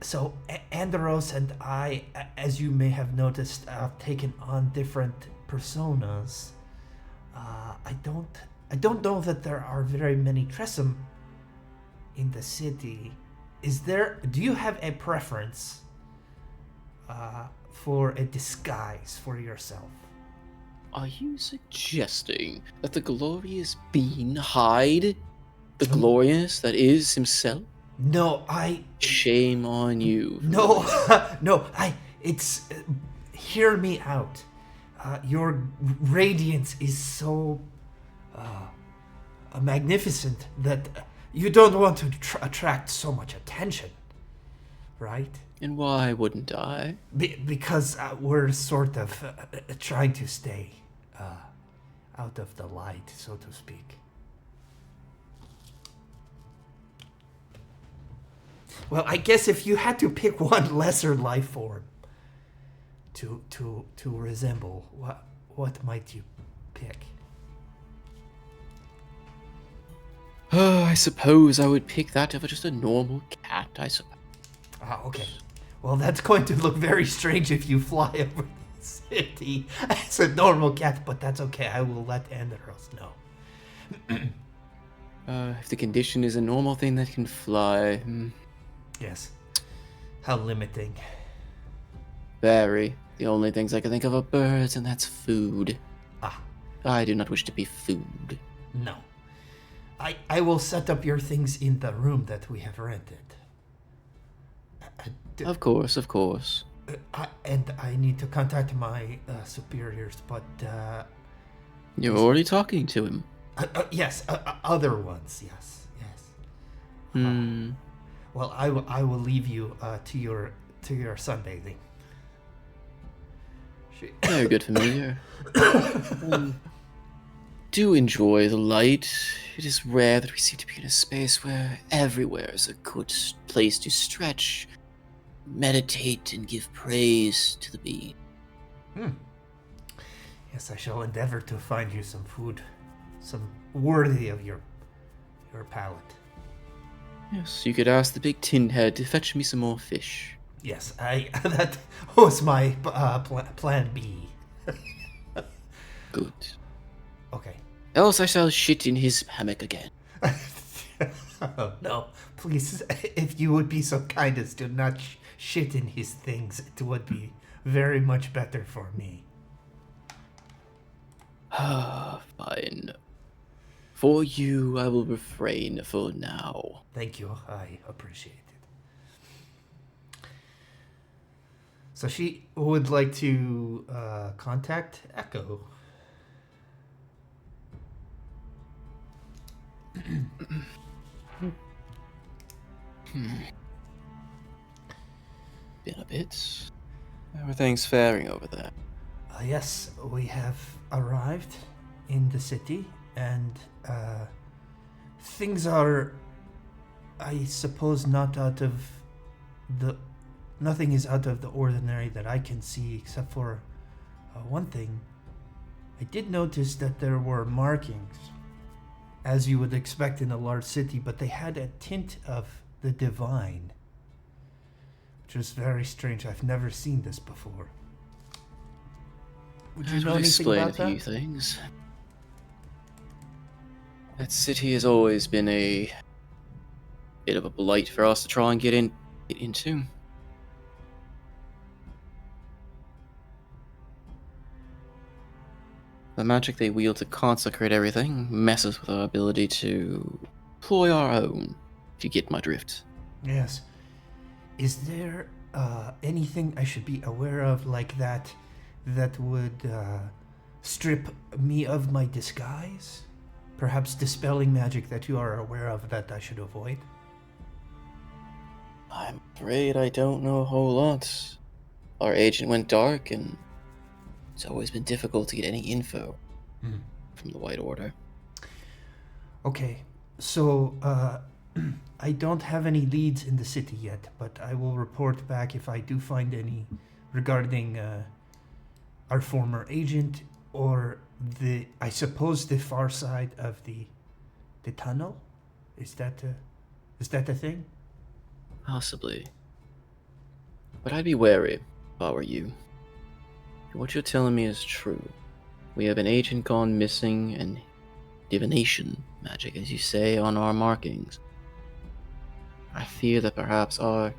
So, Andros and I, as you may have noticed, have taken on different personas. I don't know that there are very many Tressum in the city. Do you have a preference for a disguise for yourself? Are you suggesting that the glorious bean hide the glorious that is himself? No, Shame on you. No, no, it's... hear me out. Your radiance is so... magnificent that you don't want to attract so much attention, right? And why wouldn't I? Because we're sort of trying to stay out of the light, so to speak. Well, I guess if you had to pick one lesser life form to resemble, what might you pick? Oh, I suppose I would pick that of just a normal cat, I suppose. Ah, okay. Well, that's going to look very strange if you fly over the city as a normal cat, but that's okay. I will let Andros know. If the condition is a normal thing that can fly... Yes. How limiting. Very. The only things I can think of are birds, and that's food. Ah. I do not wish to be food. No. I will set up your things in the room that we have rented. Of course, of course. And I need to contact my superiors, but... You're already talking to him. Yes, other ones, yes. Well, I will leave you to your sunbathing. Very good, familiar. Do enjoy the light. it is rare that we seem to be in a space where everywhere is a good place to stretch, meditate, and give praise to the being. Yes, I shall endeavor to find you some food, some worthy of your palate. Yes, you could ask the big tin head to fetch me some more fish. Yes, that was my plan B. Good. Okay. Else I shall shit in his hammock again. Oh, no, please, if you would be so kind as to not shit in his things, it would be very much better for me. Fine. For you, I will refrain for now. Thank you, I appreciate it. So she would like to contact Echo. Been a bit. Everything's faring over there. Yes, we have arrived in the city, and things are, I suppose, nothing is out of the ordinary that I can see, except for one thing. I did notice that there were markings, as you would expect in a large city, but they had a tint of the divine, which was very strange. I've never seen this before. Would you know anything explain about a few things. That city has always been a bit of a blight for us to try and get into. The magic they wield to consecrate everything messes with our ability to employ our own, if you get my drift. Yes. Is there anything I should be aware of like that would strip me of my disguise? Perhaps dispelling magic that you are aware of that I should avoid? I'm afraid I don't know a whole lot. Our agent went dark, and it's always been difficult to get any info from the White Order. Okay, so I don't have any leads in the city yet, but I will report back if I do find any regarding our former agent or I suppose the far side of the tunnel. Is that a thing? Possibly. But I'd be wary if I were you. If what you're telling me is true, we have an agent gone missing and divination magic, as you say, on our markings. I fear that perhaps our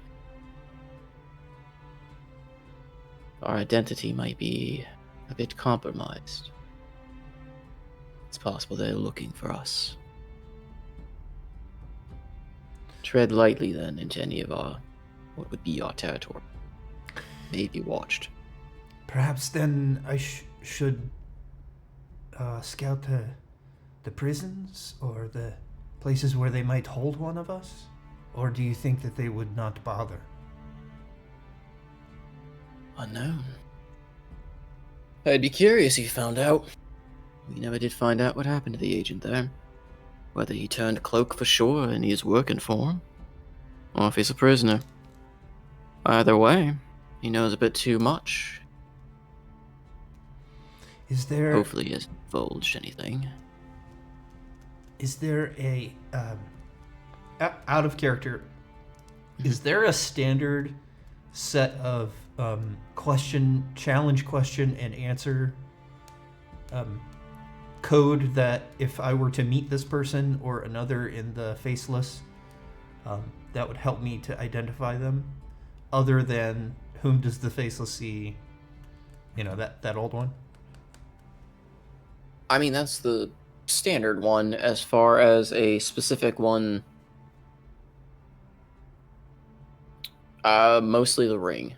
identity might be a bit compromised. It's possible they're looking for us. Tread lightly then into any of what would be our territory. May be watched. Perhaps then I should scout the prisons or the places where they might hold one of us? Or do you think that they would not bother? Unknown. I'd be curious if you found out. We never did find out what happened to the agent there. Whether he turned cloak for sure and he is working for him, or if he's a prisoner. Either way, he knows a bit too much. Is there... Hopefully he hasn't divulged anything. Is there a... out of character, is there a standard set of challenge question and answer code that if I were to meet this person or another in the Faceless, that would help me to identify them, other than whom does the Faceless see? You know, that old one? I mean, that's the standard one. As far as a specific one, mostly the ring.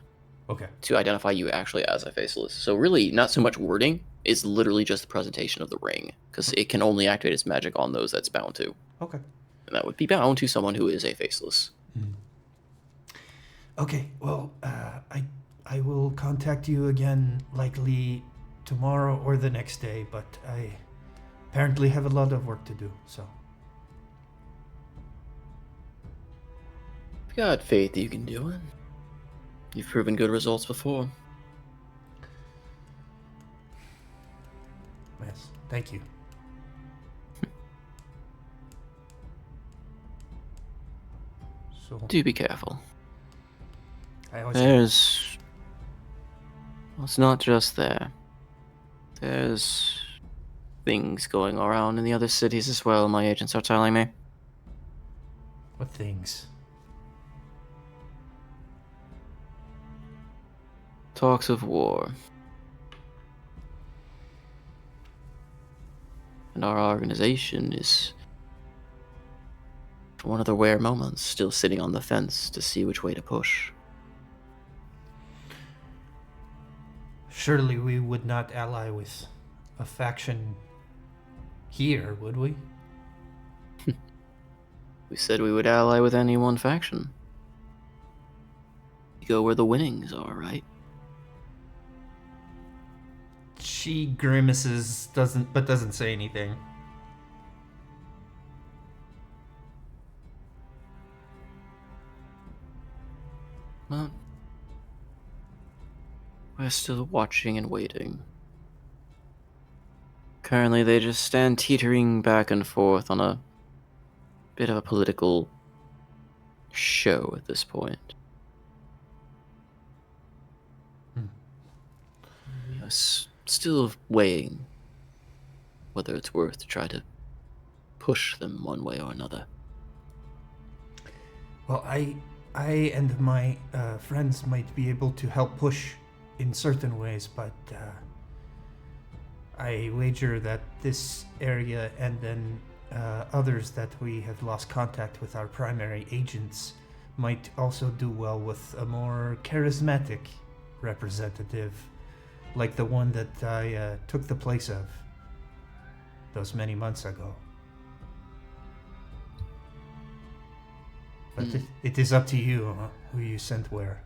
Okay. To identify you actually as a Faceless. So really, not so much wording. It's literally just the presentation of the ring, because it can only activate its magic on those that's bound to. Okay. And that would be bound to someone who is a Faceless. Okay, well, I will contact you again likely tomorrow or the next day, but I apparently have a lot of work to do, so I've got faith that you can do it. You've proven good results before. Yes, thank you. So Do be careful. I always There's... Well, it's not just there. There's things going around in the other cities as well, my agents are telling me. what things? Talks of war. And our organization is, for one of the rare moments, still sitting on the fence to see which way to push. Surely we would not ally with a faction here, would we? We said we would ally with any one faction. We go where the winnings are, right? She grimaces, doesn't say anything. Well, we're still watching and waiting. Currently, they just stand teetering back and forth on a bit of a political show at this point. We are still weighing whether it's worth to try to push them one way or another. Well, I and my friends might be able to help push in certain ways, but I wager that this area and then others that we have lost contact with our primary agents might also do well with a more charismatic representative, like the one that I took the place of those many months ago. But it is up to you who you sent where.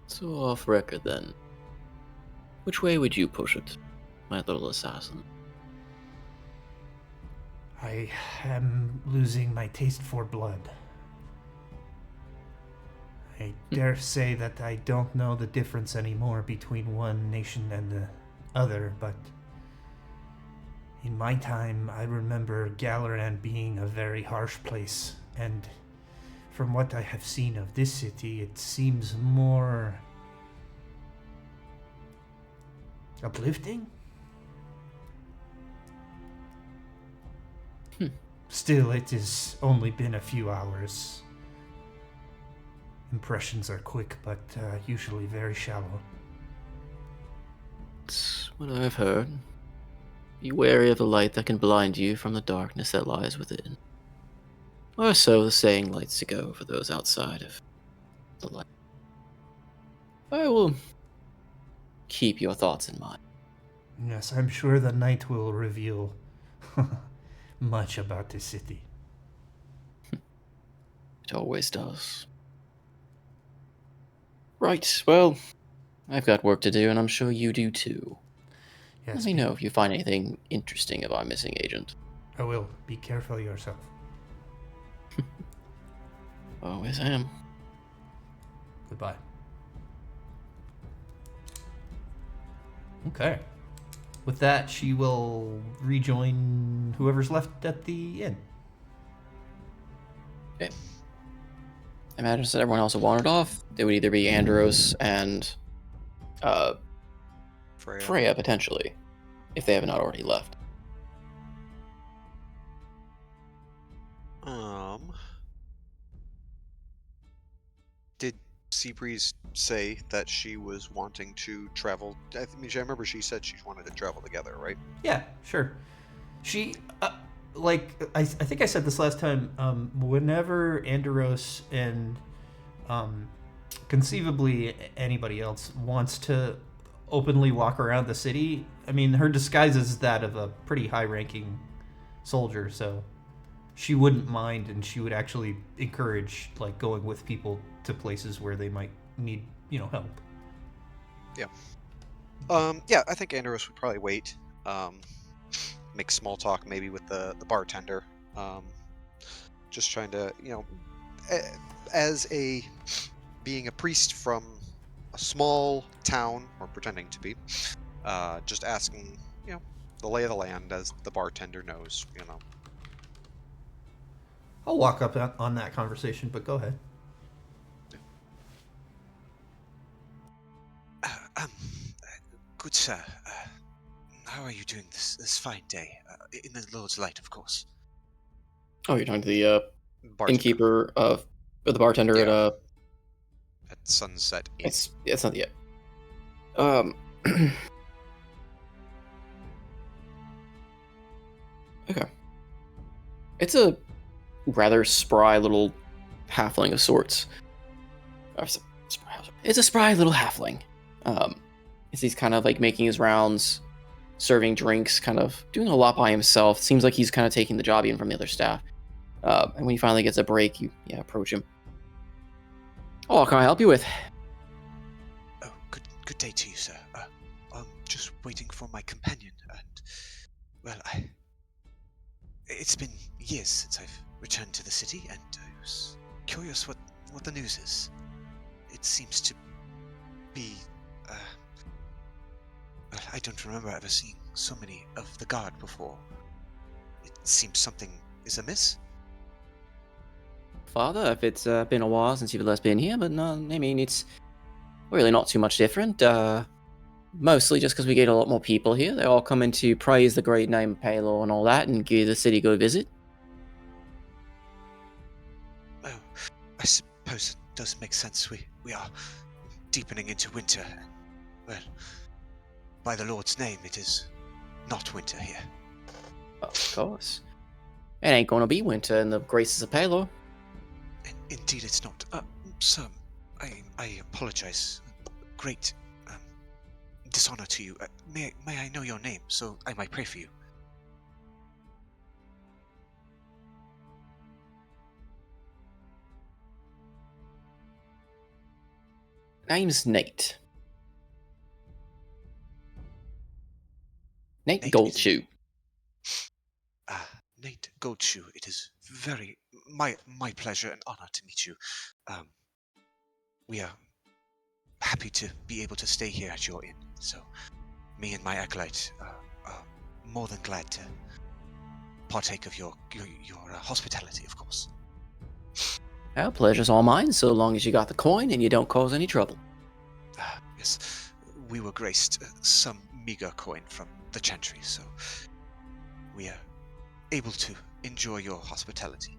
So off record then. Which way would you push it, my little assassin? I am losing my taste for blood. I dare say that I don't know the difference anymore between one nation and the other, but in my time, I remember Galaran being a very harsh place, and from what I have seen of this city, it seems more uplifting? Still, it has only been a few hours. Impressions are quick, but usually very shallow. It's what I've heard. Be wary of the light that can blind you from the darkness that lies within. Or so the saying likes to go for those outside of the light. I will keep your thoughts in mind. Yes, I'm sure the night will reveal much about this city. It always does. Right, well, I've got work to do, and I'm sure you do too. Yes, Let me know if you find anything interesting of our missing agent. I will. Be careful yourself. Always am. Goodbye. Okay. With that, she will rejoin whoever's left at the inn. Okay. I imagine since everyone else had wandered off, it would either be Andros and Freya potentially, if they haven't already left. Did Seabreeze say that she was wanting to travel? I remember she said she wanted to travel together, right? Yeah, sure. She, I think I said this last time, whenever Andros and conceivably anybody else wants to openly walk around the city, I mean, her disguise is that of a pretty high-ranking soldier, so she wouldn't mind, and she would actually encourage, like, going with people to places where they might need, help. Yeah. Yeah, I think Andros would probably wait. make small talk maybe with the bartender. Just trying to, as being a priest from a small town, or pretending to be, just asking, the lay of the land as the bartender knows, I'll walk up on that conversation, but go ahead. Good sir, how are you doing this fine day? In the Lord's light, of course. Oh, you're talking to the bartender. innkeeper or the bartender at Sunset Inn. It's not yet. Okay. It's a rather spry little halfling of sorts. It's a spry little halfling. He's kind of like making his rounds, serving drinks, kind of doing a lot by himself. Seems like he's kind of taking the job even from the other staff. And when he finally gets a break, you approach him. Oh, what can I help you with? Oh, good day to you, sir. I'm just waiting for my companion, and well, it's been years since I've returned to the city, and I was curious what the news is. It seems to be, well, I don't remember ever seeing so many of the guard before. It seems something is amiss. Father, if it's been a while since you've last been here, but no, I mean, it's really not too much different. Mostly just because we get a lot more people here. They're all coming to praise the great name of Palor and all that, and give the city a good visit. Oh, I suppose it does make sense. We are deepening into winter. Well, by the Lord's name, it is not winter here. Of course. It ain't gonna be winter in the graces of Palor. Indeed, it's not. Sir, I apologize. Great dishonor to you. May I know your name, so I might pray for you? Name's Nate. Nate Goldshoe. Nate Goldshoe, it is very my pleasure and honor to meet you. We are happy to be able to stay here at your inn, so me and my acolyte are more than glad to partake of your hospitality, of course. Well, pleasure's all mine, so long as you got the coin and you don't cause any trouble. Yes, we were graced some meager coin from the Chantry, so we are able to enjoy your hospitality.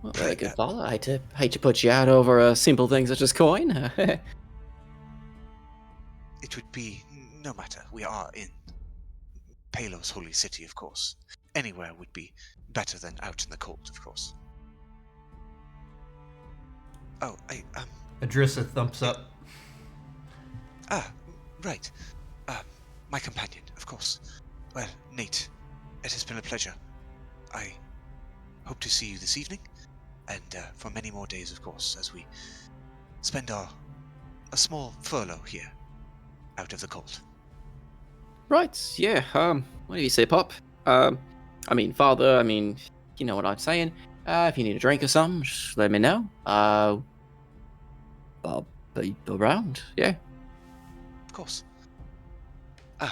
Well, very good, Father. I hate to put you out over simple things such as coin. It would be no matter. We are in Palor's holy city, of course. Anywhere would be better than out in the cold, of course. Oh, Adrissa thumps up. Right. My companion, of course. Well, Nate, it has been a pleasure. I hope to see you this evening, and for many more days, of course, as we spend a small furlough here, out of the cold. Right, yeah, what do you say, Pop? Father, you know what I'm saying. If you need a drink or something, just let me know. I'll be around, yeah. Of course.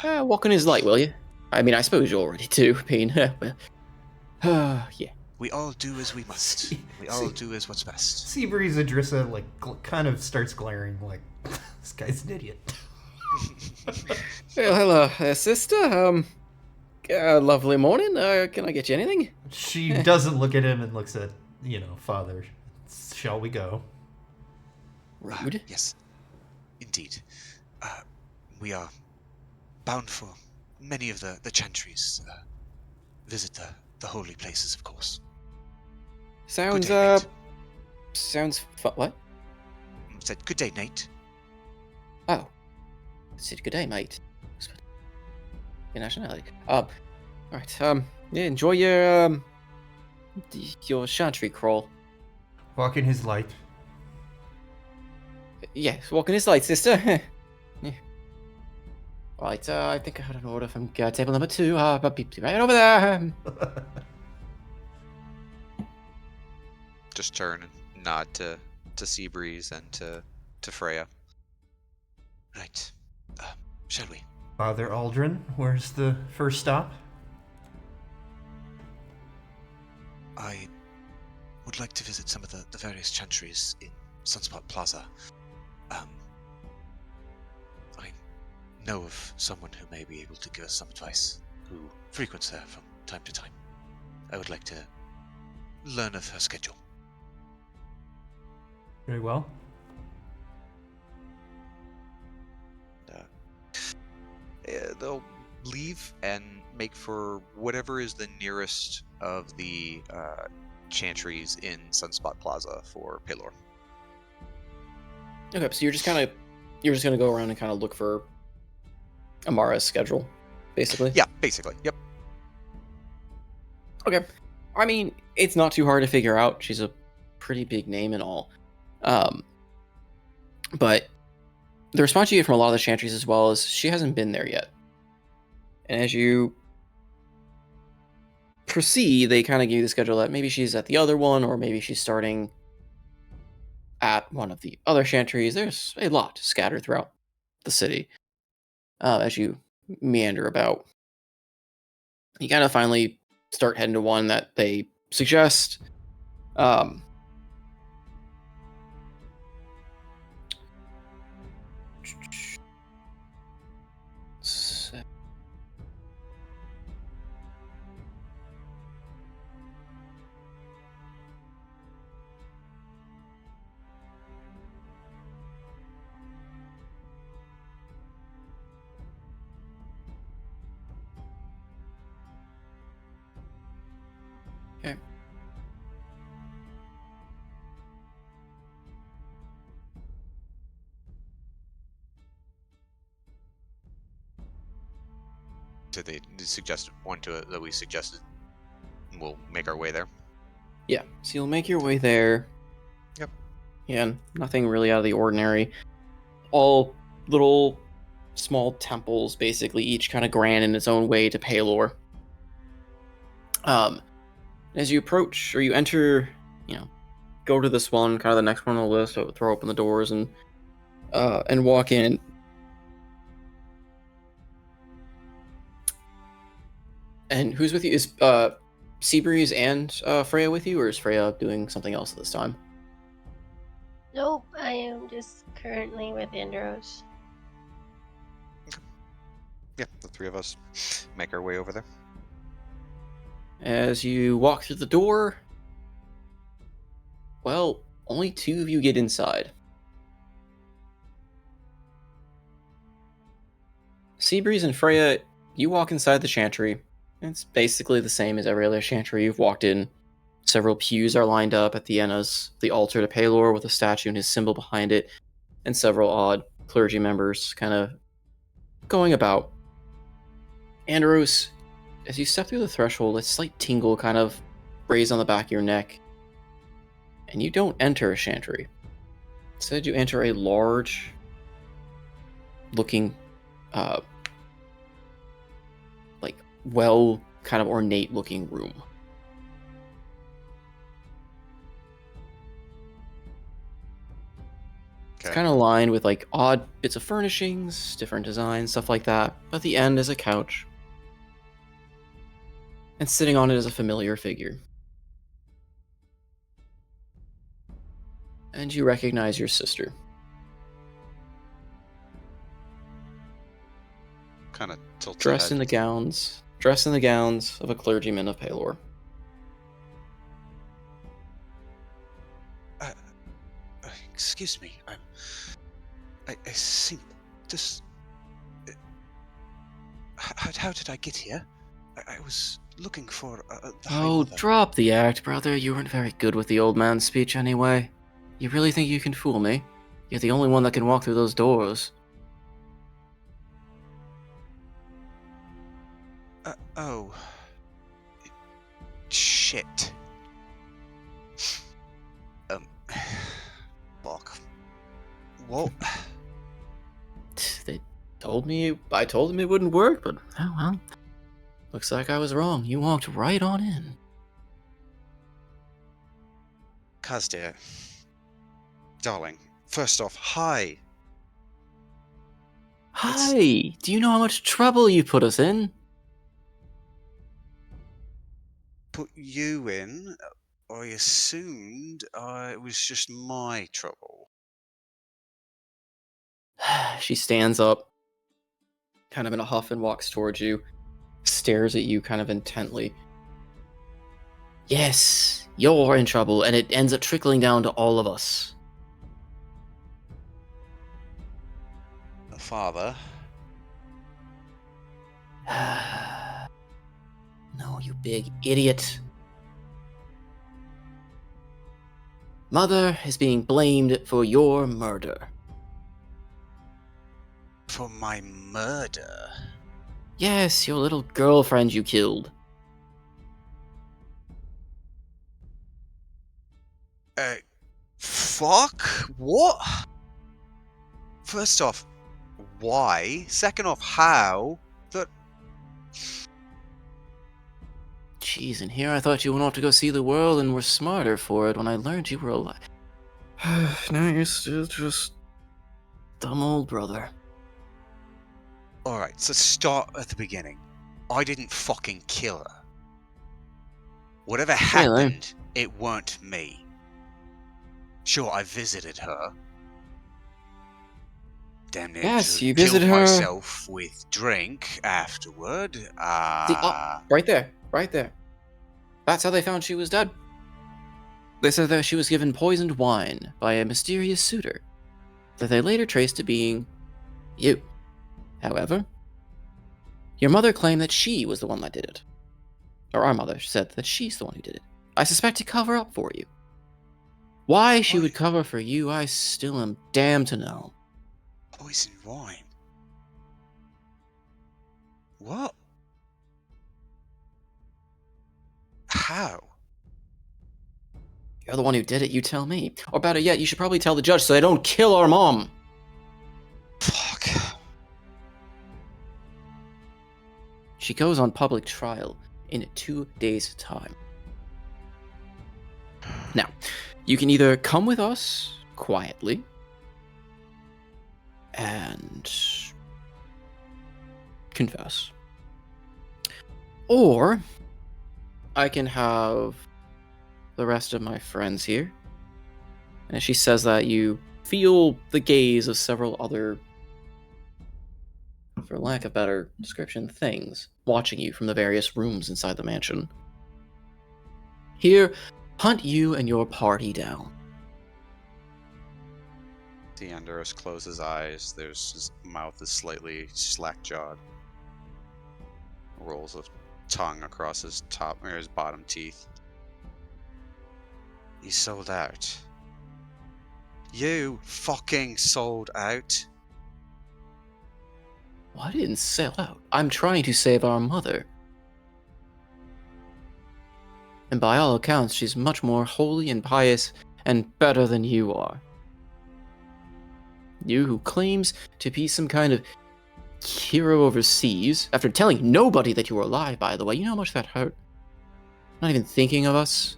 Walk in his light, will you? I suppose you already do, yeah. We all do as we must. We all do as what's best. Seabreeze Adrissa, kind of starts glaring, like, this guy's an idiot. Well, hello, sister. Lovely morning. Can I get you anything? She doesn't look at him and looks at, Father. Shall we go? Rude. Yes, indeed. We are bound for many of the chantries. Visit the holy places, of course. Sounds, Good day, sounds what? Said good day, Nate. Oh. Said good day, mate. Your nationality. Alright, yeah, enjoy your chantry crawl. Walk in his light. Yes, walk in his light, sister. Yeah. Right, I think I had an order from table number 2. But be right over there. Just turn and nod to Seabreeze and to Freya. Right. Shall we? Father Aldrin, where's the first stop? I would like to visit some of the various chantries in Sunspot Plaza. I know of someone who may be able to give us some advice, who frequents there from time to time. I would like to learn of her schedule. Very well. They'll leave and make for whatever is the nearest of the chantries in Sunspot Plaza for Pelor. Okay, so you're just gonna go around and kind of look for Amara's schedule, basically. Yeah, basically. Yep. Okay. I mean, it's not too hard to figure out. She's a pretty big name and all. But the response you get from a lot of the chantries as well is she hasn't been there yet. And as you proceed, they kind of give you the schedule that maybe she's at the other one, or maybe she's starting at one of the other chantries. There's a lot scattered throughout the city as you meander about. You kind of finally start heading to one that they suggest. Okay. So they suggested one that we suggested, and we'll make our way there. Yeah, so you'll make your way there. Yep. Yeah, nothing really out of the ordinary. All little small temples, basically, each kind of grand in its own way to Pelor. As you approach, or you enter, go to this one, kind of the next one on the list, so throw open the doors and walk in. And who's with you? Is Seabreeze and Freya with you, or is Freya doing something else at this time? Nope, I am just currently with Andros. Yeah, the three of us make our way over there. As you walk through the door, well, only 2 of you get inside. Seabreeze and Freya, you walk inside the chantry. It's basically the same as every other chantry you've walked in. Several pews are lined up at the end of the altar to Pelor with a statue and his symbol behind it, and several odd clergy members kind of going about. Andros, as you step through the threshold, a slight tingle kind of raised on the back of your neck, and you don't enter a chantry. Instead, you enter a large looking, kind of ornate looking room. Okay. It's kind of lined with odd bits of furnishings, different designs, stuff like that. At the end is a couch. And sitting on it is a familiar figure. And you recognize your sister. Kind of tilts Dressed in the gowns of a clergyman of Pelor. Excuse me. I think this. How did I get here? I was looking for. The High Oh, Mother. drop the act, brother. You weren't very good with the old man's speech anyway. You really think you can fool me? You're the only one that can walk through those doors. Oh. Shit. Fuck. What? They told him it wouldn't work, but oh well. Looks like I was wrong. You walked right on in. Kaz, dear. Darling, first off, hi. Hi! Do you know how much trouble you put us in? Put you in? I assumed it was just my trouble. She stands up, kind of in a huff, and walks towards you, stares at you kind of intently. Yes, you're in trouble, and it ends up trickling down to all of us. Father? No, you big idiot. Mother is being blamed for your murder. For my murder? Yes, your little girlfriend you killed. Fuck? What? First off, why? Second off, how? Jeez, and here I thought you went off to go see the world and were smarter for it when I learned you were alive. Now you're still just dumb old brother. Alright, so start at the beginning. I didn't fucking kill her. Whatever happened, it weren't me. Sure, I visited her. Damn near Yes, you killed visited her. myself with drink afterward. Right there. That's how they found she was dead. They said that she was given poisoned wine by a mysterious suitor that they later traced to being you. However, your mother claimed that she was the one that did it. Or our mother said that she's the one who did it. I suspect to cover up for you. Why she would cover for you, I still am damned to know. Poisoned wine? What? How? You're the one who did it, you tell me. Or better yet, you should probably tell the judge so they don't kill our mom. Fuck. She goes on public trial in 2 days' time. Now, you can either come with us quietly and confess, or I can have the rest of my friends here. And she says that you feel the gaze of several other, for lack of better description, things watching you from the various rooms inside the mansion. Here, hunt you and your party down. Deandros closes his eyes. His mouth is slightly slack-jawed. Rolls a tongue across his top or his bottom teeth. You sold out. You fucking sold out. Well, I didn't sell out. I'm trying to save our mother. And by all accounts, she's much more holy and pious and better than you are. You who claims to be some kind of hero overseas, after telling nobody that you were alive, by the way, you know how much that hurt? Not even thinking of us.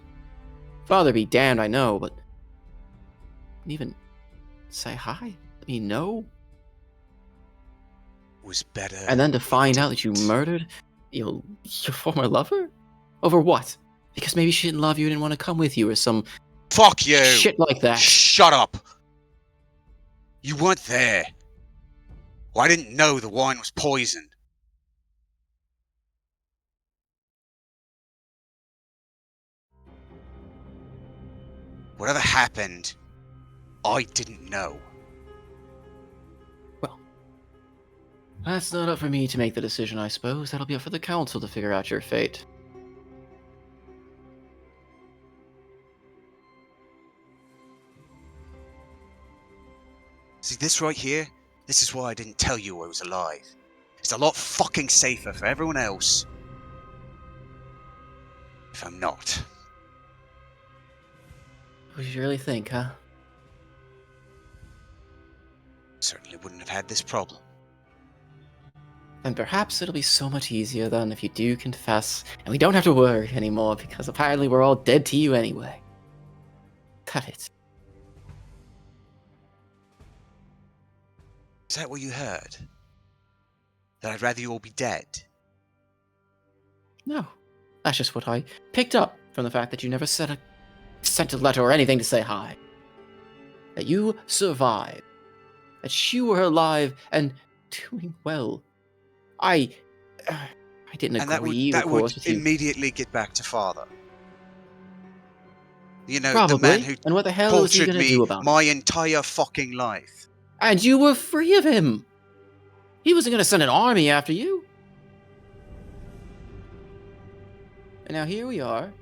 Father be damned, I know, but even say hi? Let me know? Was better. And then to find out that you murdered your former lover? Over what? Because maybe she didn't love you and didn't want to come with you or some Fuck you! shit like that. Shut up! You weren't there. Well, I didn't know the wine was poisoned. Whatever happened, I didn't know. Well, that's not up for me to make the decision, I suppose. That'll be up for the council to figure out your fate. See, this right here? This is why I didn't tell you I was alive. It's a lot fucking safer for everyone else if I'm not. What did you really think, huh? Certainly wouldn't have had this problem. then perhaps it'll be so much easier then if you do confess, and we don't have to worry anymore, because apparently we're all dead to you anyway. Cut it. Is that what you heard? That I'd rather you all be dead? No. That's just what I picked up from the fact that you never sent a letter or anything to say hi. That you survived. That you were alive and doing well. I didn't And agree, that of would course, with you. immediately get back to father. You know, Probably. the man who And what the hell was he tortured going to me do about my it? entire fucking life. And you were free of him. He wasn't going to send an army after you. And now here we are.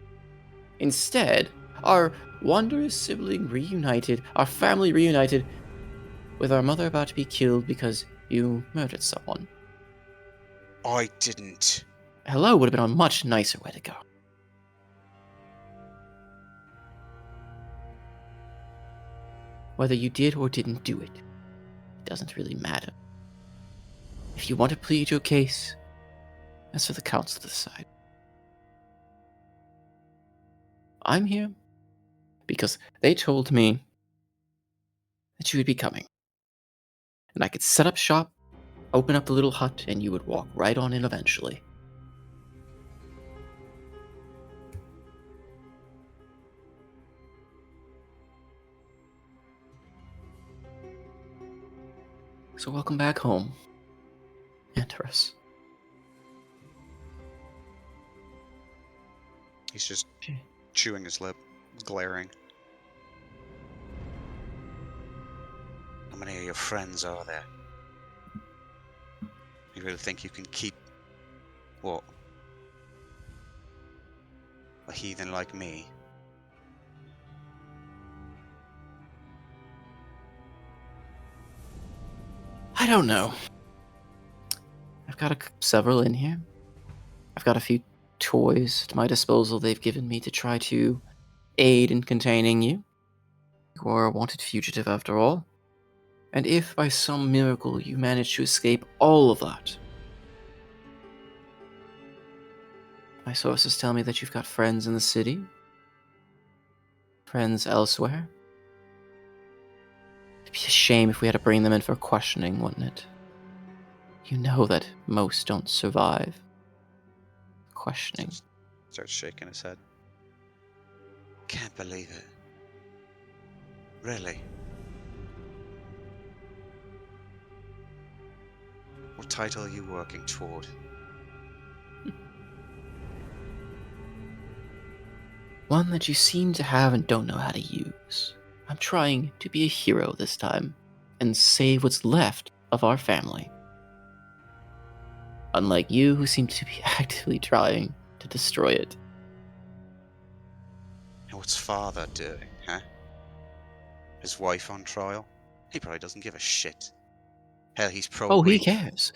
Instead, our wondrous sibling reunited, our family reunited, with our mother about to be killed because you murdered someone. I didn't. Hello would have been a much nicer way to go. Whether you did or didn't do it, it doesn't really matter. If you want to plead your case, that's for the council to decide. I'm here because they told me that you would be coming. And I could set up shop, open up the little hut, and you would walk right on in eventually. So welcome back home, Antares. He's just chewing his lip, glaring. How many of your friends are there? You really think you can keep what? A heathen like me? I don't know. I've got several in here. I've got a few toys at my disposal they've given me to try to aid in containing you. You are a wanted fugitive after all. And if by some miracle you manage to escape all of that, my sources tell me that you've got friends in the city, friends elsewhere. It'd be a shame if we had to bring them in for questioning, wouldn't it? You know that most don't survive questioning. Starts shaking his head. Can't believe it. Really? What title are you working toward? One that you seem to have and don't know how to use. I'm trying to be a hero this time and save what's left of our family. Unlike you, who seem to be actively trying to destroy it. And what's father doing, huh? His wife on trial? He probably doesn't give a shit. Hell, he's probably... Oh, he cares.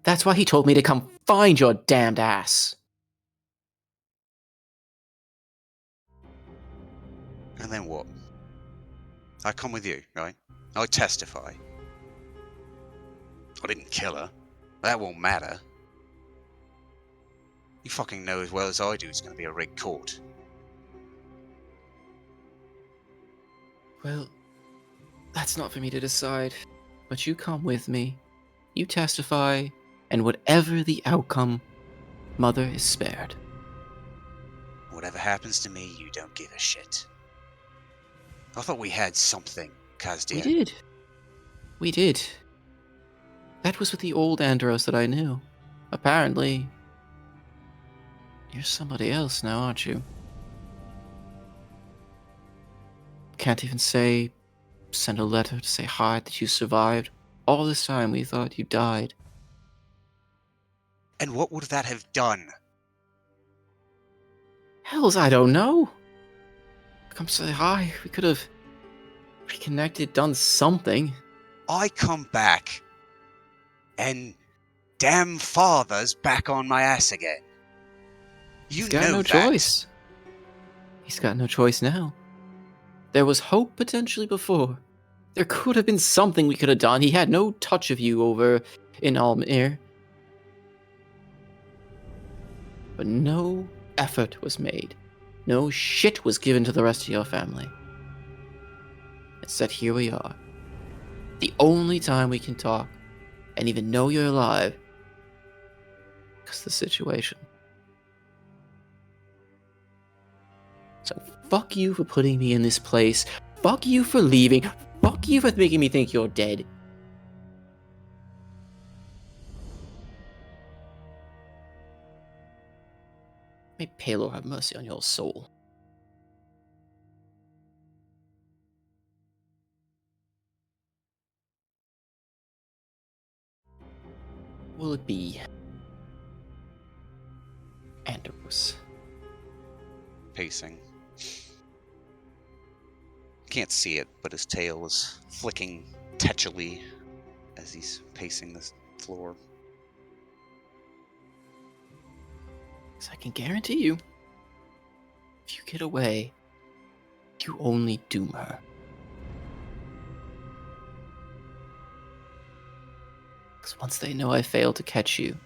That's why he told me to come find your damned ass. And then what? I come with you, right? I testify. I didn't kill her. That won't matter. You fucking know as well as I do it's going to be a rigged court. Well, that's not for me to decide. But you come with me. You testify, and whatever the outcome, Mother is spared. Whatever happens to me, you don't give a shit. I thought we had something, Kazdir. We did. That was with the old Andros that I knew. Apparently, you're somebody else now, aren't you? Can't even send a letter to say hi that you survived. All this time we thought you died. And what would that have done? Hells, I don't know. Come say hi. We could have reconnected, done something. I come back, and damn father's back on my ass again. He's got no choice. He's got no choice now. There was hope potentially before. There could have been something we could have done. He had no touch of you over in Almir. but no effort was made. No shit was given to the rest of your family. Instead, here we are. The only time we can talk and even know you're alive because of the situation. So fuck you for putting me in this place. Fuck you for leaving. Fuck you for making me think you're dead. May Palor have mercy on your soul. Will it be Andros? Pacing. Can't see it, but his tail is flicking tetchily as he's pacing the floor. Because I can guarantee you, if you get away, you only doom her. Because once they know I failed to catch you,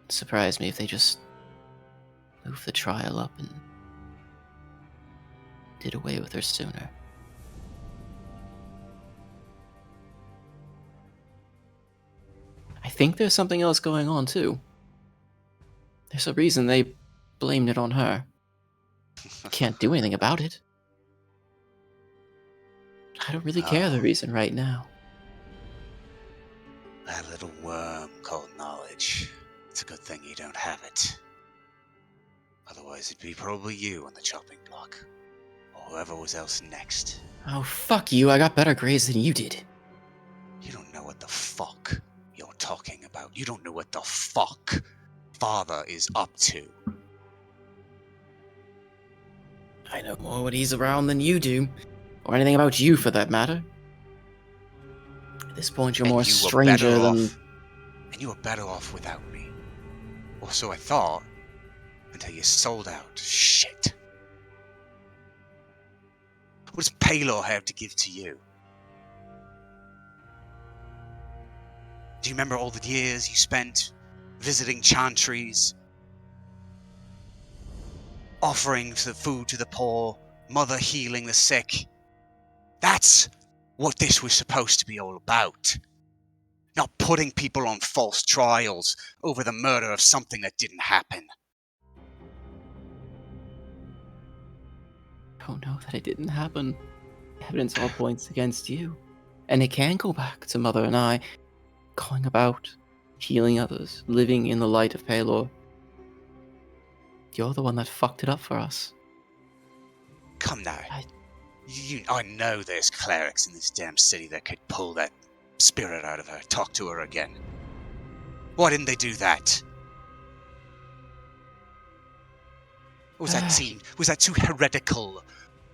it'd surprise me if they just move the trial up and did away with her sooner. I think there's something else going on, too. There's a reason they blamed it on her. Can't do anything about it. I don't really care the reason right now. That little worm called knowledge. It's a good thing you don't have it. Otherwise, it'd be probably you on the chopping block. Or whoever was else next. Oh, fuck you. I got better grades than you did. You don't know what the fuck you're talking about. You don't know what the fuck Father is up to. I know more when he's around than you do. Or anything about you, for that matter. At this point, you're more a stranger than... And you were better off without me. Or so I thought. Until you sold out. Shit. What does Palor have to give to you? Do you remember all the years you spent visiting chantries, offering the food to the poor, mother healing the sick? That's what this was supposed to be all about. Not putting people on false trials over the murder of something that didn't happen. I don't know that it didn't happen. Evidence all points against you. And it can go back to Mother and I, going about, healing others, living in the light of Palor. You're the one that fucked it up for us. Come now. I know there's clerics in this damn city that could pull that spirit out of her, talk to her again. Why didn't they do that? Was that too heretical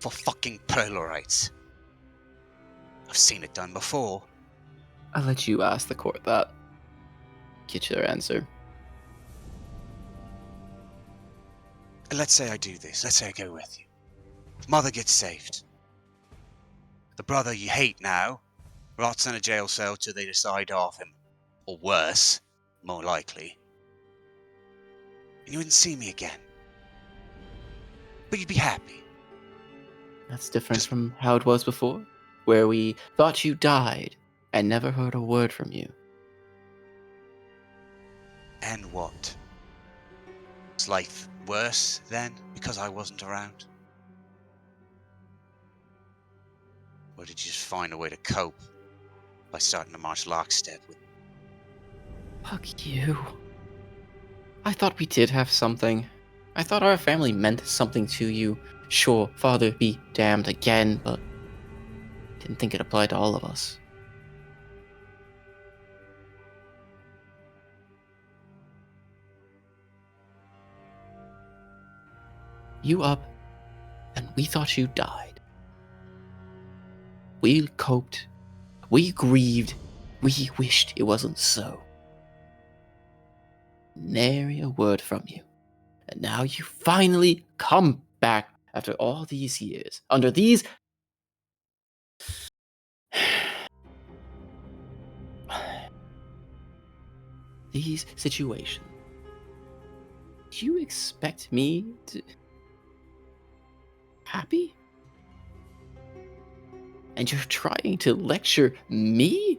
for fucking Perlorites? I've seen it done before. I'll let you ask the court that. Get your answer. Let's say I do this. Let's say I go with you. Mother gets saved. The brother you hate now rots in a jail cell till they decide off him. Or worse, more likely. And you wouldn't see me again. But you'd be happy. That's different from how it was before, where we thought you died and never heard a word from you. And what? Was life worse then because I wasn't around? Or did you just find a way to cope by starting to march lockstep with... Fuck you. I thought we did have something. I thought our family meant something to you. Sure, Father be damned again, but didn't think it applied to all of us. You up, and we thought you died. We coped, we grieved, we wished it wasn't so. Nary a word from you. And now you finally come back after all these years, under these these situations, do you expect me to... happy? And you're trying to lecture me?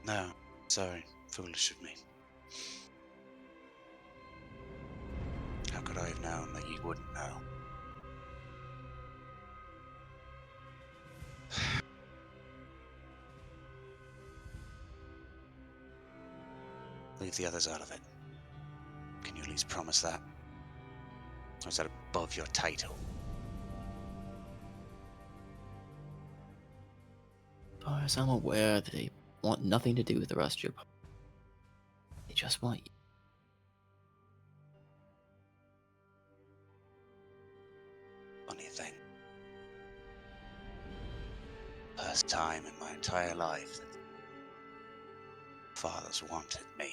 No, sorry, foolish of me. How could I have known that you wouldn't know? Leave the others out of it. Can you at least promise that? Or is that above your title? As far as I'm aware, they want nothing to do with the rest of your party. They just want you. Funny thing. First time in my entire life that fathers wanted me.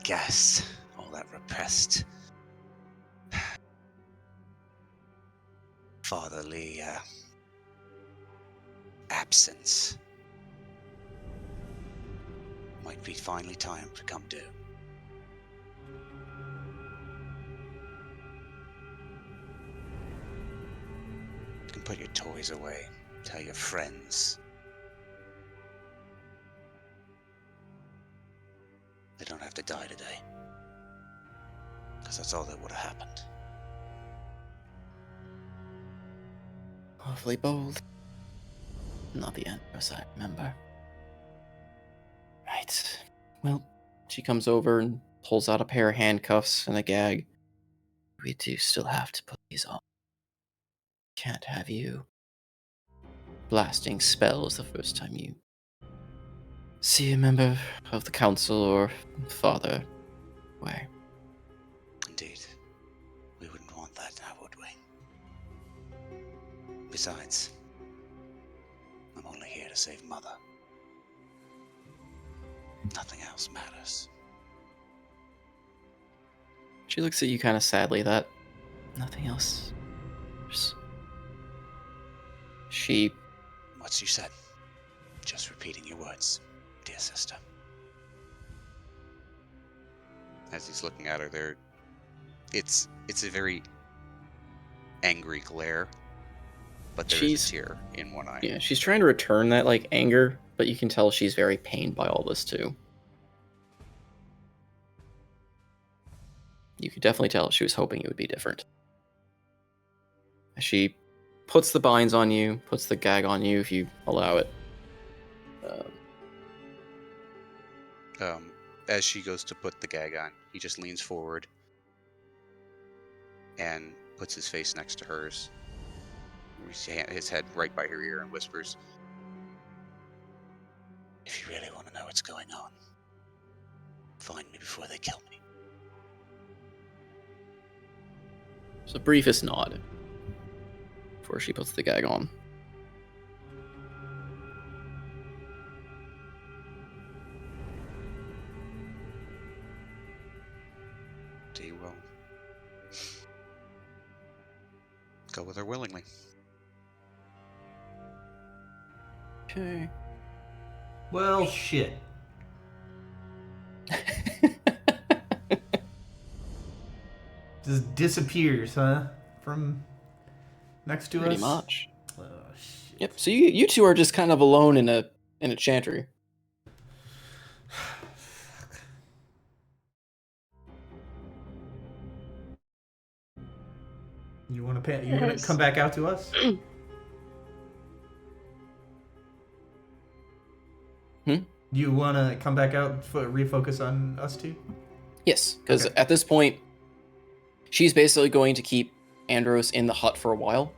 Guess all that repressed fatherly absence might be finally time to come due. You can put your toys away, tell your friends. They don't have to die today. Because that's all that would have happened. Awfully bold. Not the Empress I remember. Right. Well, she comes over and pulls out a pair of handcuffs and a gag. We do still have to put these on. Can't have you blasting spells the first time you see a member of the council or father way. Indeed. We wouldn't want that now, would we? Besides, I'm only here to save Mother. Nothing else matters. She looks at you kind of sadly. That nothing else. She... What you said. Just repeating your words, dear sister. As he's looking at her there, it's a very angry glare, but there is a tear in one eye. Yeah, she's trying to return that like anger, but you can tell she's very pained by all this too. You could definitely tell she was hoping it would be different. She puts the binds on you, puts the gag on you if you allow it. As she goes to put the gag on, he just leans forward and puts his face next to hers, his head right by her ear, and whispers, If you really want to know what's going on, find me before they kill me. It's the briefest nod before she puts the gag on. "Do you will go with her willingly?" Okay. Well, shit. Just disappears, huh? From next to Pretty us? much. Oh, shit. Yep. So you two are just kind of alone in a chantry. You want to pay? You gonna come back out to us? You want to come back out, refocus on us two? Yes, because at this point, she's basically going to keep Andros in the hut for a while,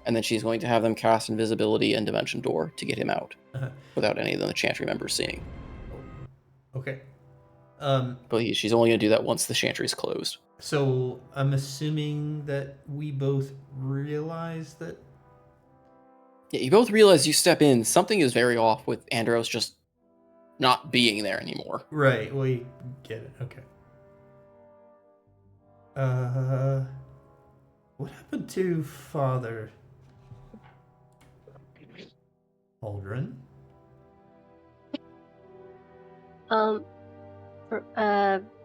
and then she's going to have them cast Invisibility and Dimension Door to get him out without any of the Chantry members seeing. Okay. But she's only going to do that once the Chantry's closed. So I'm assuming that we both realize that. Yeah, you both realize you step in, something is very off with Andros just not being there anymore. Right, we get it. Okay. What happened to Father Aldrin?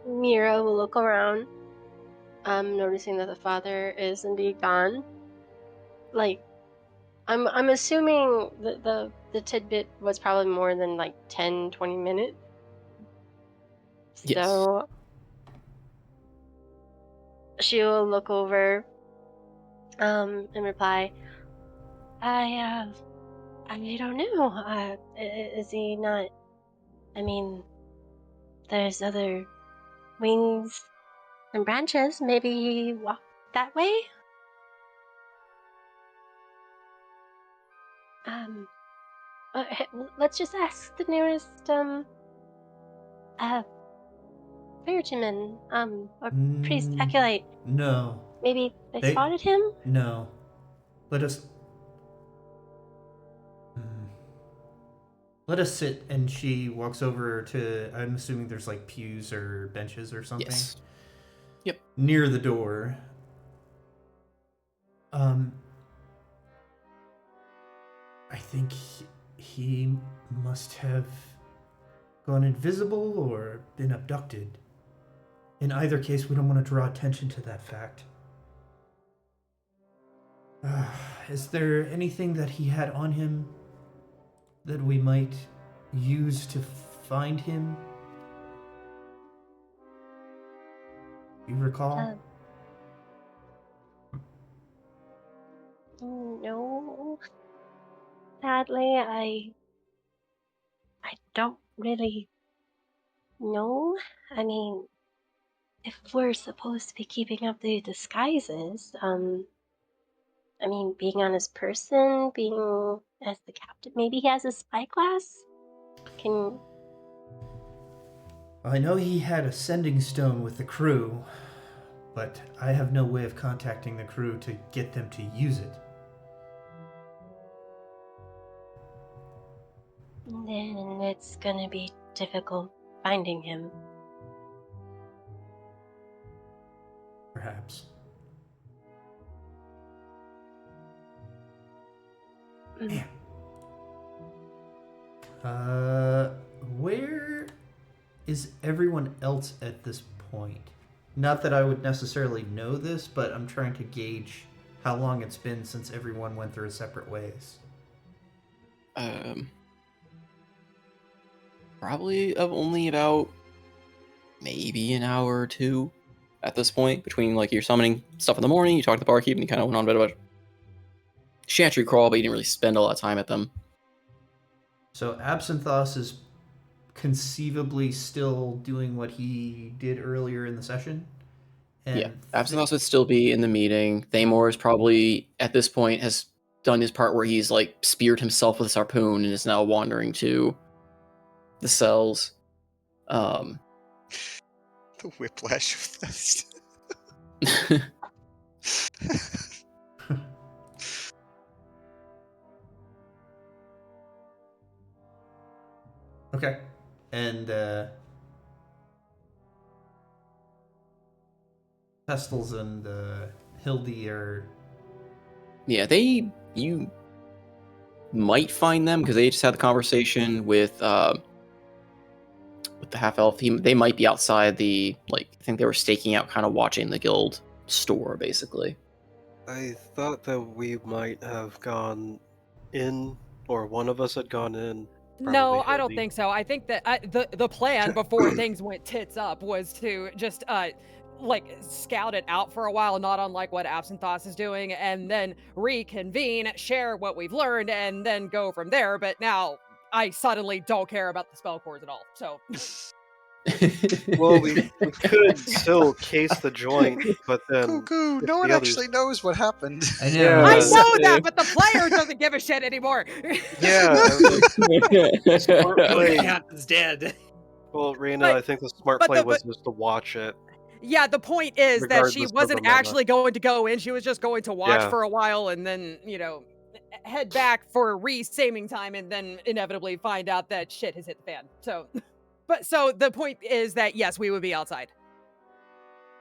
Mira will look around, noticing that the father is indeed gone. Like, I'm assuming the tidbit was probably more than like 10, 20 minutes. Yes. So she will look over, and reply, I don't know. Is he not? I mean, there's other wings and branches. Maybe he walked that way? Let's just ask the nearest, clergyman, or priest, acolyte. No. Maybe they spotted him? No. Let us sit. And she walks over to, I'm assuming there's like pews or benches or something. Yes. Yep. Near the door. I think he must have gone invisible or been abducted. In either case, we don't want to draw attention to that fact. Is there anything that he had on him that we might use to find him? You recall? No. Sadly, I don't really know. I mean, if we're supposed to be keeping up the disguises, I mean, being on his person, being as the captain, maybe he has a spyglass? I know he had a sending stone with the crew, but I have no way of contacting the crew to get them to use it. Then it's gonna be difficult finding him. Perhaps. Mm. Where is everyone else at this point? Not that I would necessarily know this, but I'm trying to gauge how long it's been since everyone went their separate ways. Probably only about maybe an hour or two at this point, between like you're summoning stuff in the morning, you talk to the barkeep, and you kind of went on a bit about chantry crawl, but you didn't really spend a lot of time at them. So Absinthos is conceivably still doing what he did earlier in the session? And yeah, Absinthos would still be in the meeting. Thamor is probably, at this point, has done his part where he's like speared himself with his harpoon and is now wandering to the cells. The whiplash of this. Okay. And Pestles and Hildy are... Yeah, you might find them because they just had the conversation with the half-elf. They might be outside the, like, I think they were staking out, kind of watching the guild store, basically. I thought that we might have gone in, or one of us had gone in. No, I don't Hildy. think so. I think that the plan before things went tits up was to just like scout it out for a while, not unlike what Absinthos is doing, and then reconvene, share what we've learned, and then go from there. But now I suddenly don't care about the spell cores at all. So Well, we could still case the joint, but then Cuckoo! if No one the others- actually knows what happened. I know. Yeah. I know that, but the player doesn't give a shit anymore. Yeah, smart play. The captain's dead. Well, Reina, But- I think the smart but play the- was just to watch it. Yeah, the point is that she Regardless of wasn't the meta. actually going to go in. She was just going to watch Yeah. for a while and then, head back for re-saming time and then inevitably find out that shit has hit the fan. So, so the point is that, yes, we would be outside.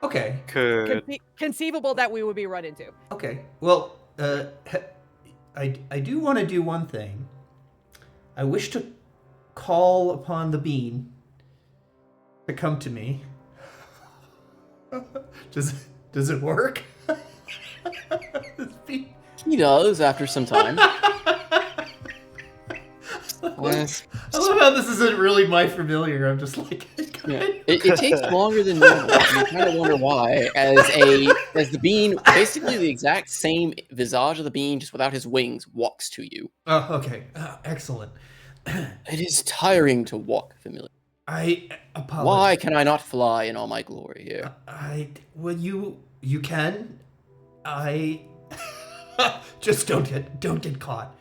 Okay. Could Conceivable that we would be run into. Okay. Well, I do want to do one thing. I wish to call upon the bean to come to me. Does it work? This bean. He does after some time. I love how this isn't really my familiar. I'm just like, Yeah. It takes longer than normal. And you kind of wonder why. As the bean, basically the exact same visage of the bean, just without his wings, walks to you. Oh, okay. Excellent. It is tiring to walk, familiar. I apologize. Why can I not fly in all my glory here? Well, you can. I just don't get caught.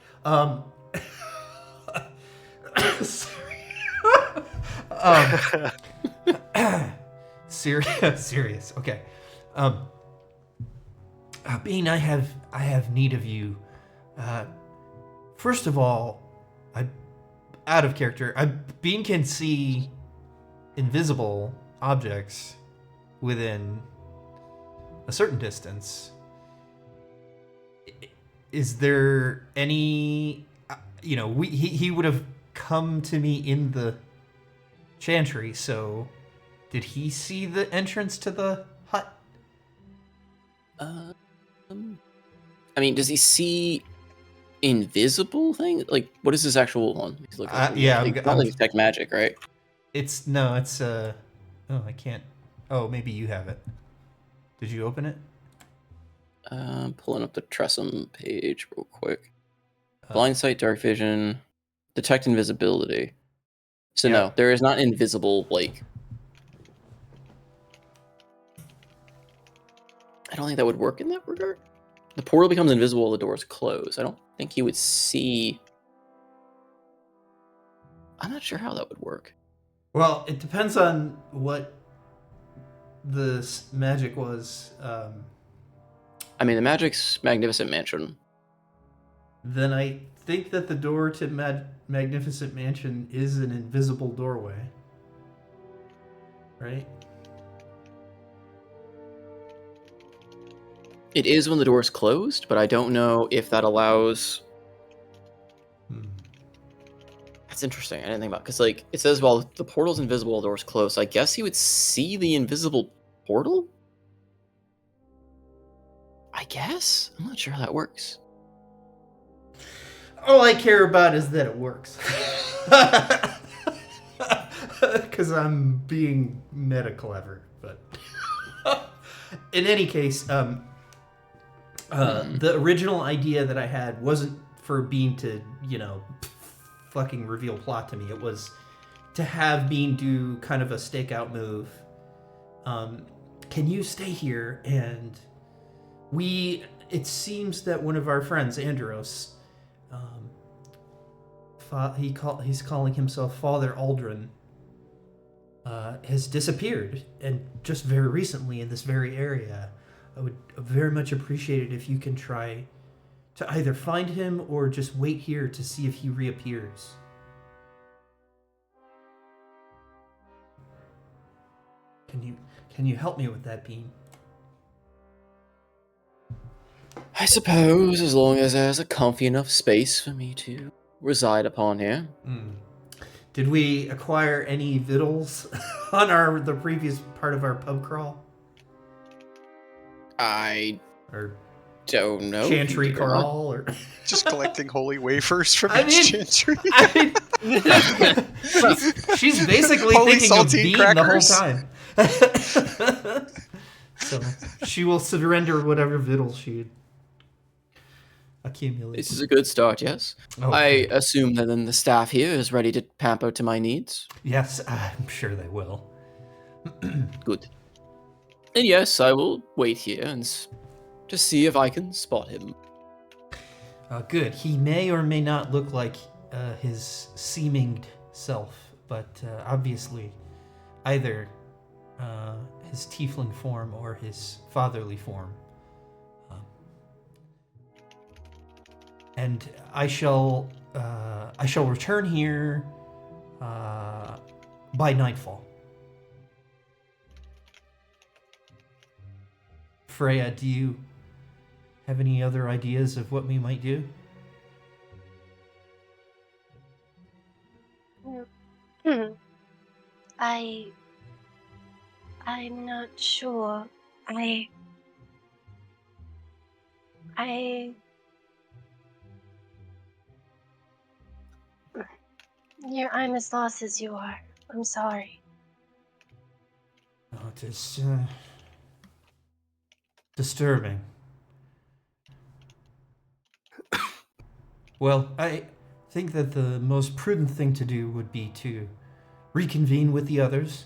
Serious. Okay. Bean, I have need of you. First of all, out of character. Bean can see invisible objects within a certain distance. Is there any, he would have come to me in the chantry, so did he see the entrance to the hut? I mean, does he see invisible thing? Like, what is his actual one? Yeah, it's not like detect magic, right? It's I can't. Oh, maybe you have it. Did you open it? Pulling up the Tressum page real quick. Blind sight, dark vision, detect invisibility. So no, there is not invisible, like... I don't think that would work in that regard. The portal becomes invisible while the doors close. I don't think he would see... I'm not sure how that would work. Well, it depends on what the magic was. I mean, the magic's Magnificent Mansion. Then I think that the door to Magnificent Mansion is an invisible doorway. Right? It is when the door is closed, but I don't know if that allows... That's interesting. I didn't think about it. Because, like, it says, well, the portal's invisible while the door's closed. So I guess he would see the invisible portal? I guess? I'm not sure how that works. All I care about is that it works. Because I'm being meta clever. But in any case, the original idea that I had wasn't for Bean to, fucking reveal plot to me. It was to have Bean do kind of a stakeout move. Can you stay here? And it seems that one of our friends, Andros, he's calling himself Father Aldrin, has disappeared, and just very recently in this very area. I would very much appreciate it if you can try to either find him or just wait here to see if he reappears. Can you help me with that, Bean? I suppose, as long as there's a comfy enough space for me to reside upon here. Did we acquire any victuals on the previous part of our pub crawl? Or don't know. Chantry crawl, or just collecting holy wafers from each chantry. She's basically holy thinking of Bean crackers. the whole time. So she will surrender whatever victuals she accumulates. This is a good start, yes. Oh, I assume that then the staff here is ready to pamper to my needs. Yes, I'm sure they will. Good. And yes, I will wait here and to see if I can spot him. Good. He may or may not look like his seeming self, but obviously either his tiefling form or his fatherly form. And I shall return here by nightfall. Freya, do you have any other ideas of what we might do? I'm not sure. I I'm as lost as you are. I'm sorry. Oh, it is disturbing. Well, I think that the most prudent thing to do would be to reconvene with the others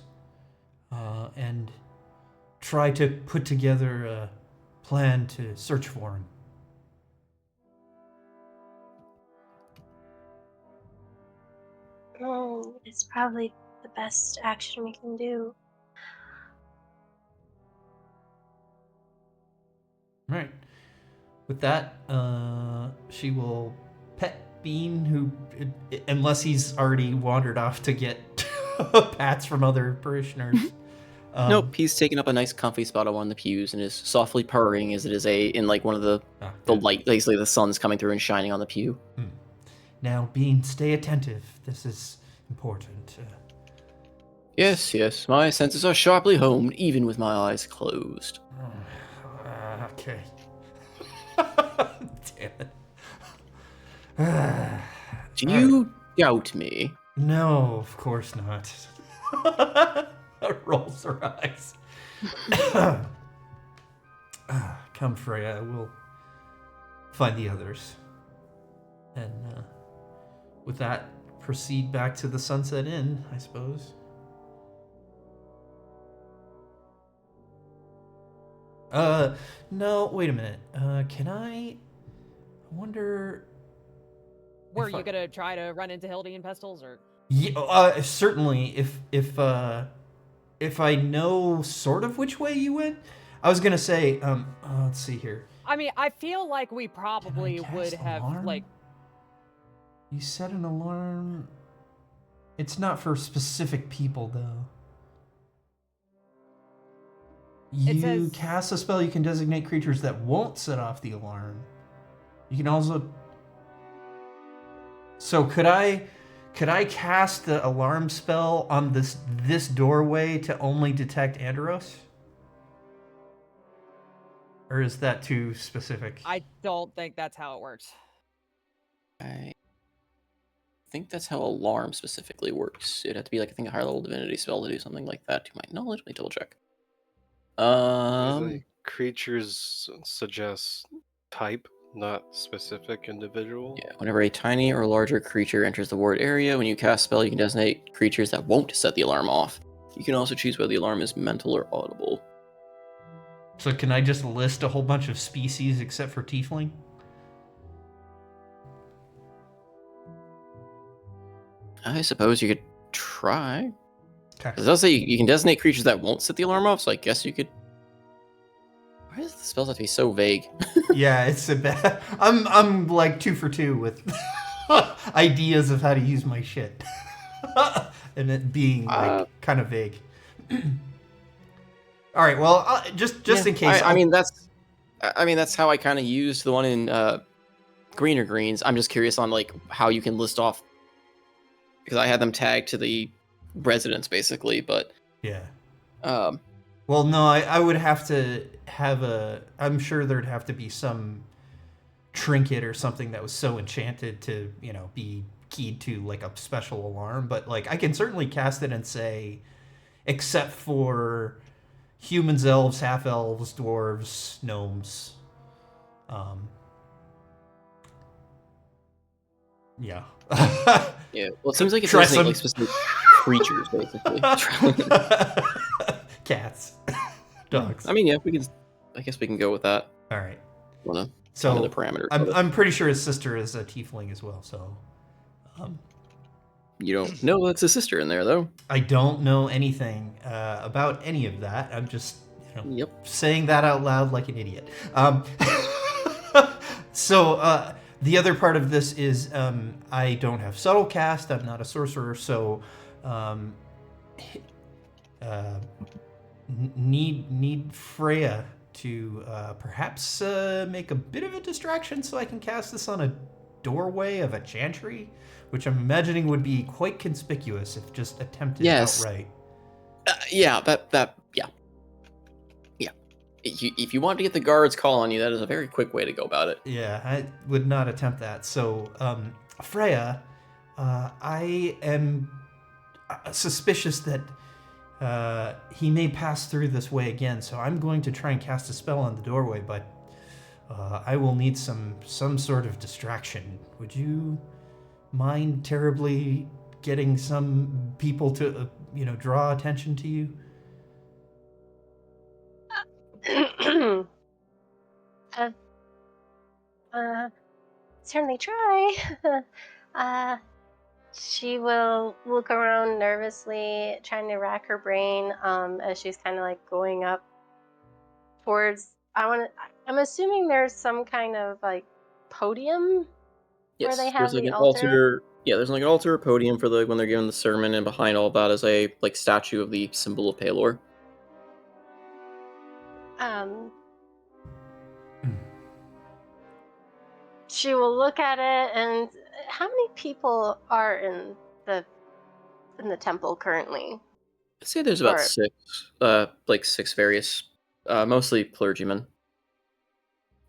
and try to put together a plan to search for him. Oh, it's probably the best action we can do. Right. With that, she will pet Bean, who, unless he's already wandered off to get pats from other parishioners. Nope, he's taking up a nice comfy spot on one of the pews and is softly purring as it is in like one of the light, basically the sun's coming through and shining on the pew. Now, Bean, stay attentive. This is important. Yes, my senses are sharply honed, even with my eyes closed. Okay. Damn it. Do you doubt me? No, of course not. Rolls her eyes. Come, Freya. We'll find the others. And with that, proceed back to the Sunset Inn, I suppose. No, wait a minute. Can I wonder... Were you gonna try to run into Hildy and Pestles, or? Yeah, certainly. If I know sort of which way you went, I was gonna say, let's see here. I mean, I feel like we probably would have, alarm? like... You set an alarm... It's not for specific people, though. You cast a spell, you can designate creatures that won't set off the alarm. You can also... So could I cast the alarm spell on this doorway to only detect Andros? Or is that too specific? I don't think that's how it works. I think that's how alarm specifically works. It'd have to be like, I think, a higher level divinity spell to do something like that, to my knowledge. Let me double check. Usually creatures suggest type, not specific individual. Yeah, whenever a tiny or larger creature enters the ward area, when you cast spell, you can designate creatures that won't set the alarm off. You can also choose whether the alarm is mental or audible. So can I just list a whole bunch of species except for tiefling? I suppose you could try. Okay. It does say you can designate creatures that won't set the alarm off, so I guess you could... Why does the spells have to be so vague? Yeah, it's a bad... I'm like 2 for 2 with ideas of how to use my shit. And it being like kind of vague. All right, well, just in case. I mean that's how I kind of used the one in Greener Greens. I'm just curious on like how you can list off, because I had them tagged to the residents basically, but yeah. Well, no, I would have to have I'm sure there'd have to be some trinket or something that was so enchanted to, be keyed to like a special alarm. But like, I can certainly cast it and say, except for humans, elves, half elves, dwarves, gnomes. Yeah. Yeah. Well, it seems like it's like specific creatures, basically. Cats, dogs. I mean, yeah, I guess we can go with that. All right. So the parameters. I'm pretty sure his sister is a tiefling as well. So. You don't know that's a sister in there, though. I don't know anything about any of that. I'm just saying that out loud like an idiot. So the other part of this is I don't have subtle cast. I'm not a sorcerer, so need Freya to perhaps make a bit of a distraction so I can cast this on a doorway of a chantry, which I'm imagining would be quite conspicuous if just attempted outright. Yeah. If you want to get the guards call on you, that is a very quick way to go about it. Yeah, I would not attempt that. So, Freya, I am suspicious that he may pass through this way again, so I'm going to try and cast a spell on the doorway, but I will need some sort of distraction. Would you mind terribly getting some people to, draw attention to you? Certainly try. She will look around nervously, trying to rack her brain as she's kind of like going up towards. I'm assuming there's some kind of like podium where they have there's like the an altar. Yeah, there's like an altar or podium for when they're giving the sermon, and behind all that is a statue of the symbol of Palor. She will look at it, and how many people are in the temple currently? I'd say there's about six various, mostly clergymen,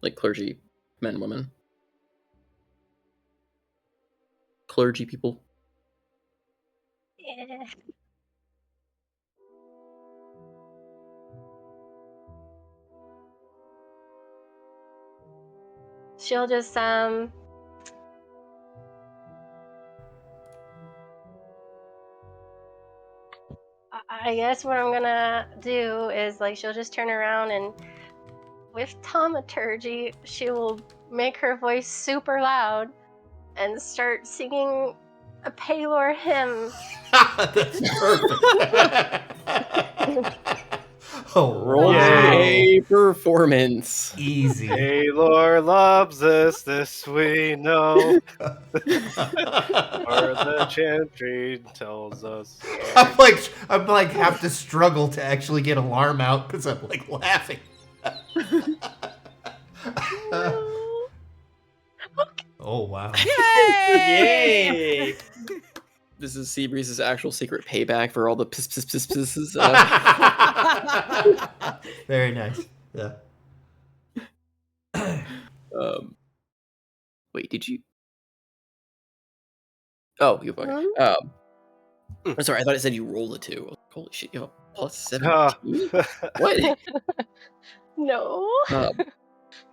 like clergy men, women, clergy people. Yeah. She'll just I guess what I'm gonna do is she'll just turn around, and with thaumaturgy she will make her voice super loud and start singing a Palor hymn. That's perfect. Roll a performance. Easy. Palor loves this we know. Or the chantry tells us. I'm like have to struggle to actually get alarm out because I'm like laughing. Oh wow! Yay! This is Seabreeze's actual secret payback for all the pisses. Very nice. Yeah. Wait, did you? Oh, you fucking. I'm sorry. I thought it said you rolled a 2. Holy shit! You have a plus 17. What? No.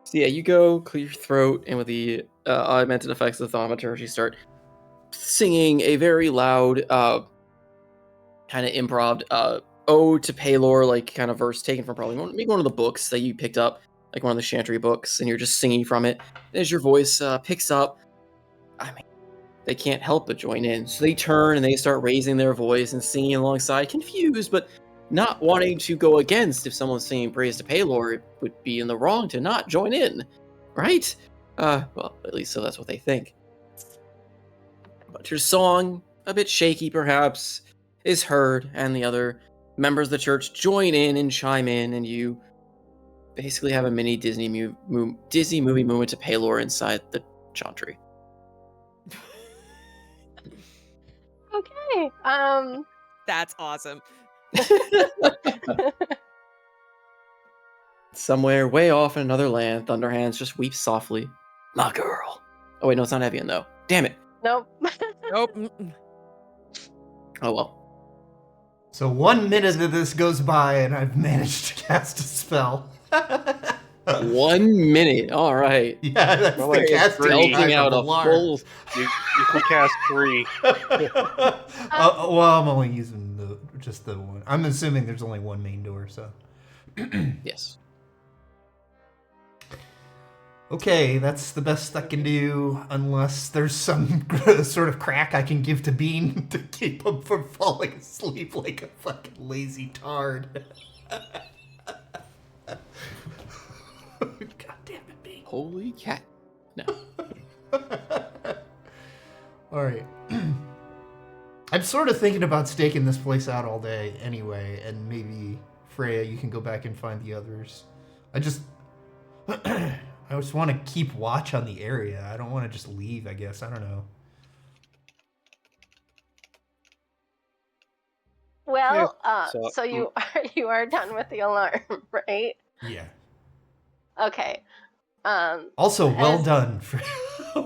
So yeah, you go clear your throat, and with the augmented effects of thaumaturgy, start singing a very loud, kind of improv ode to Palor, kind of verse taken from probably maybe one of the books that you picked up, like one of the chantry books, and you're just singing from it. And as your voice picks up, I mean, they can't help but join in. So they turn and they start raising their voice and singing alongside, confused, but not wanting to go against. If someone's singing praise to Palor, it would be in the wrong to not join in, right? Well, at least so that's what they think. But your song, a bit shaky perhaps, is heard, and the other members of the church join in and chime in, and you basically have a mini Disney movie moment to Palor inside the chantry. Okay. That's awesome. Somewhere way off in another land, Thunderhands just weeps softly. My girl. Oh wait, no, it's not Evian though. Damn it. Nope. Nope. Oh well. So 1 minute of this goes by, and I've managed to cast a spell. 1 minute. All right. Yeah, that's Well, the like, casting Belting time out of a alarm. full. You can cast 3. Well, I'm only using just the one. I'm assuming there's only one main door, so. Yes. Okay, that's the best I can do, unless there's some sort of crack I can give to Bean to keep him from falling asleep like a fucking lazy tard. God damn it, Bean. Holy cat. No. All right. I'm sort of thinking about staking this place out all day anyway, and maybe, Freya, you can go back and find the others I just want to keep watch on the area. I don't want to just leave, I guess. I don't know. Well, So- so you are done with the alarm, right? Yeah. Okay. Also, well as- done.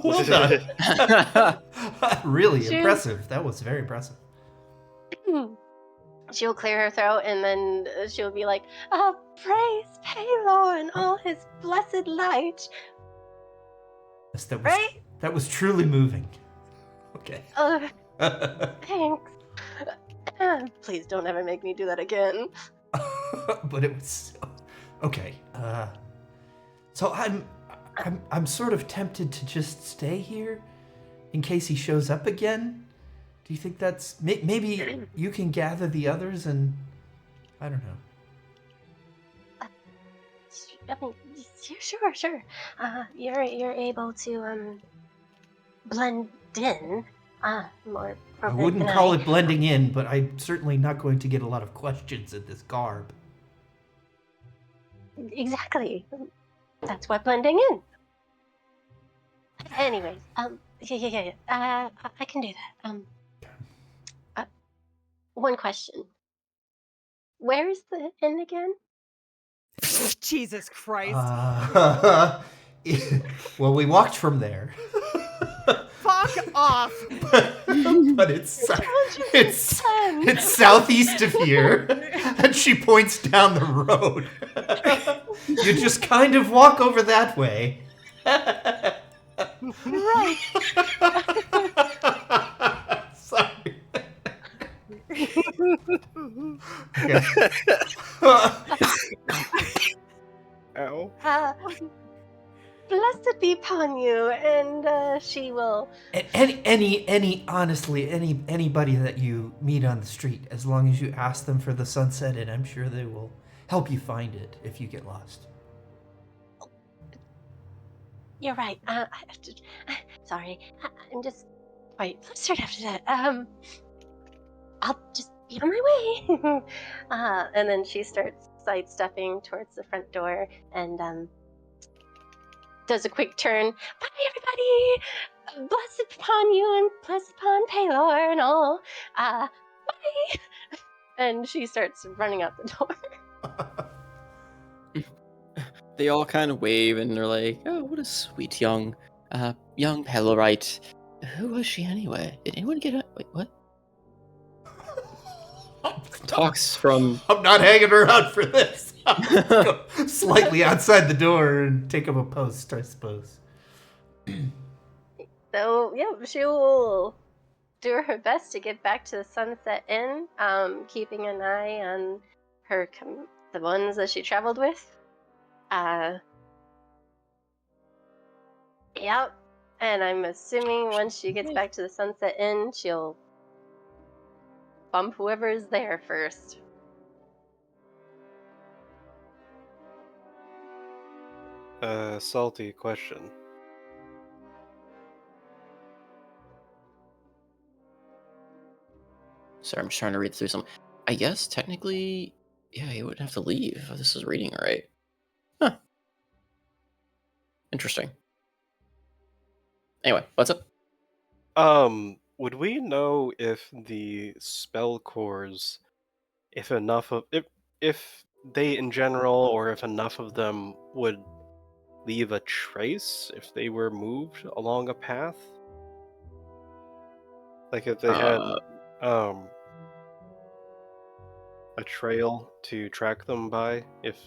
Well done. Really She- impressive. That was very impressive. She'll clear her throat and then she'll be like, praise Palor and all his blessed light. Yes, Right? that was truly moving. Okay. Thanks. Please don't ever make me do that again. But it was okay. So I'm sort of tempted to just stay here in case he shows up again. Do you think that's maybe you can gather the others and I don't know. I mean, sure. You're able to blend in more. I wouldn't call it blending in, but I'm certainly not going to get a lot of questions in this garb. Exactly. That's what blending in. Anyways, yeah. I can do that. One question. Where's the inn again? Jesus Christ. Well, we walked from there. Fuck off. But it's southeast of here, and she points down the road. You just kind of walk over that way. Right. Sorry. Ow. Blessed be upon you, and she will. Honestly, anybody that you meet on the street, as long as you ask them for the Sunset Inn, I'm sure they will help you find it if you get lost. You're right. I have to. Sorry, I'm just quite flustered after that. I'll just be on my way. And then she starts sidestepping towards the front door and does a quick turn. Bye, everybody. Blessed upon you and blessed upon Palor and all. Bye. And she starts running out the door. They all kind of wave and they're like, "Oh, what a sweet young Pelorite. Who was she anyway? Did anyone get it? Wait, what?" Talks from. I'm not hanging around for this. Go slightly outside the door and take up a post, I suppose. So, yeah, she will do her best to get back to the Sunset Inn, keeping an eye on her the ones that she traveled with. Yep. And I'm assuming once she gets back to the Sunset Inn, she'll bump whoever is there first. Salty question. Sorry, I'm just trying to read through some. I guess technically, yeah, he would have to leave if this is reading right. Huh. Interesting. Anyway, what's up? Would we know if the spell cores, if they in general, or if enough of them would leave a trace if they were moved along a path? Like if they had a trail to track them by, if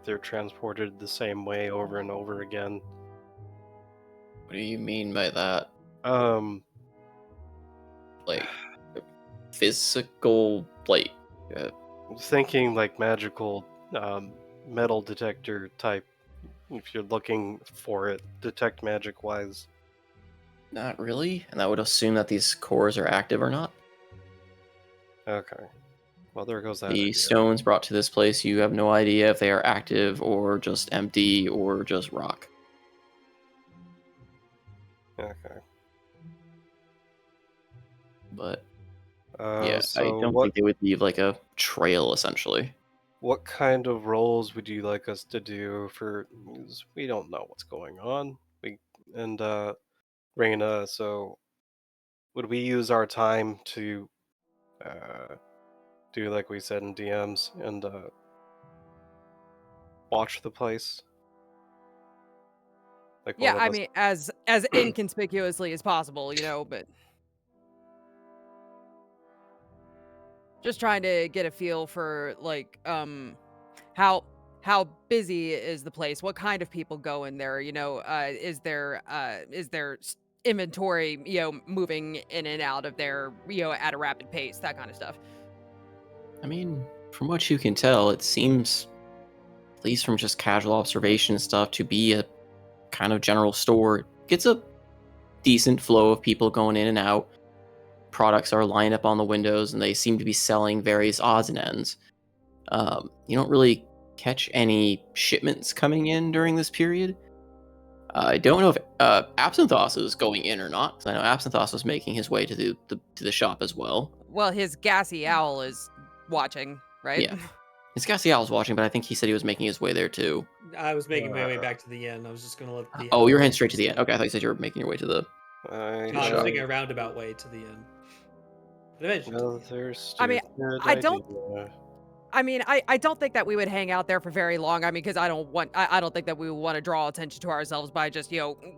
they're transported the same way over and over again. What do you mean by that? Like physical, like. Thinking like magical metal detector type. If you're looking for it, detect magic wise. Not really, and that would assume that these cores are active or not. Okay. Well, there goes that. The idea. stones brought to this place, you have no idea if they are active or just empty or just rock. Okay. But Yeah, I don't think they would leave like a trail, essentially. what kind of roles would you like us to do for? We don't know what's going on. Reina. So, would we use our time to do like we said in DMs and watch the place? Like one Yeah, of I us. mean, as inconspicuously as possible, but just trying to get a feel for like how busy is the place? What kind of people go in there? Is there inventory, moving in and out of there, at a rapid pace, that kind of stuff. I mean, from what you can tell, it seems, at least from just casual observation and stuff, to be a kind of general store. It gets a decent flow of people going in and out. Products are lined up on the windows, and they seem to be selling various odds and ends. You don't really catch any shipments coming in during this period. I don't know if Absinthos is going in or not, because I know Absinthos was making his way to the shop as well. Well, his gassy owl is watching, right? Yeah. His gassy owl was watching, but I think he said he was making his way there too. I was making my way back to the end. I was just going to let the... Oh, you're heading straight to the end. Okay, I thought you said you were making your way to the... I was making a roundabout way to the end. But eventually. I mean, I don't think that we would hang out there for very long. I mean, because I don't think that we would want to draw attention to ourselves by just,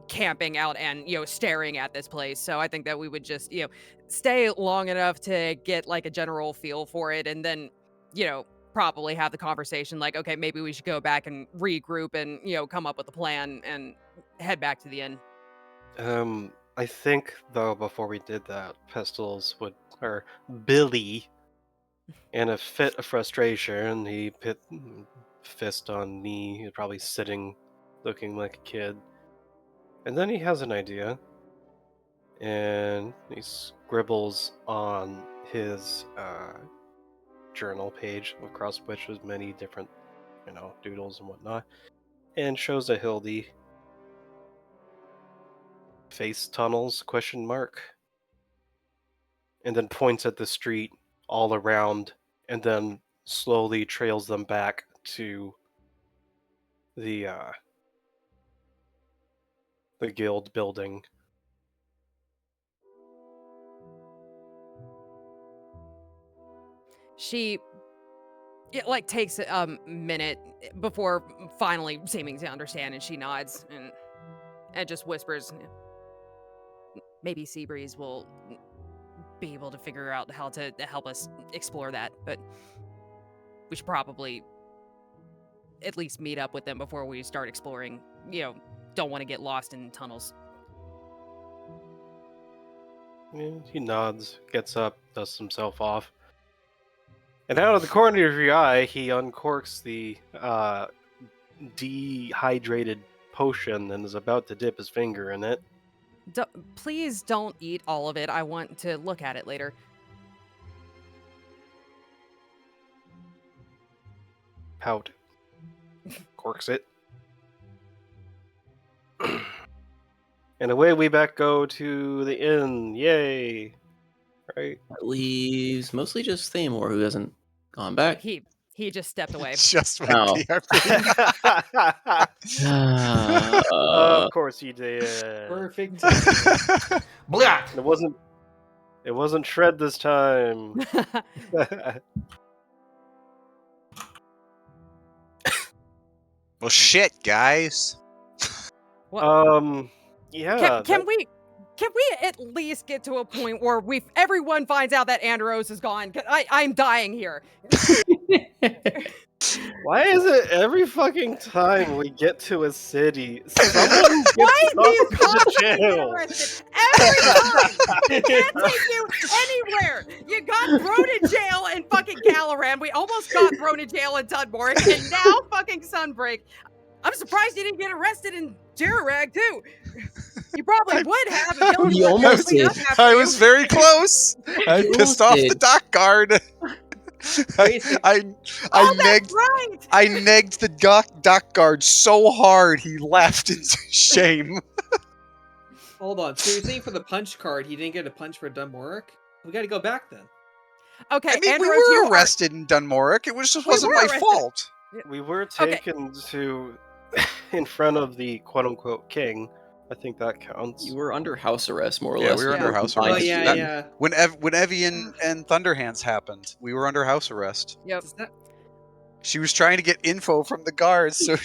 camping out and, staring at this place. So I think that we would just, stay long enough to get like a general feel for it, and then, probably have the conversation like, okay, maybe we should go back and regroup and, come up with a plan and head back to the inn. I think though before we did that, Billy, in a fit of frustration, he hit fist on knee. He's probably sitting, looking like a kid, and then he has an idea, and he scribbles on his journal page, across which was many different, doodles and whatnot, and shows a Hildy. Face tunnels ? And then points at the street all around, and then slowly trails them back to the guild building. It takes a minute before finally seeming to understand, and she nods and just whispers, maybe Seabreeze will be able to figure out how to help us explore that, but we should probably at least meet up with them before we start exploring. Don't want to get lost in tunnels. Yeah, he nods, gets up, dusts himself off, and out of the corner of your eye, he uncorks the dehydrated potion and is about to dip his finger in it. Please don't eat all of it. I want to look at it later. Pout. Corks it. And away we back go to the inn. Yay! Right? That leaves mostly just Thamor, who hasn't gone back. He just stepped away. Just my Oh. Of course you did. Perfect. Blah! It wasn't Shred this time. Well, shit, guys. Yeah. Can we at least get to a point where everyone finds out that Andros is gone? I'm dying here. Why is it every fucking time we get to a city, someone gets to jail? Every time! I can't take you anywhere! You got thrown in jail in fucking Calaran. We almost got thrown in jail in Tudborg, and now fucking Sunbreak. I'm surprised you didn't get arrested in Jarrag too. You probably would have. You almost did. I was very close. I pissed off the dock guard. I negged the dock guard so hard he laughed in shame. Hold on. So you're saying for the punch card, he didn't get a punch for Dunmoric? We got to go back then. Okay, I mean, we Andros, you were arrested in Dunmoric. It just wasn't were my arrested. fault. We were taken to in front of the quote-unquote king. I think that counts. You were under house arrest, more or Yeah, less. we were under house confined Oh, arrest. to yeah, jail. yeah. When Evie and Thunderhands happened, we were under house arrest. Yep. Does that- She was trying to get info from the guards, so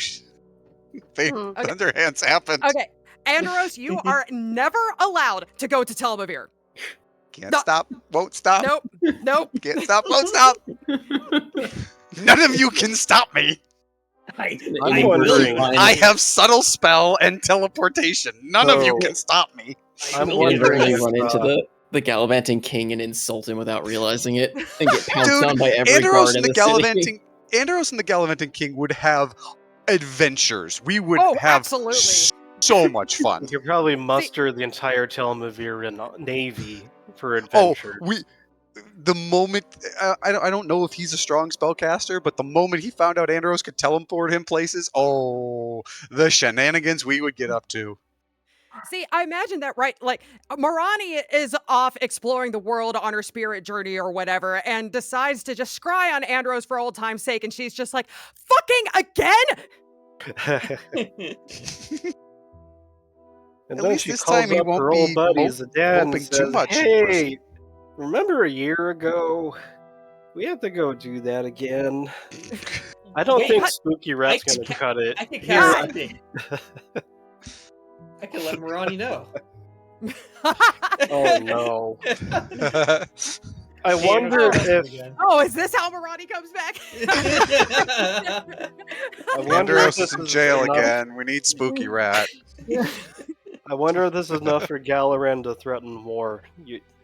Thunderhands happened. Okay, Andros, you are never allowed to go to Tel Aviv. Can't No. stop, won't stop. Nope. Can't stop, won't stop. None of you can stop me. I I'm wondering. I have subtle spell and teleportation. None of you So- can stop me. I'm You wondering inadvertently if, run into the gallivanting king and insult him without realizing it, and get pounced Dude, on by every Andros guard in and the the city. Gallivanting Andros and the Gallivanting King would have adventures. We would Oh, have absolutely. so much fun. you could probably muster the entire Telmaviran navy for Oh, adventure. the moment I don't know if he's a strong spellcaster, but the moment he found out Andros could teleport him places, oh, the shenanigans we would get up to. See, I imagine that, right? Like, Marani is off exploring the world on her spirit journey or whatever, and decides to just scry on Andros for old time's sake, and she's just like, fucking again? And At then least she this calls time he up won't her old be buddies again moping and too says, much in "Hey, prison." remember a year ago? We have to go do that again." I don't Wait, think what? Spooky Rat's I gonna can- cut it. I can Here, cast something. I can let Marani know. oh no! I wonder if Oh, is this how Marani comes back? I wonder if Andros this is in is jail enough. again. We need Spooky Rat. I wonder if this is enough for Galaran to threaten war.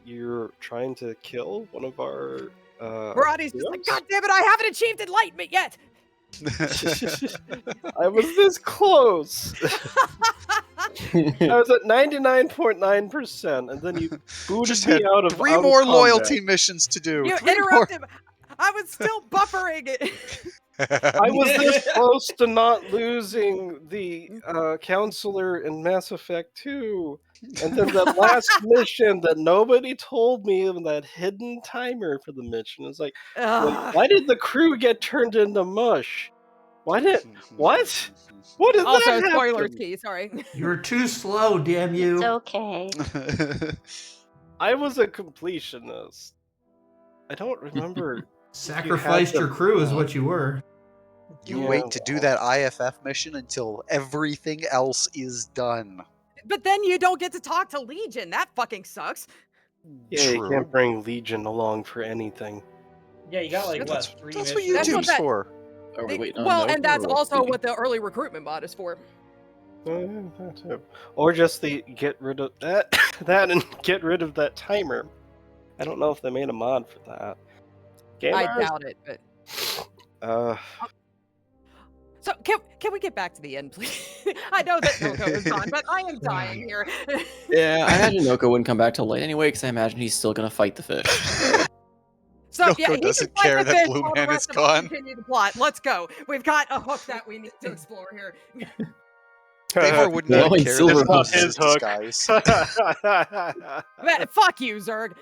You're trying to kill one of our. Marani's just like, heroes? God damn it, I haven't achieved enlightenment yet. I was this close. I was at 99.9%, and then you booted Just me had out of 3 out of more combat. loyalty missions to do. You 3 interrupted. I was still buffering it. I was this close to not losing the counselor in Mass Effect 2. And then that last mission that nobody told me of that hidden timer for the mission is like, why did the crew get turned into mush? What? What is Also, that? spoilers happen? key. Sorry. You're too slow, damn you. It's okay. I was a completionist. I don't remember. Sacrificed your crew is what you were. You Yeah, wait to do that IFF mission until everything else is done. But then you don't get to talk to Legion. That fucking sucks. Yeah, you True. can't bring Legion along for anything. Yeah, you got like That's- what? 3 That's what missions? That's what YouTube's that- for. Are we waiting on Well, Nova, and that's or what's also the- what the early recruitment mod is for. That too. Or just the get rid of that, and get rid of that timer. I don't know if they made a mod for that. I Gamers? doubt it, but so can we get back to the end, please? I know that Noko is gone, but I am dying here. Yeah, I imagine Noko wouldn't come back till late anyway, because I imagine he's still gonna fight the fish. So Noko yeah, he doesn't can fight care the that fish Blue while the Man rest is of us gone. Continue the plot. Let's go. We've got a hook that we need to explore here. Favor would not Glowing care silver that hook. this is His hook. disguise. Man, fuck you, Zerg.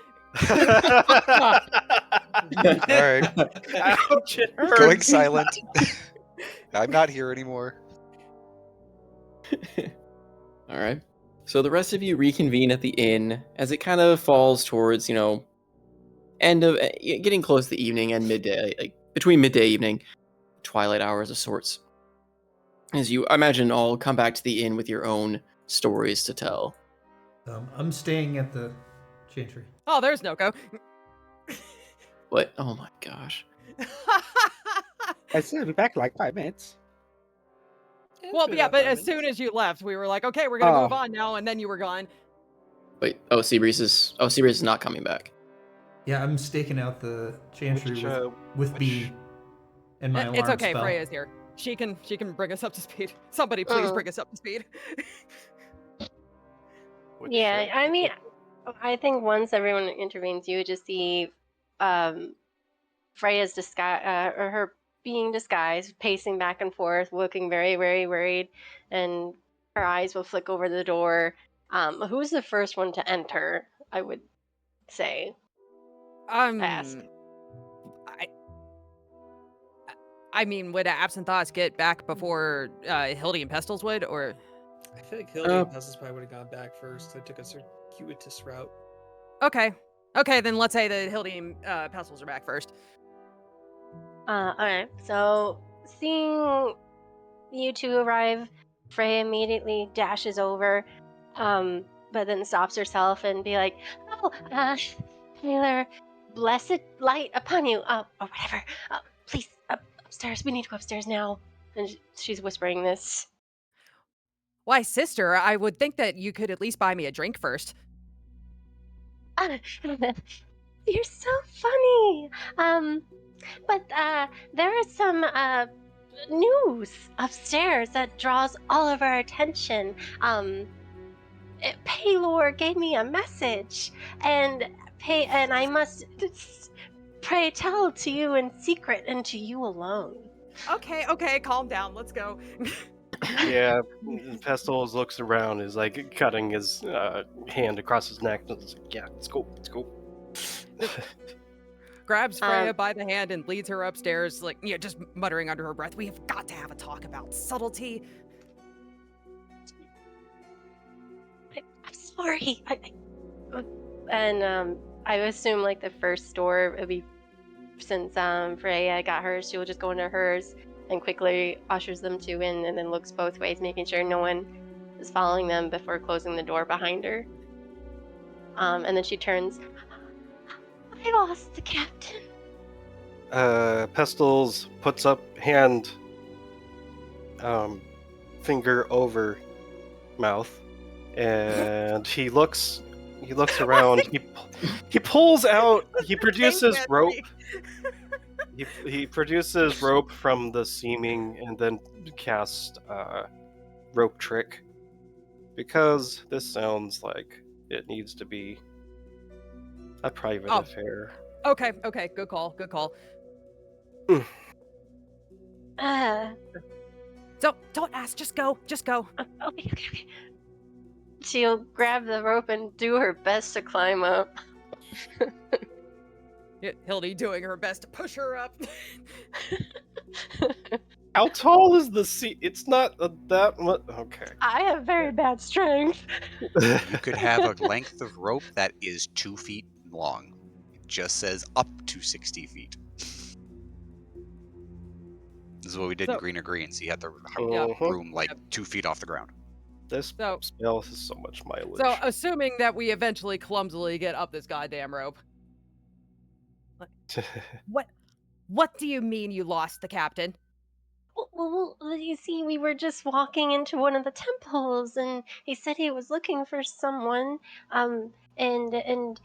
Alright, Ouch, it hurt. going silent. I'm not here anymore. All right. So the rest of you reconvene at the inn as it kind of falls towards, end of getting close to the evening and midday, like between midday evening, twilight hours of sorts. As you, I imagine, all come back to the inn with your own stories to tell. I'm staying at the Chantry. Oh, there's Noko. What? Oh my gosh. I said I'll be back in like 5 minutes. Well, yeah, but as soon as you left, we were like, okay, we're gonna move on now, and then you were gone. Wait. Oh, Seabreeze is not coming back. Yeah, I'm staking out the Chantry with B and my alarm It's okay, spell. Freya's here. She can bring us up to speed. Somebody please bring us up to speed. Yeah, I mean, I think once everyone intervenes, you would just see Freya's disguise, or her being disguised, pacing back and forth, looking very, very worried, and her eyes will flick over the door. Who's the first one to enter? I would say. Pass. I mean, would Absent Thoughts get back before Hildy and Pestles would, or? I feel like Hildy and Pestles probably would have gone back first. I took a circuitous route. Okay, then let's say that Hildy and Pestles are back first. Alright, so seeing you two arrive, Frey immediately dashes over, but then stops herself and be like, "Oh, Taylor, blessed light upon you, or whatever. Please, upstairs. We need to go upstairs now." And she's whispering this. Why, sister, I would think that you could at least buy me a drink first. You're so funny. But there is some news upstairs that draws all of our attention. Paylor gave me a message, and I must pray tell to you in secret and to you alone. Okay, calm down. Let's go. Yeah, Pestles looks around, is like cutting his hand across his neck. And is like, yeah, let's go. Grabs Freya by the hand and leads her upstairs, like, just muttering under her breath, "We have got to have a talk about subtlety." I'm sorry. I assume like the first door would be, since Freya got hers, she will just go into hers and quickly ushers them two in, and then looks both ways, making sure no one is following them before closing the door behind her. And then she turns. I lost the captain. Pestles puts up hand, finger over mouth, and he looks around. He pulls out. He produces rope. He produces rope from the seaming and then casts rope trick, because this sounds like it needs to be a private affair. Okay, good call. Don't ask, just go. Okay. She'll grab the rope and do her best to climb up. Hildy doing her best to push her up. How tall is the seat? It's not that much. Okay. I have very bad strength. You could have a length of rope that is 2 feet long. It just says up to 60 feet. This is what we did in Greener Green. So you had the room like 2 feet off the ground. This spell has so much mileage. So, assuming that we eventually clumsily get up this goddamn rope. What do you mean you lost the captain? Well, you see, we were just walking into one of the temples, and he said he was looking for someone. And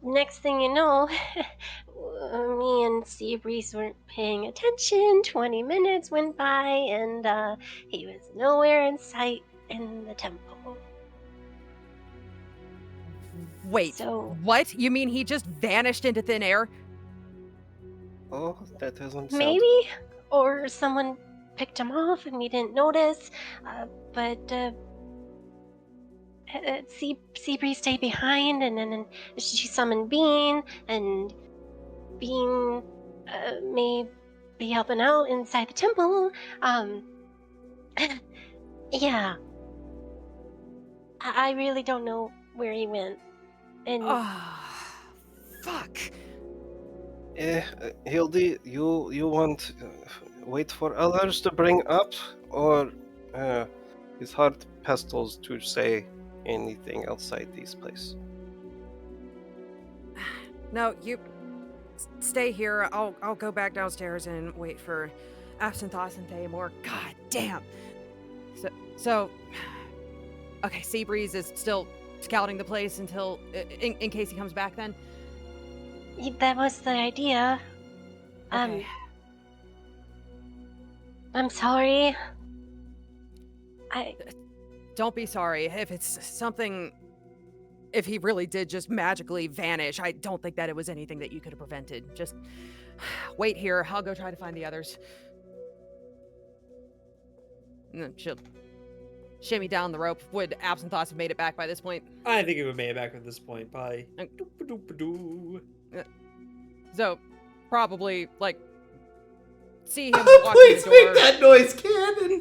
next thing you know, me and Seabreeze weren't paying attention. 20 minutes went by, and he was nowhere in sight in the temple. Wait, what? You mean he just vanished into thin air? Oh, that doesn't sound... Maybe? Or someone picked him off and we didn't notice. But Seabreeze stayed behind, and then she summoned Bean, and Bean may be helping out inside the temple. Yeah. I really don't know where he went. And fuck. Hildy, you want wait for others to bring up, or it's hard to Pestles to say anything outside these places? No, you stay here. I'll go back downstairs and wait for Absent Thoughts and Thamor. God damn. So okay, Seabreeze is still scouting the place until in case he comes back then. That was the idea. Okay. I'm sorry. Don't be sorry. If it's something, if he really did just magically vanish, I don't think that it was anything that you could have prevented. Just wait here. I'll go try to find the others. And then she'll shimmy down the rope. Would Absent Thoughts have made it back by this point? I think it would have made it back at this point. Bye. So, probably, like, see him walk Please through make the that noise, Cannon.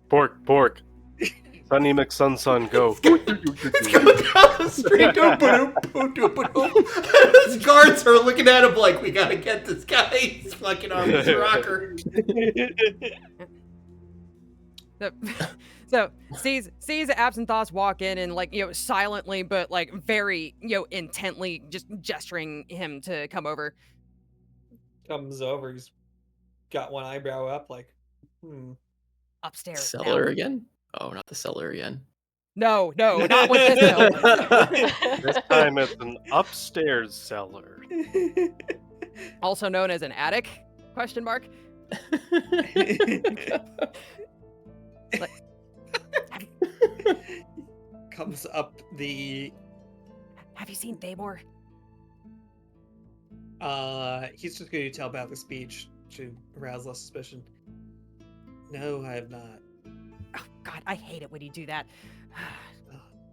Pork. Sunny McSunsun, go. It's going down the street. His guards are looking at him like, we gotta get this guy. He's fucking on this rocker. So sees Absinthoth walk in and like, silently but like very, intently just gesturing him to come over. Comes over, he's got one eyebrow up like, Upstairs. Cellar now. again? Oh, not the cellar again. No, not with this cellar. This time it's an upstairs cellar. Also known as an attic? Question mark. Comes up the Have you seen Thamor? he's just going to tell about the speech to arouse less suspicion. No, I have not. Oh God, I hate it when you do that.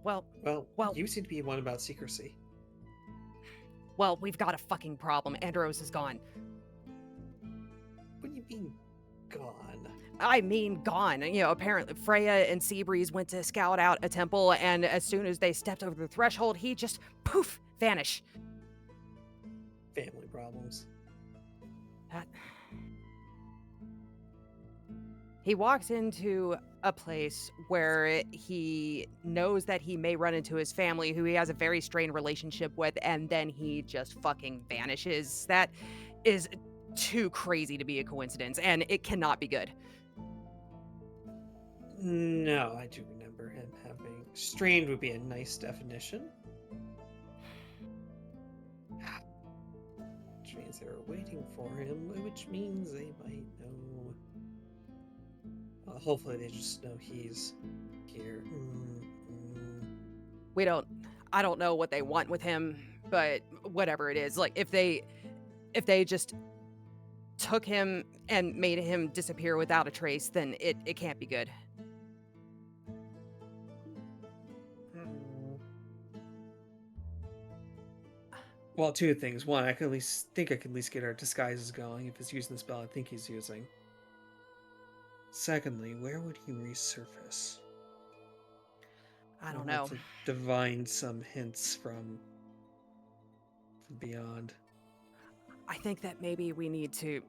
Well, you seem to be one about secrecy. Well, we've got a fucking problem. Andros is gone. What do you mean, gone? I mean, gone. Apparently Freya and Seabreeze went to scout out a temple, and as soon as they stepped over the threshold, he just, poof, vanished. Family problems. He walks into a place where he knows that he may run into his family, who he has a very strained relationship with, and then he just fucking vanishes. That is too crazy to be a coincidence, and it cannot be good. No, I do remember him having... Strained would be a nice definition. Which means they were waiting for him, which means they might know. Hopefully they just know he's here. I don't know what they want with him, but whatever it is, like if they just took him and made him disappear without a trace, then it can't be good. Well, two things. One, I can at least get our disguises going. If he's using the spell I think he's using. Secondly, where would he resurface? I don't know. To divine some hints from beyond. I think that maybe we need to...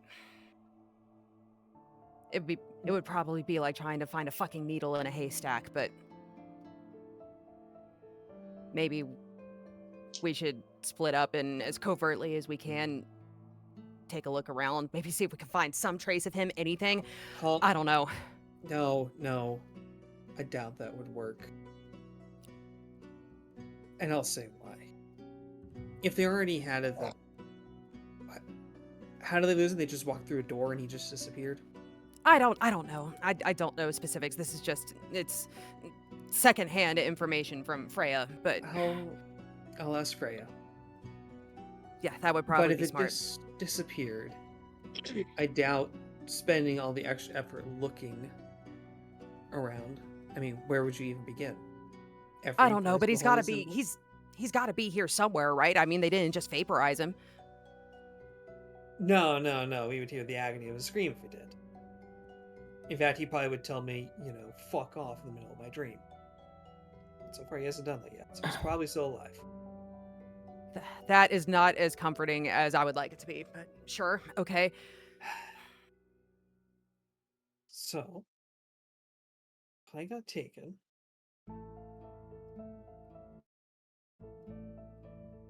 It would probably be like trying to find a fucking needle in a haystack, but maybe we should split up and as covertly as we can take a look around, maybe see if we can find some trace of him, anything. I don't know. No. I doubt that would work. And I'll say why. If they already had it, then how do they lose it? They just walked through a door and he just disappeared? I don't know. I don't know specifics. This is just, it's secondhand information from Freya, but... I'll ask Freya. Yeah, that would probably be smart. But if it disappeared, I doubt spending all the extra effort looking around. I mean, where would you even begin? I don't know, but he's got to be, he's got to be here somewhere, right? I mean, they didn't just vaporize him. No. We would hear the agony of his scream if we did. In fact, he probably would tell me, fuck off in the middle of my dream. So far, he hasn't done that yet, so he's probably still alive. That is not as comforting as I would like it to be, but sure, okay. So, I got taken.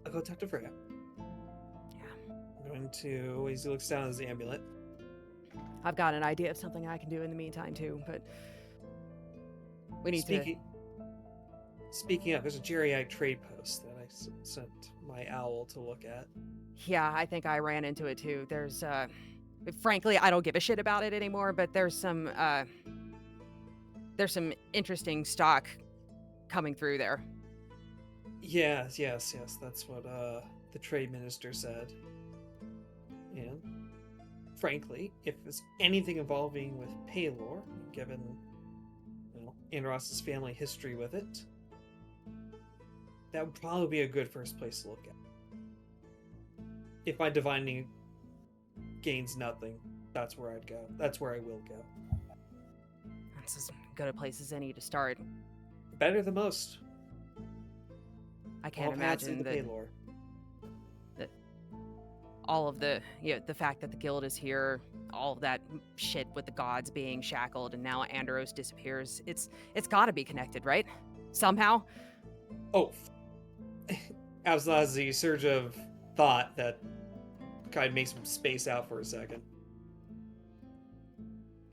I'll go talk to Freya. Yeah. I'm going to, as he looks down at his amulet. I've got an idea of something I can do in the meantime, too, but we need Speaking of, there's a geriatric trade post that I sent my owl to look at. Yeah, I think I ran into it, too. There's, frankly, I don't give a shit about it anymore, but there's some interesting stock coming through there. Yes. That's what the trade minister said. And frankly, if there's anything involving with Paylor, given Andros's family history with it, that would probably be a good first place to look at. If my divining gains nothing, that's where I'd go. That's where I will go. That's as good a place as any to start. Better than most. I can't All paths imagine lead to that Paylor. all of the the fact that the guild is here, all of that shit with the gods being shackled, and now Andros disappears. It's got to be connected, right? Somehow. Oh, Absalom has the surge of thought that kind of makes him space out for a second.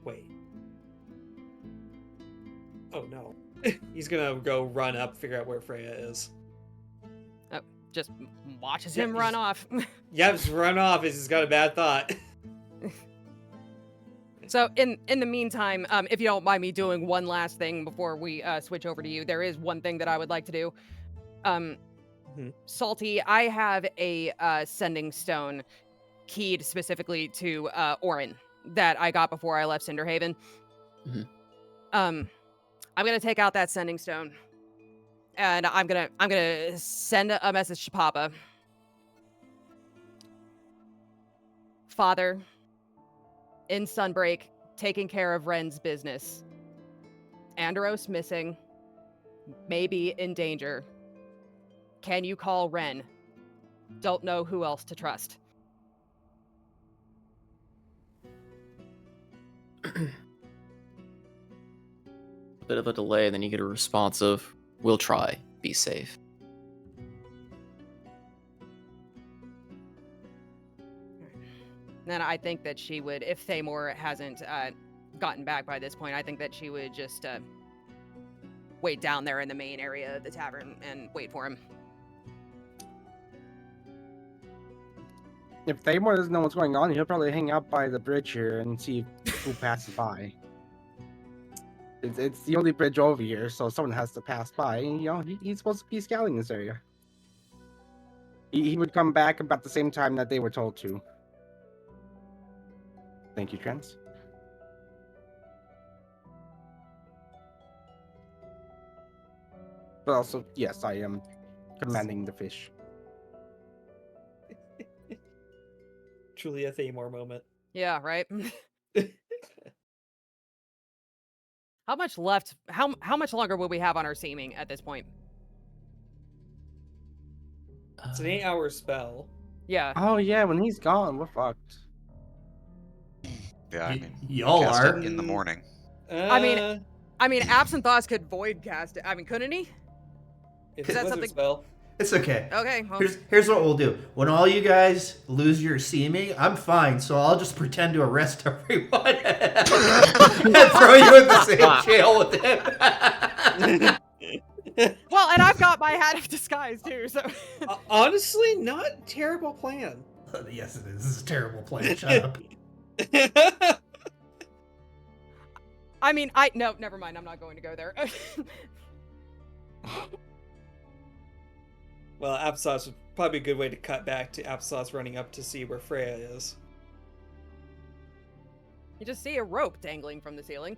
Wait. Oh no. He's gonna go run up, figure out where Freya is. Just watches him run off. Yeah, just run off. He's got a bad thought. So in the meantime, if you don't mind me doing one last thing before we switch over to you, there is one thing that I would like to do. Salty, I have a sending stone keyed specifically to Orin that I got before I left Cinderhaven. I'm gonna take out that sending stone, and I'm gonna send a message to Papa. Father, in Sunbreak, taking care of Ren's business. Andros missing, maybe in danger. Can you call Ren? Don't know who else to trust. Bit of a delay, then you get a response of, "We'll try. Be safe." Then I think that she would, if Thamor hasn't gotten back by this point, I think that she would just wait down there in the main area of the tavern and wait for him. If Thamor doesn't know what's going on, he'll probably hang out by the bridge here and see who passes by. It's the only bridge over here, so someone has to pass by. And, he's supposed to be scouting this area. He would come back about the same time that they were told to. Thank you, Trent. But also, yes, I am commanding the fish. Truly a Thamor moment. Yeah, right? How much left? How much longer will we have on our seeming at this point? It's an 8-hour spell. Yeah. Oh yeah, when he's gone, we're fucked. Yeah, I mean, y'all cast are it in the morning. I mean, Absent Thoughts could void cast it. I mean, couldn't he? It's Is a that wizard something- spell. It's okay. Okay. Well, Here's what we'll do. When all you guys lose your seeming, I'm fine. So I'll just pretend to arrest everyone and throw you in the same jail with him. well, and I've got my hat of disguise too. So Honestly, not a terrible plan. Yes, it is. This is a terrible plan. Shut up. I mean, no, never mind. I'm not going to go there. Well, Applesauce would probably be a good way to cut back to Applesauce running up to see where Freya is. You just see a rope dangling from the ceiling.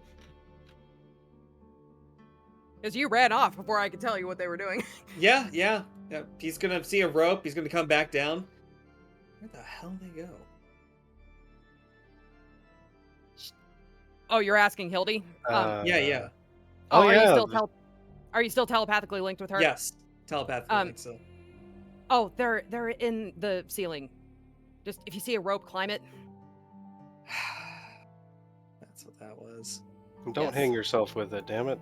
Because you ran off before I could tell you what they were doing. Yeah. He's gonna see a rope. He's gonna come back down. Where the hell did they go? Oh, you're asking Hildy? Yeah. Are yeah. you still telepathically linked with her? Yes, telepathically. I think so. Oh, they're in the ceiling. Just if you see a rope, climb it. That's what that was. Don't Yes. hang yourself with it, damn it.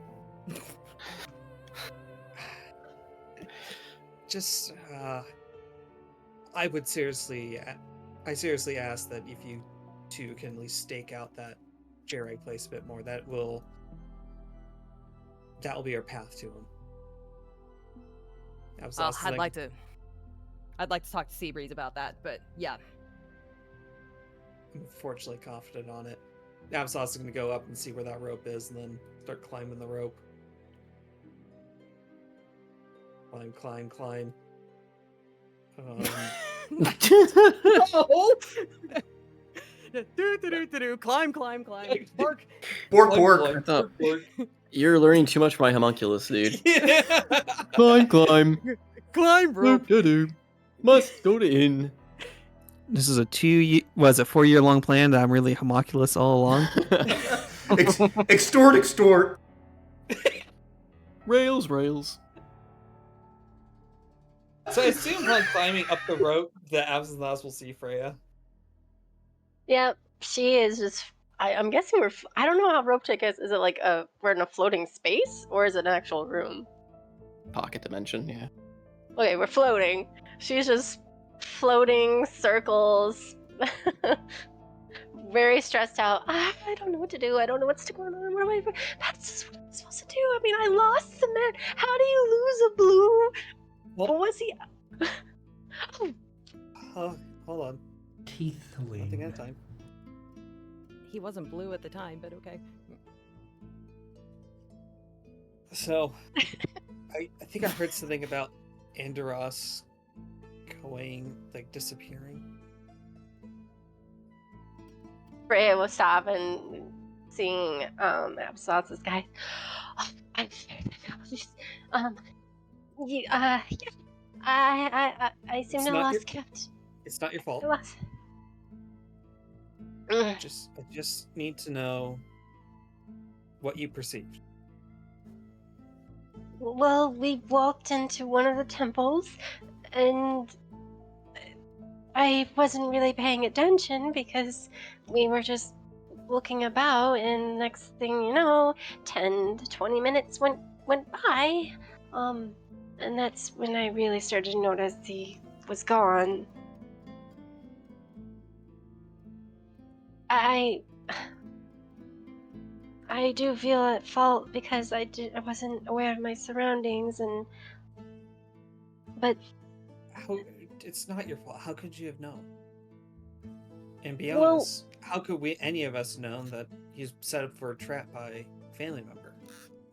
Just, I seriously ask that if you two can at least stake out that Jerry place a bit more, that will be our path to him. I'd like to talk to Seabreeze about that, but yeah. I'm fortunately confident on it. Absalom is going to go up and see where that rope is, and then start climbing the rope. Climb. Climb. Bork. You're learning too much from my homunculus, dude. Climb. Climb rope. Do. Must go to inn. this is a 4-year long plan that I'm really homunculus all along. Extort. Rails. So I assume upon climbing up the rope, the Absinthe will see Freya. Yep, she is just. I'm guessing I don't know how rope trick is. Is it like we're in a floating space, or is it an actual room? Pocket dimension, yeah. Okay, we're floating. She's just floating circles. Very stressed out. I don't know what to do. I don't know what's going on. What am I? That's just what I'm supposed to do. I mean, I lost the man. How do you lose a blue? What was he? Oh, hold on. Teeth wing. Nothing at a time. He wasn't blue at the time, but okay. So, I think I heard something about Andoros going, like, disappearing. Freya will stop and seeing Absal's guy. Oh, I'm I seem to have lost kept. It's not your fault. I just need to know what you perceived. Well, we walked into one of the temples, and I wasn't really paying attention because we were just looking about, and next thing you know, 10 to 20 minutes went by, and that's when I really started to notice he was gone. I do feel at fault because I wasn't aware of my surroundings, but it's not your fault. How could you have known? And be honest, how could any of us known that he's set up for a trap by a family member?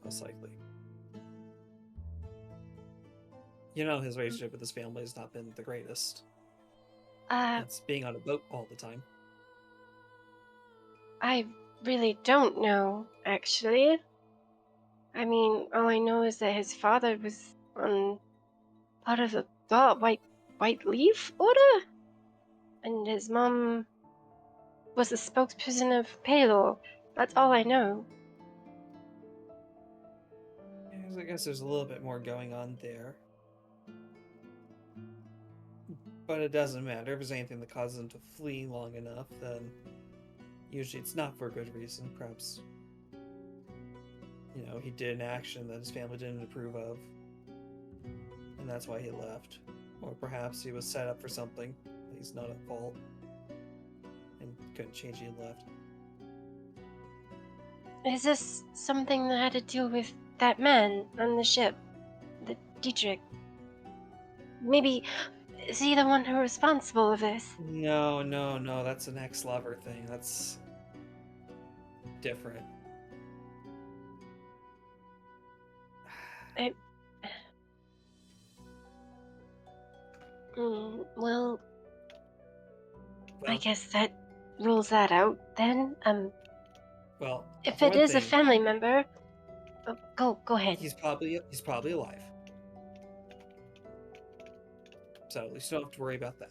Most likely. You know, his relationship with his family has not been the greatest. It's being on a boat all the time. I really don't know, actually. I mean, all I know is that his father was on part of the White Leaf Order, and his mom was the spokesperson of Palor. That's all I know. I guess there's a little bit more going on there. But it doesn't matter. If there's anything that causes him to flee long enough, then usually it's not for a good reason. Perhaps, he did an action that his family didn't approve of, and that's why he left. Or perhaps he was set up for something that he's not at fault and couldn't change it and left. Is this something that had to do with that man on the ship, the Dietrich? Maybe is he the one who's responsible of this? No, that's an ex-lover thing. That's different. Well, I guess that rules that out then. Well, if it is a family member, go ahead. He's probably alive. So at least you don't have to worry about that.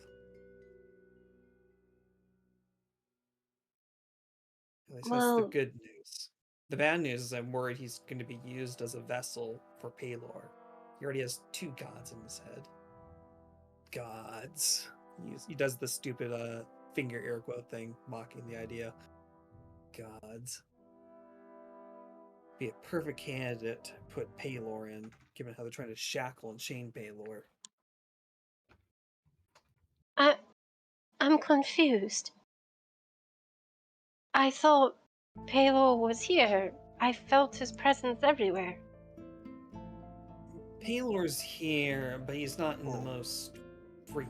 At least that's the good news. The bad news is I'm worried he's going to be used as a vessel for Palor. He already has 2 gods in his head. Gods. He does the stupid finger air quote thing, mocking the idea. Gods. Be a perfect candidate to put Palor in, given how they're trying to shackle and chain Palor. I'm confused. I thought Palor was here. I felt his presence everywhere. Palor's here, but he's not in the most free.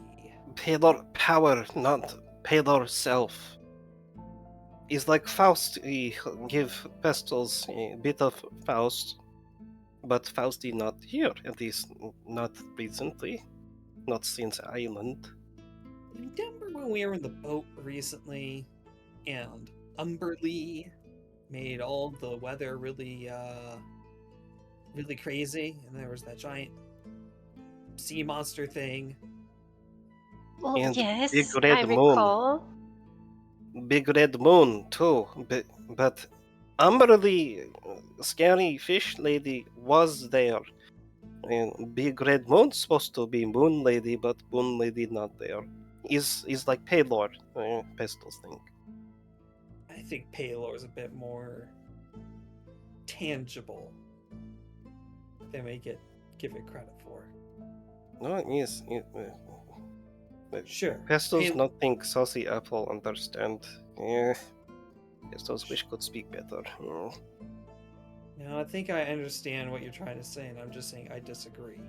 Palor power, not Palor self. It's like Faust. He give Pestles a bit of Faust, but Faust is not here, at least not recently, not since Island. Remember when we were in the boat recently, and Umberlee made all the weather really crazy, and there was that giant sea monster thing. Well, And yes, big I red moon. recall. Big red moon too. But Amberly, scary fish lady, was there. And big red moon supposed to be moon lady, but moon lady not there. Is like Paylor, Pestil's thing. I think Paylor is a bit more tangible than we give it credit for. No, yes. Sure. Pestil's nothing saucy apple understand. Pestil's wish could speak better. No, I think I understand what you're trying to say, and I'm just saying I disagree.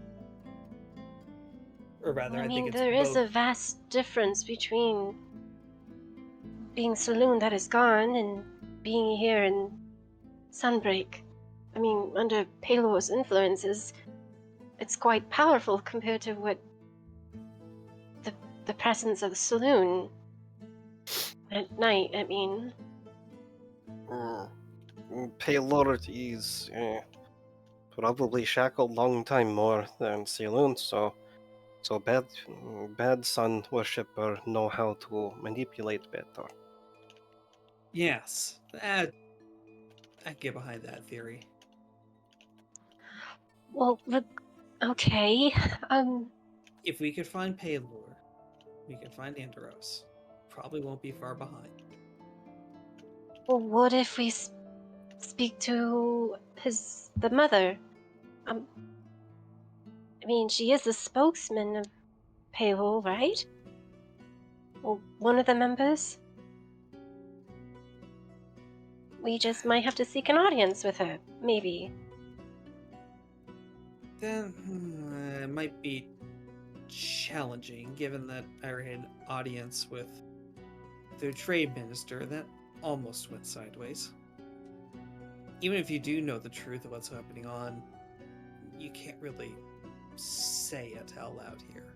Or rather, I I mean, think it's there is both. a vast difference between being saloon that is gone and being here in Sunbreak. I mean, under Paylor's influences, it's quite powerful compared to what the presence of the saloon at night. I mean, Paylor is probably shackled long time more than Saloon, so bad sun worshipper know how to manipulate better. Yes, I get behind that theory. well, okay. If we could find Paylor, we could find Andros. Probably won't be far behind. Well, what if we speak to the mother? I mean, she is the spokesman of Paylor, right? Or one of the members? We just might have to seek an audience with her, maybe. Then it might be challenging, given that I already had an audience with their trade minister. That almost went sideways. Even if you do know the truth of what's happening on, you can't really say it out loud here.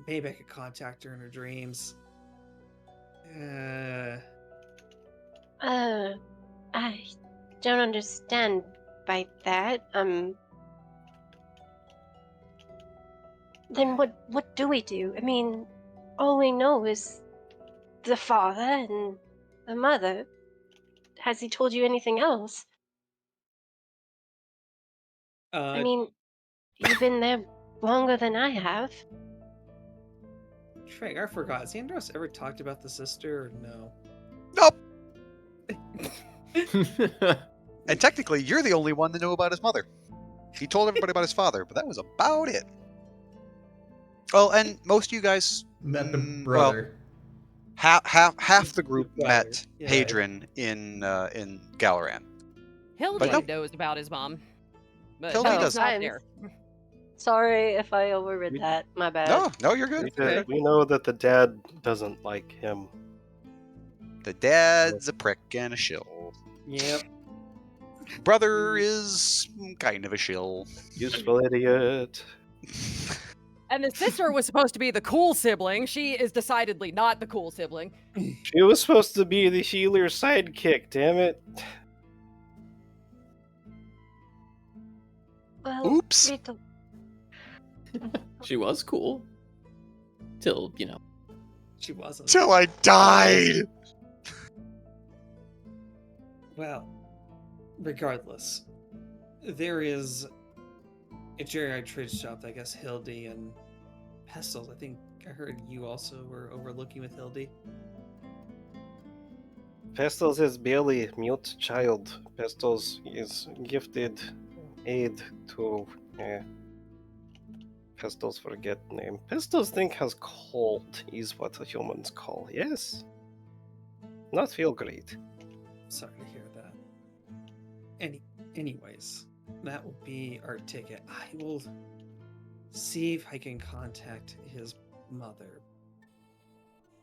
Maybe I could contact her in her dreams. I don't understand by that. Then what do we do? I mean, all we know is the father and the mother. Has he told you anything else? I mean, you've been there longer than I have. Trey, I forgot. Has Andros ever talked about the sister or no? Nope. And technically, you're the only one to know about his mother. He told everybody about his father, but that was about it. Well, and most of you guys met the brother. Well, half the group Brother. met Yeah. Hadrian in Galaran. Hildy no. knows about his mom. But Hildy Hildy's does. not there. Sorry if I overread that. My bad. No, you're good. Okay. We know that the dad doesn't like him. The dad's a prick and a shill. Yep. Brother is kind of a shill. Useful idiot. And the sister was supposed to be the cool sibling. She is decidedly not the cool sibling. She was supposed to be the healer's sidekick, damn it. Well, Oops. She was cool. Till, She wasn't. Till I died! Well, regardless, there is a Jerry trade shop that I guess Hildy and Pestles, I think I heard you also were overlooking with Hildy. Pestles is barely mute child. Pestles is gifted aid to Pestles forget name. Pestles think has cold is what the humans call. Yes. Not feel great. Sorry to hear that. Anyways, that will be our ticket. I will see if I can contact his mother.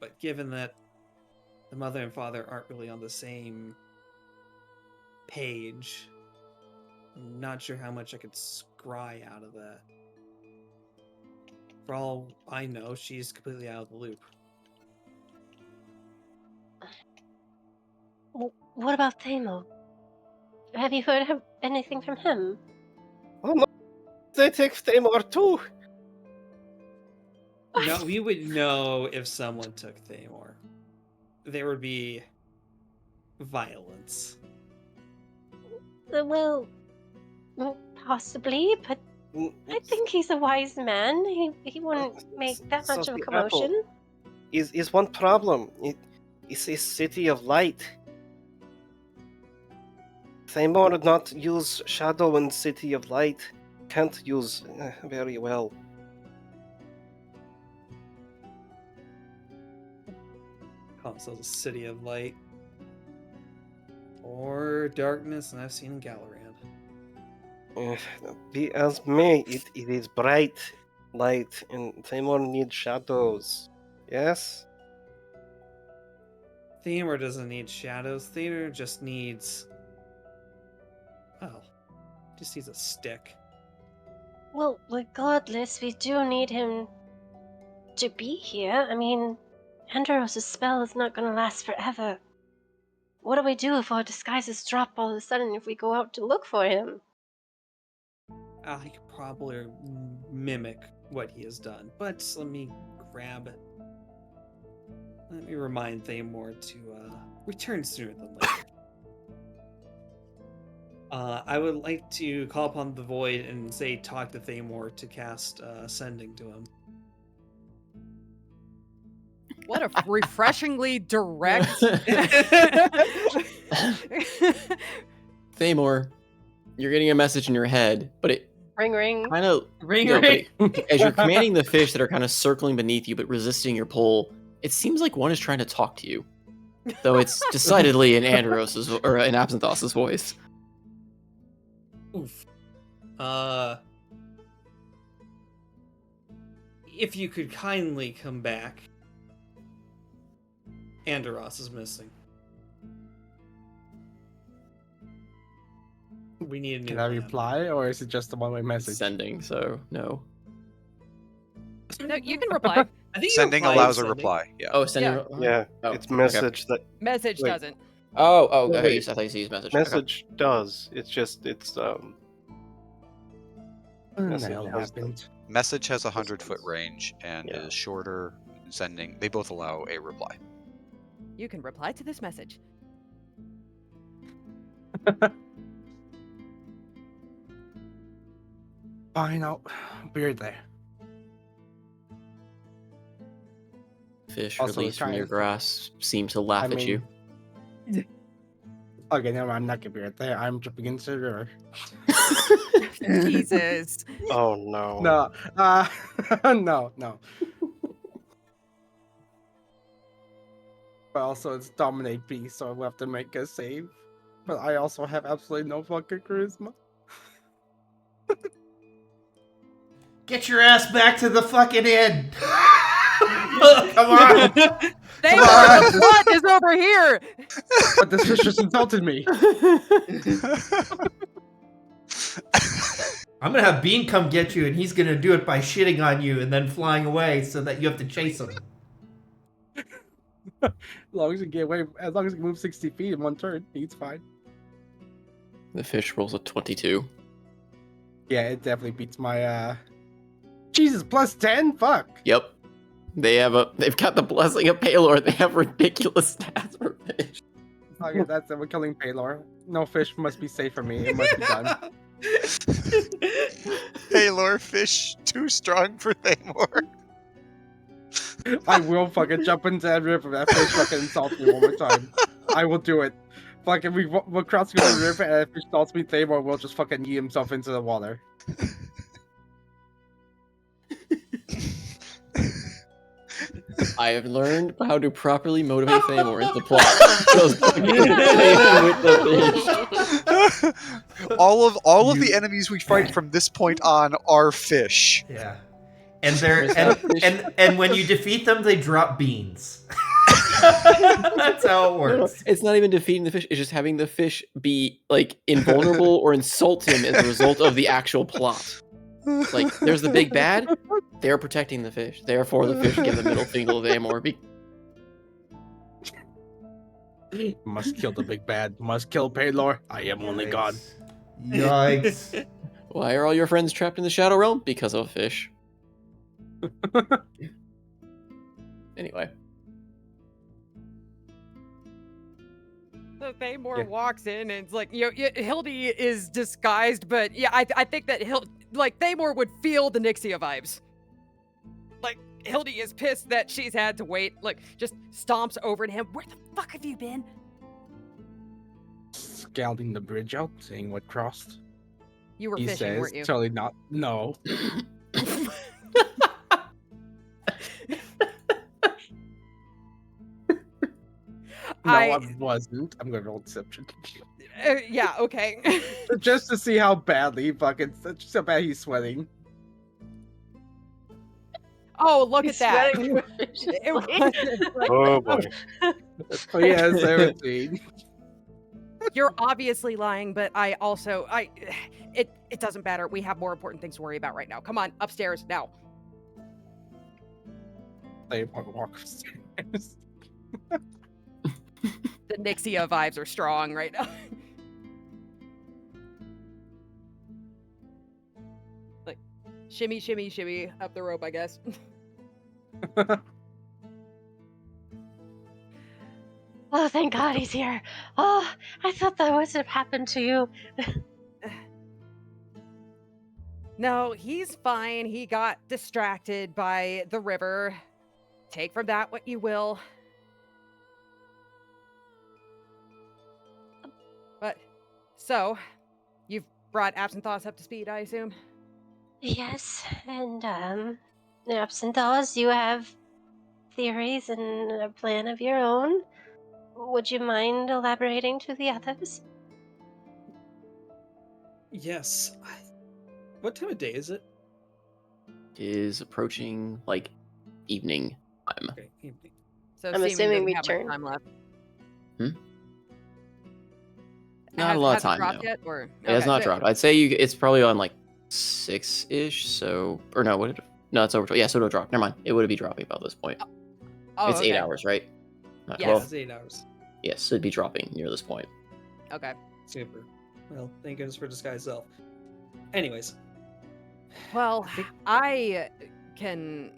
But given that the mother and father aren't really on the same page, I'm not sure how much I could scry out of that. For all I know, she's completely out of the loop. What about Thamo? Have you heard anything from him? Oh no, they take Thamor too. No, we would know if someone took Thamor. There would be violence. Well, possibly, but I think he's a wise man. He wouldn't make that much of a commotion. Is one problem. It's a city of light. Thamor would not use shadow in city of light. Can't use very well. Call themselves a city of light. Or darkness, and I've seen in Galorand. Be as may, it is bright light, and Thamor needs shadows. Yes? Thamor doesn't need shadows. Thamor just needs... Oh. Just needs a stick. Well, regardless, we do need him to be here. I mean, Andros' spell is not going to last forever. What do we do if our disguises drop all of a sudden if we go out to look for him? I could probably mimic what he has done, but let me remind Thamor to return sooner than later. I would like to call upon the Void and say talk to Thamor to cast Sending to him. What a refreshingly direct. Thamor, you're getting a message in your head, but it Ring, ring. kind of Ring, as you're commanding the fish that are kind of circling beneath you but resisting your pull, it seems like one is trying to talk to you, though it's decidedly in Andros's or in Absinthos's voice. Oof. If you could kindly come back. Andros is missing. We need a new Can I plan. reply, or is it just a one-way message? Sending, so no. No, you can reply. I think Sending reply allows is a reply. Yeah. Oh, sending. Yeah, Oh, it's message that Message Wait. doesn't. Oh, No, okay. wait. I thought you said use message. message does. It's What the Message hell has happened? Message has a 100-foot range and Yeah. is shorter. Sending, they both allow a reply. You can reply to this message. Fine, I'll be right there. Fish Also, released from your trying- grasp seem to laugh at you. Okay, never mind. I'm not gonna be right there. I'm jumping into the river. Jesus. Oh no. No, no. But also, it's Dominate B, so we'll have to make a save. But I also have absolutely no fucking charisma. Get your ass back to the fucking inn. Come on. Thamor, the plot is over here. But this fish just insulted me. I'm gonna have Bean come get you, and he's gonna do it by shitting on you and then flying away so that you have to chase him. As long as he get away, as long as he moves 60 feet in one turn, he's fine. The fish rolls a 22. Yeah, it definitely beats my Jesus, plus 10? Fuck. Yep. They've got the blessing of Palor. They have ridiculous stats for fish. Okay, that's it. We're killing Palor. No fish must be safe for me. It must be done. Hey, lore fish, too strong for Thamor. I will fucking jump into that river. That fish fucking insults me one more time. I will do it. Fucking, we'll cross the river, and if fish insults me, Thamor will just fucking yeet himself into the water. I have learned how to properly motivate Thamor into plot. Just with the fish. all of the enemies we fight from this point on are fish. Yeah. And they're Is that a fish? and when you defeat them, they drop beans. That's how it works. It's not even defeating the fish. It's just having the fish be like invulnerable or insult him as a result of the actual plot. Like, there's the big bad. They're protecting the fish. Therefore, the fish give the middle finger to Thamor. Must kill the big bad. Must kill Paylor. I am only God. Yikes. Why are all your friends trapped in the Shadow Realm? Because of a fish. Anyway. So Thamor walks in and it's like, Hildy is disguised, but yeah, I think that Thamor would feel the Nixia vibes. Like, Hildy is pissed that she's had to wait, like, just stomps over to him. Where the fuck have you been? Scouting the bridge out, seeing what crossed. You were He fishing, says, weren't you? totally not. No. No, I wasn't. I'm gonna roll deception. Yeah, okay. Just to see how badly just how bad he's sweating. Oh, look He's at that. sweating profusely. Oh boy. Oh yeah, 17. You're obviously lying, but it doesn't matter. We have more important things to worry about right now. Come on, upstairs now. They want to walk upstairs. The Nixia vibes are strong right now. Like, shimmy, shimmy, shimmy up the rope, I guess. Oh, thank God he's here. Oh, I thought that would have happened to you. No, he's fine. He got distracted by the river. Take from that what you will. But, so, you've brought Absinthe up to speed, I assume? Yes, and Absinthe, you have theories and a plan of your own. Would you mind elaborating to the others? Yes. What time of day is it? Is approaching, like, evening time. Okay, evening. So I'm assuming we have much turn. time left. Not a lot of has it time, dropped no. yet, or? It has Okay, not dropped. I'd say it's probably on, like, 6-ish, so... Or no, no, it's over... Yeah, so it'll drop. Never mind. It would be dropping about this point. Oh, It's okay. 8 hours, right? Not Yes. 12? It's 8 hours. Yes, it'd be dropping near this point. Okay. Super. Well, thank goodness for disguise self. Anyways. Well, I can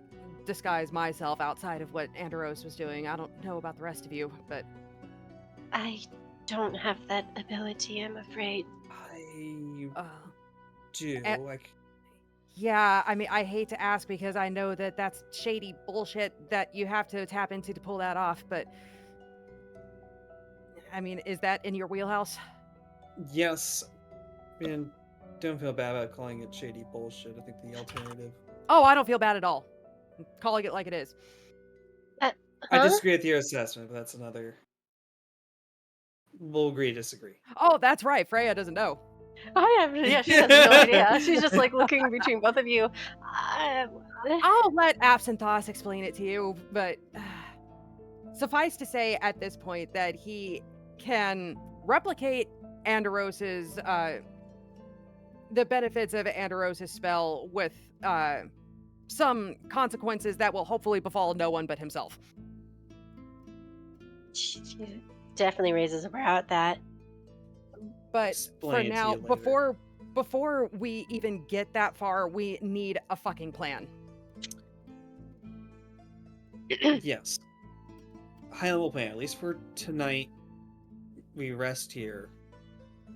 disguise myself outside of what Anderos was doing. I don't know about the rest of you, but... I don't have that ability, I'm afraid. I do. Yeah, I mean, I hate to ask because I know that that's shady bullshit that you have to tap into to pull that off, but... I mean, is that in your wheelhouse? Yes. Man, don't feel bad about calling it shady bullshit. I think the alternative... Oh, I don't feel bad at all. I'm calling it like it is. I disagree with your assessment, but that's another... We'll agree to disagree. Oh, that's right. Freya doesn't know. Yeah, she has no idea. She's just like looking between both of you. I'll let Absinthe explain it to you, but suffice to say at this point that he can replicate Anderos's the benefits of Anderos's spell with some consequences that will hopefully befall no one but himself. She definitely raises a brow at that. But Explain for it now, to you later. before we even get that far, we need a fucking plan. Yes. High level plan, at least for tonight. We rest here.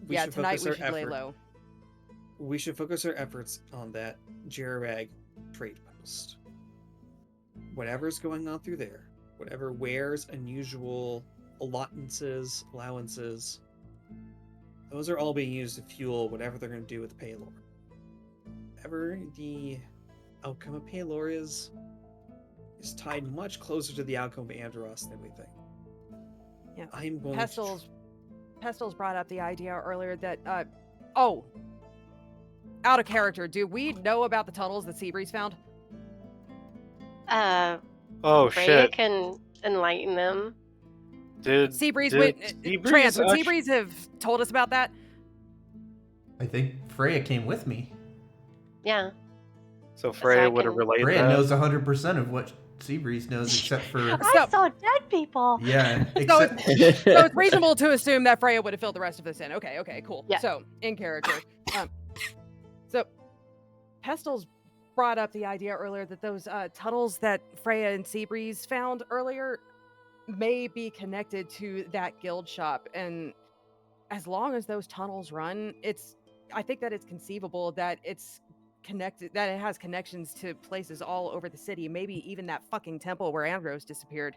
Tonight we should lay low. We should focus our efforts on that Jirarag trade post. Whatever's going on through there, whatever wares, unusual allowances, those are all being used to fuel whatever they're going to do with Paylor. Whatever the outcome of Paylor is tied much closer to the outcome of Andros than we think. Yeah. I'm going Pestil's brought up the idea earlier that out of character, do we know about the tunnels that Seabreeze found? Oh Freya shit! can enlighten them. Did Seabreeze Seabreeze would Seabreeze have told us about that? I think Freya came with me. Yeah. So Freya would have can- relayed Freya that. knows 100% of what Seabreeze knows, except for I saw dead people. yeah. So Except it's reasonable to assume that Freya would have filled the rest of this in. Okay, cool. Yeah. So in character, so Pestil's brought up the idea earlier that those tunnels that Freya and Seabreeze found earlier may be connected to that guild shop, and as long as those tunnels run, I think that it's conceivable that it's connected, that it has connections to places all over the city, maybe even that fucking temple where Andros disappeared.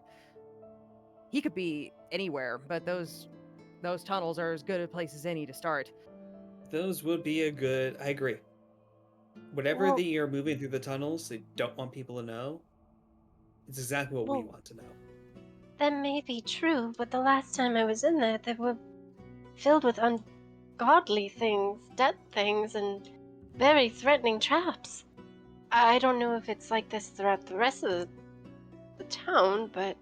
He could be anywhere, but those tunnels are as good a place as any to start. Those would be a good. I agree. Whatever Well- they are moving through the tunnels, they don't want people to know. It's exactly what we Well- want to know. That may be true, but the last time I was in there, they were filled with ungodly things, dead things, and very threatening traps. I don't know if it's like this throughout the rest of the town, but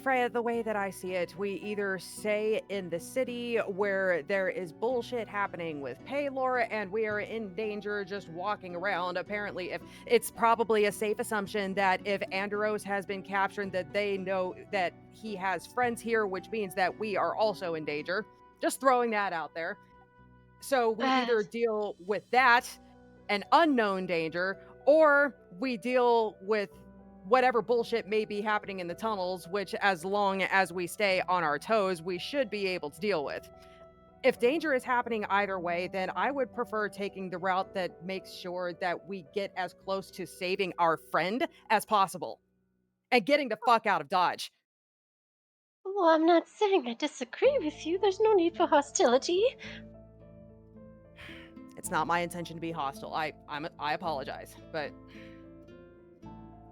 Freya, the way that I see it, we either stay in the city where there is bullshit happening with Paylor and we are in danger just walking around. Apparently, if it's probably a safe assumption that if Andros has been captured, that they know that he has friends here, which means that we are also in danger. Just throwing that out there. So we either deal with that, an unknown danger, or we deal with whatever bullshit may be happening in the tunnels, which as long as we stay on our toes, we should be able to deal with. If danger is happening either way, then I would prefer taking the route that makes sure that we get as close to saving our friend as possible and getting the fuck out of Dodge. well, I'm not saying I disagree with you. There's no need for hostility. It's not my intention to be hostile. I apologize, but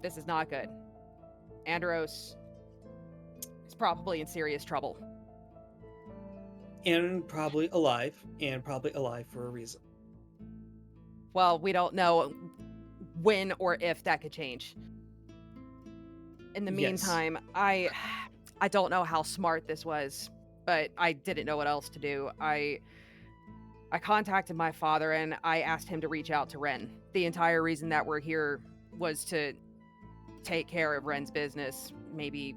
this is not good. Andros is probably in serious trouble. And probably alive for a reason. Well, we don't know when or if that could change. In the Yes. meantime, I don't know how smart this was, but I didn't know what else to do. I contacted my father and I asked him to reach out to Ren. The entire reason that we're here was to take care of Ren's business. Maybe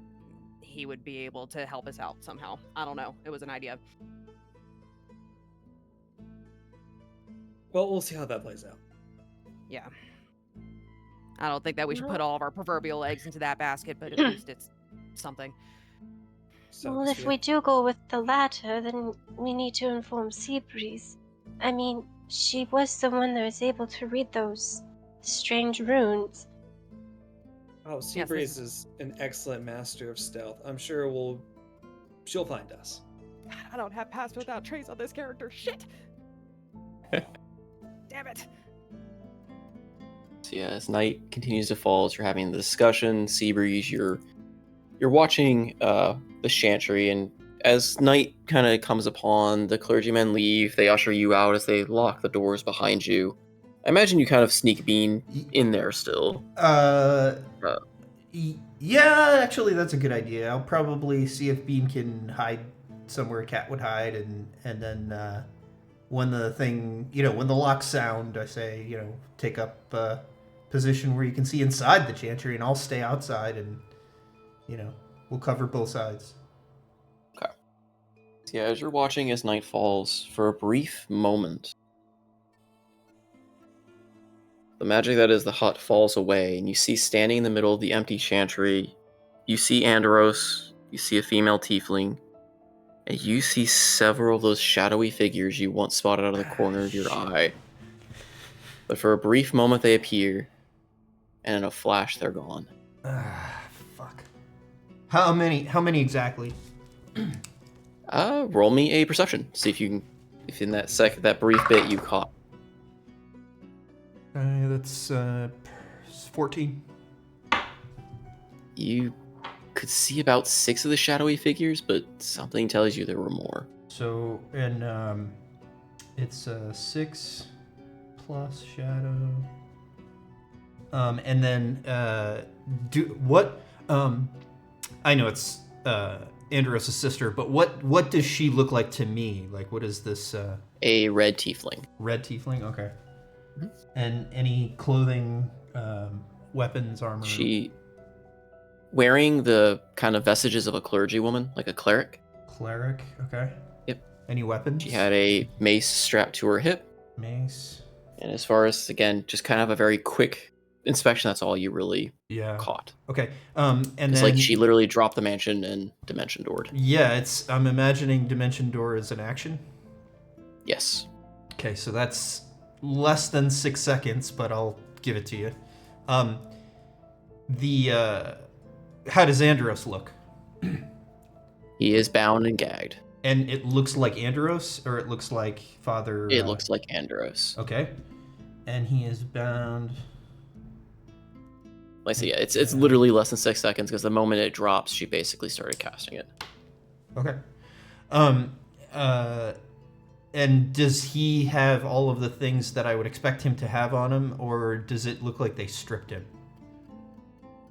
he would be able to help us out somehow. I don't know. It was an idea. Well, we'll see how that plays out. Yeah. I don't think that we should Well- put all of our proverbial eggs into that basket, but at least it's something. So, Well, if we do go with the latter, then we need to inform Seabreeze. I mean, she was the one that was able to read those strange runes. Oh, Seabreeze is an excellent master of stealth. I'm sure she'll find us. God, I don't have Past Without Trace on this character. Shit! Damn it! So yeah, as night continues to fall, as you're having the discussion, Seabreeze, you're watching the chantry, and as night kind of comes upon, the clergymen leave. They usher you out as they lock the doors behind you. I imagine you kind of sneak Bean in there still. Yeah, actually, that's a good idea. I'll probably see if Bean can hide somewhere a cat would hide, and then when the locks sound, I say, take up a position where you can see inside the chantry, and I'll stay outside, and we'll cover both sides. Okay. So yeah, as you're watching as night falls, for a brief moment, the magic that is the hut falls away, and you see standing in the middle of the empty chantry, you see Andros, you see a female tiefling, and you see several of those shadowy figures you once spotted out of the corner of your eye. But for a brief moment they appear, and in a flash they're gone. Fuck. How many exactly? Roll me a perception. See if you can, if in that brief bit you caught. That's 14. You could see about 6 of the shadowy figures, but something tells you there were more. So, and it's 6 plus shadow. And then I know it's Andros' sister, but what does she look like to me? Like, what is this? A red tiefling. Red tiefling. Okay. And any clothing weapons, armor? She wearing the kind of vestiges of a clergywoman, like a cleric. Cleric, okay. Yep. Any weapons? She had a mace strapped to her hip. Mace. And as far as, again, just kind of a very quick inspection, that's all you really caught. Okay. And it's then, like she literally dropped the mansion and dimension doored. Yeah, I'm imagining dimension door is an action. Yes. Okay, so that's less than 6 seconds, but I'll give it to you. How does Andros look? He is bound and gagged. And it looks like Andros, or it looks like Father... It looks like Andros. Okay. And he is bound... Like, so yeah, it's literally less than 6 seconds, because the moment it drops, she basically started casting it. Okay. And does he have all of the things that I would expect him to have on him, or does it look like they stripped him?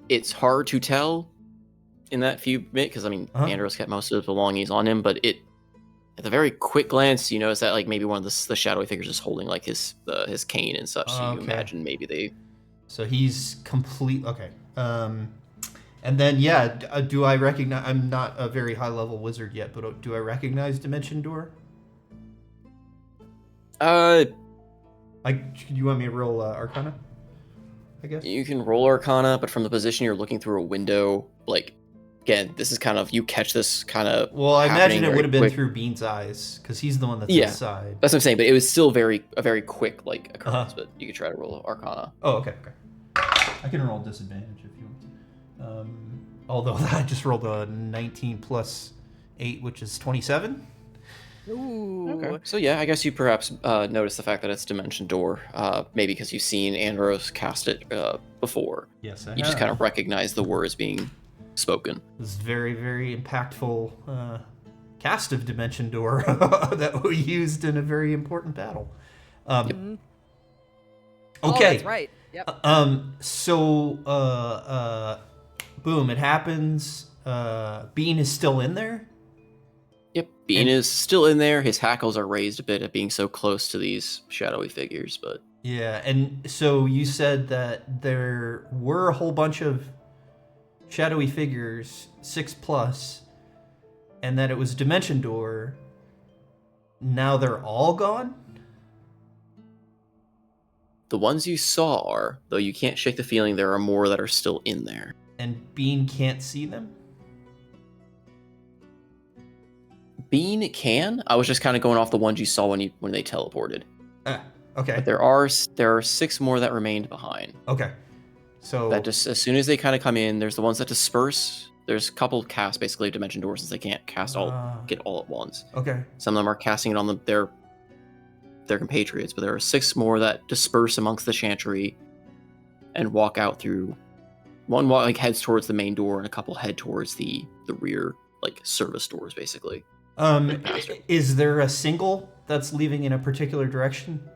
It's hard to tell in that few minutes, because, I mean, Andros kept most of his belongings on him, but at the very quick glance, you notice that, like, maybe one of the shadowy figures is holding, like, his cane and such, so you imagine maybe they... So he's complete... Okay. And then, yeah, do I recognize... I'm not a very high-level wizard yet, but do I recognize Dimension Door? You want me to roll Arcana? I guess? You can roll Arcana, but from the position you're looking through a window, like, again, this is kind of... You catch this kind of... Well, I imagine it would have been through Bean's eyes, because he's the one that's inside. That's what I'm saying, but it was still a very quick, like, occurrence, but you could try to roll Arcana. Oh, okay. I can roll disadvantage if you want to. Although I just rolled a 19 plus 8, which is 27. Ooh. Okay. So yeah, I guess you perhaps notice the fact that it's Dimension Door, maybe because you've seen Andros cast it before. Yes, You just kind of recognize the words being spoken. This is very, very impactful cast of Dimension Door that we used in a very important battle. Mm-hmm. Okay. Oh, that's right. Yep. Boom, it happens. Bean is still in there? Yep, Bean is still in there. His hackles are raised a bit at being so close to these shadowy figures, but... Yeah, and so you said that there were a whole bunch of shadowy figures, 6+, and that it was Dimension Door. Now they're all gone? The ones you saw are, though you can't shake the feeling there are more that are still in there. And Bean can't see them? Bean can. I was just kind of going off the ones you saw when they teleported. Okay. But there are 6 more that remained behind. Okay. So that just as soon as they kind of come in, there's the ones that disperse. There's a couple cast basically Dimension Doors since they can't cast get all at once. Okay. Some of them are casting it on their compatriots, but there are 6 more that disperse amongst the chantry and walk out through. One heads towards the main door, and a couple head towards the rear, like, service doors, basically. Is there a single that's leaving in a particular direction?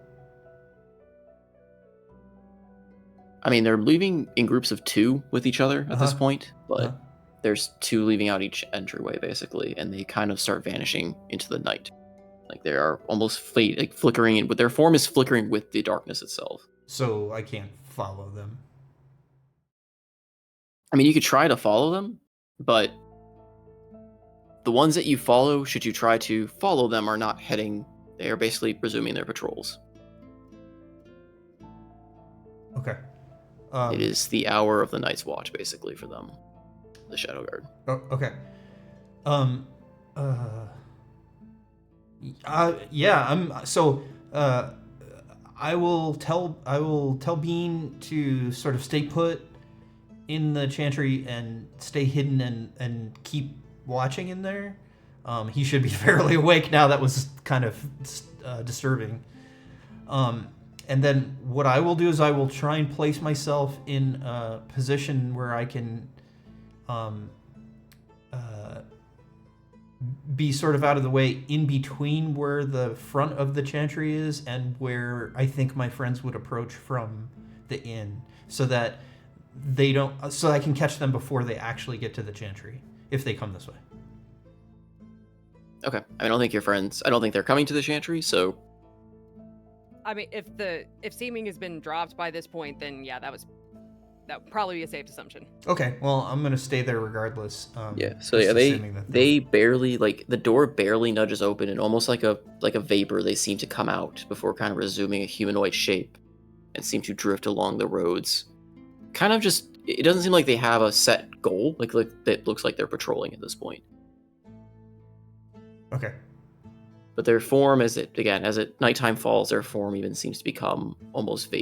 I mean, they're leaving in groups of 2 with each other at this point, but there's 2 leaving out each entryway, basically, and they kind of start vanishing into the night. Like, they are almost flickering, but their form is flickering with the darkness itself. So I can't follow them. I mean, you could try to follow them, but the ones that you follow, should you try to follow them, are not heading. They are basically resuming their patrols. Okay. It is the hour of the Night's Watch, basically, for them. The Shadow Guard. Oh, okay. I will tell Bean to sort of stay put in the chantry and stay hidden and keep watching in there. He should be fairly awake now. That was kind of disturbing. And then what I will do is I will try and place myself in a position where I can be sort of out of the way in between where the front of the chantry is and where I think my friends would approach from the inn, so that so I can catch them before they actually get to the chantry, if they come this way. Okay. I don't think your friends... I don't think they're coming to the chantry, so... I mean, if seeming has been dropped by this point, then yeah, that was That would probably be a safe assumption. Okay, well, I'm gonna stay there regardless. So just yeah, assuming that they barely the door barely nudges open, and almost like a vapor, they seem to come out before kind of resuming a humanoid shape, and seem to drift along the roads. Kind of just, it doesn't seem like they have a set goal. Like it looks like they're patrolling at this point. Okay. But their form, as nighttime falls, their form even seems to become almost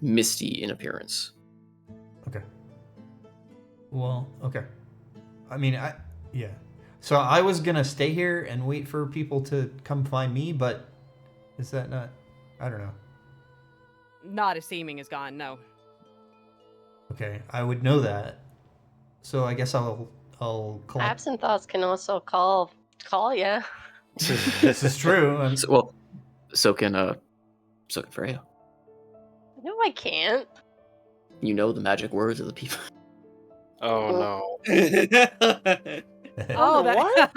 misty in appearance. Okay. Well, okay. I mean, yeah. So I was gonna stay here and wait for people to come find me, but is that not? I don't know. Not as seeming is gone. No. Okay, I would know that. So I guess I'll collect. Absent thoughts can also call ya. This is true. So can Freya. No, I can't. You know the magic words of the people. Oh no. Oh, what?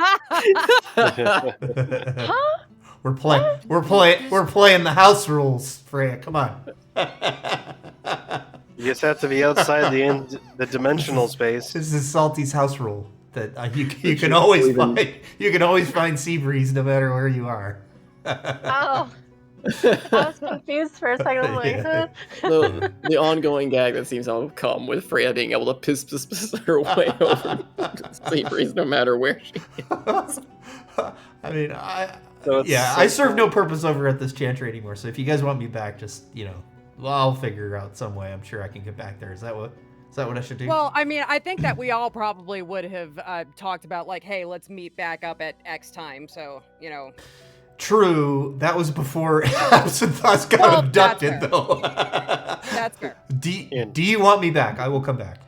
Huh? We're playing the house rules, Freya. Come on. You just have to be outside the dimensional space. This is Salty's house rule that you can always find Seabreeze no matter where you are. Oh. I was confused for a second. I'm like, huh? The ongoing gag that seems to come with Freya being able to piss her way over Seabreeze no matter where she is. I mean, I serve no purpose over at this chantry anymore. So if you guys want me back, just I'll figure out some way. I'm sure I can get back there. Is that what I should do? Well, I mean, I think that we all probably would have talked about like, hey, let's meet back up at X time. So True. That was before Absent Thoughts got abducted, though. That's fair. Do you want me back? I will come back.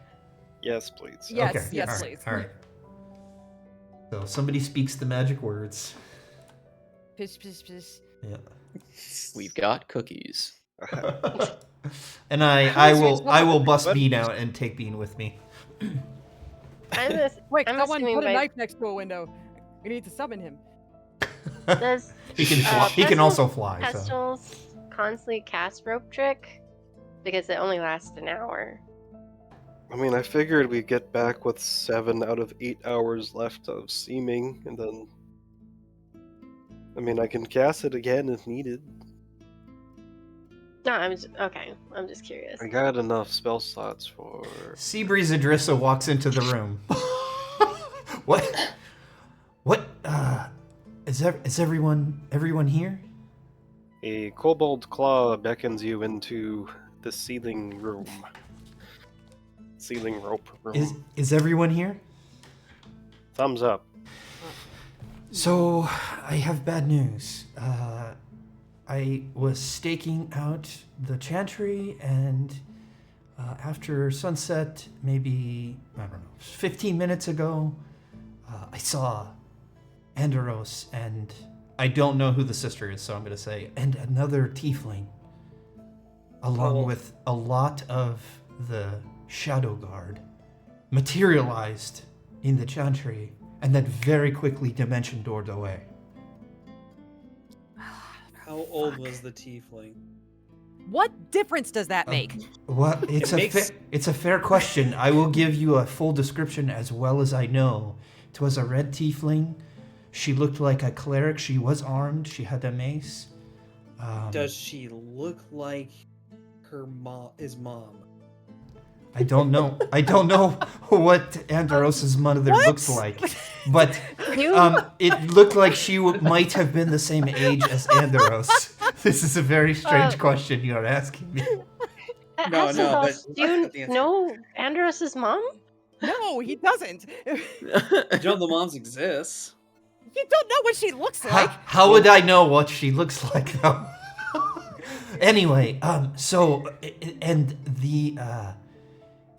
Yes, please. Yes, okay. yes, All right. please. All right. So somebody speaks the magic words. Pish, pish, pish. Yeah. We've got cookies. And I will bust Bean out and take Bean with me. Wait, I'm someone assuming put a by- knife next to a window. We need to summon him. Does He can also fly. So. Pestles constantly cast rope trick? Because it only lasts an hour. I mean, I figured we'd get back with 7 out of 8 hours left of seeming, and then... I mean, I can cast it again if needed. No, I'm just curious. I got enough spell slots for... Seabreeze Adrissa walks into the room. What? Is everyone here? A kobold claw beckons you into the ceiling room. Ceiling rope room. Is everyone here? Thumbs up. So, I have bad news. I was staking out the chantry, and after sunset, maybe, 15 minutes ago, I saw Anderos, and I don't know who the sister is, so I'm going to say, and another tiefling, along with a lot of the Shadow Guard, materialized in the chantry, and then very quickly dimension doored away. How old was the tiefling? What difference does that make? What? It's a fair question. I will give you a full description as well as I know. It was a red tiefling. She looked like a cleric. She was armed. She had a mace. Does she look like his mom? I don't know. I don't know what Anderos' mother looks like, but it looked like she might have been the same age as Anderos. This is a very strange question you're asking me. No, but do you know Andros' mom? No, he doesn't. you know the moms exists. You don't know what she looks like. How would I know what she looks like, though? Anyway, so, and the,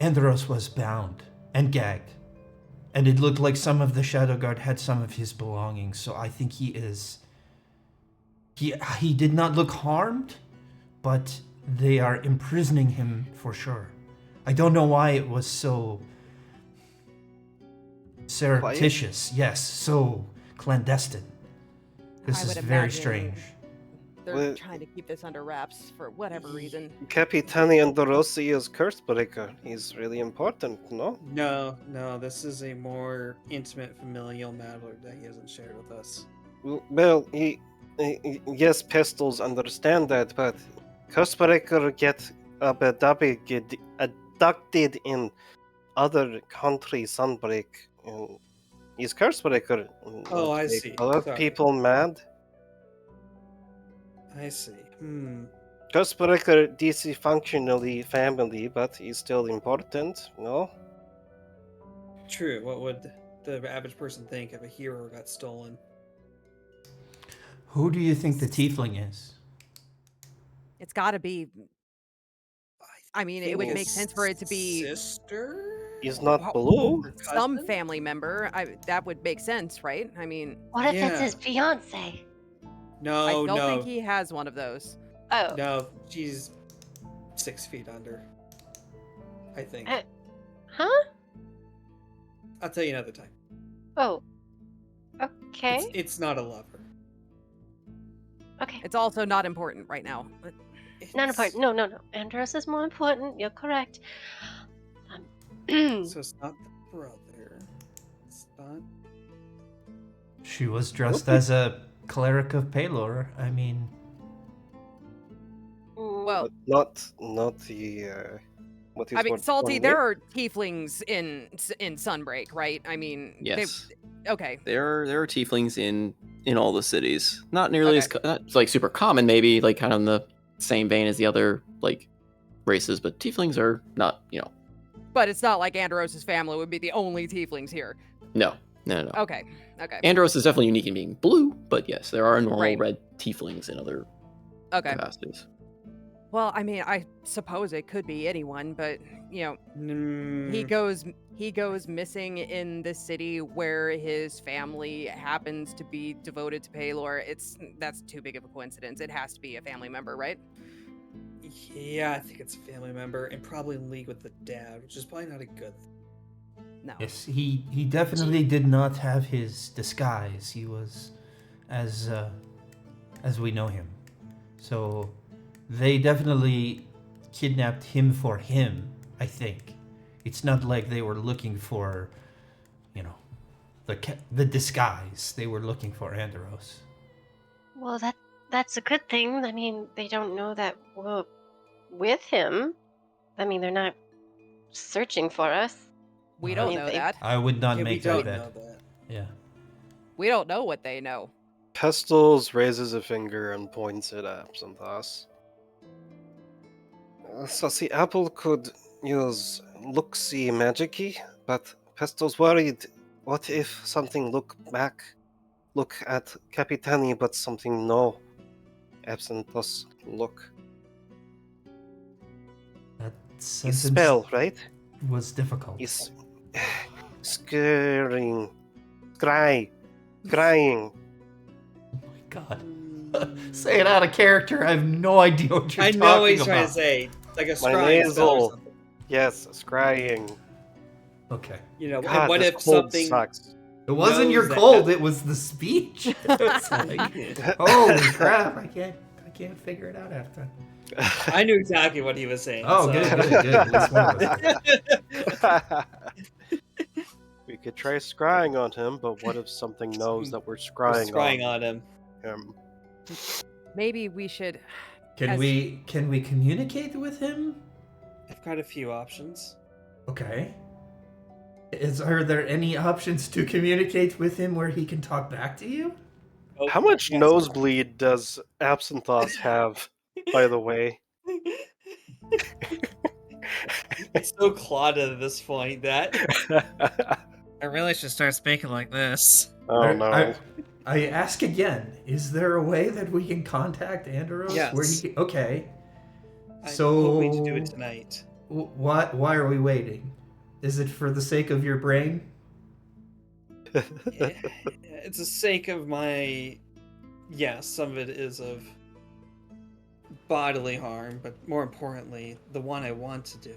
Andros was bound and gagged. And it looked like some of the Shadow Guard had some of his belongings, so I think he did not look harmed, but they are imprisoning him for sure. I don't know why it was so surreptitious. Yes, so clandestine. This is very strange. They're trying to keep this under wraps for whatever reason. Capitani Andorossi is Cursebreaker. He's really important, no? No, this is a more intimate familial matter that he hasn't shared with us. Well, yes, Pistols understand that, but Cursebreaker get abducted in other countries, Sunbreak. And he's Cursebreaker. Oh, I Make see. a lot of Sorry. people mad. I see. Cursebreaker DC functionally family, but he's still important, no? True. What would the average person think if a hero got stolen? Who do you think the tiefling is? It's got to be. I mean, it would Think make sense for it to be sister. He's not Wha- blue. Or some cousin? family member. That would make sense, right? I mean, What if it's Yeah. his fiance? No, I don't no, think he has one of those. Oh, no. She's 6 feet under. I think. huh? I'll tell you another time. Oh, okay, It's not a lover. okay. It's also not important right now. Not It's- important. No. Andros is more important. You're correct. So it's not the brother. It's not. She was dressed as a cleric of Pelor. I mean, Well, Not the what is I mean, what Salty, one there name? are tieflings in Sunbreak, right? I mean, Yes. Okay. There are tieflings in all the cities. Not nearly Okay. not like super common, maybe like kind of in the same vein as the other like races, but tieflings are not, But it's not like Andros's family would be the only tieflings here. no. Okay. Andros is definitely unique in being blue, but yes, there are normal Right. red tieflings in other Okay. capacities. Well, I mean, I suppose it could be anyone, but he goes missing in the city where his family happens to be devoted to Pelor. That's too big of a coincidence. It has to be a family member, right? Yeah, I think it's a family member and probably in league with the dad, which is probably not a good thing. No. yes, he definitely did not have his disguise. He was as we know him. So they definitely kidnapped him for him, I think. It's not like they were looking for, the disguise. They were looking for Andros. well, that's a good thing. I mean, they don't know that we're with him. I mean, they're not searching for us. We I don't mean, know they- that. I would not Yeah, we make that don't bet. know that. Yeah. We don't know what they know. Pistols raises a finger and points at Absinthe. So see, Apple could use look-see magicy, but Pistols worried. What if something look at Capitani, but something no? Absinthe look. That His sentence spell, right? was difficult. He's scrying. Crying. Oh my god. Say it out of character. I have no idea what you're I talking know what he's about. trying to say. Like a My scrying spell or nasal. something. Yes, scrying. Okay. God, what this if cold something sucks. It wasn't your knows that- cold, it was the speech. It's like, holy crap, I can't figure it out half the time. I knew exactly what he was saying. Oh, so- good. At least one of us. We could try scrying on him, but what if something knows that we're We're scrying, scrying on him. him? Maybe we should. Can As- we communicate with him? I've got a few options. Okay. Are there any options to communicate with him where he can talk back to you? Oh, How much yes. nosebleed does Absinthe have, by the way? It's so clotted at this point that I really should start speaking like this. Oh no. I ask again, is there a way that we can contact Andros? Where Yes. he can... Okay. I'm So hoping to do it tonight. Why are we waiting? Is it for the sake of your brain? It's the sake of my. Yes, some of it is of bodily harm, but more importantly, the one I want to do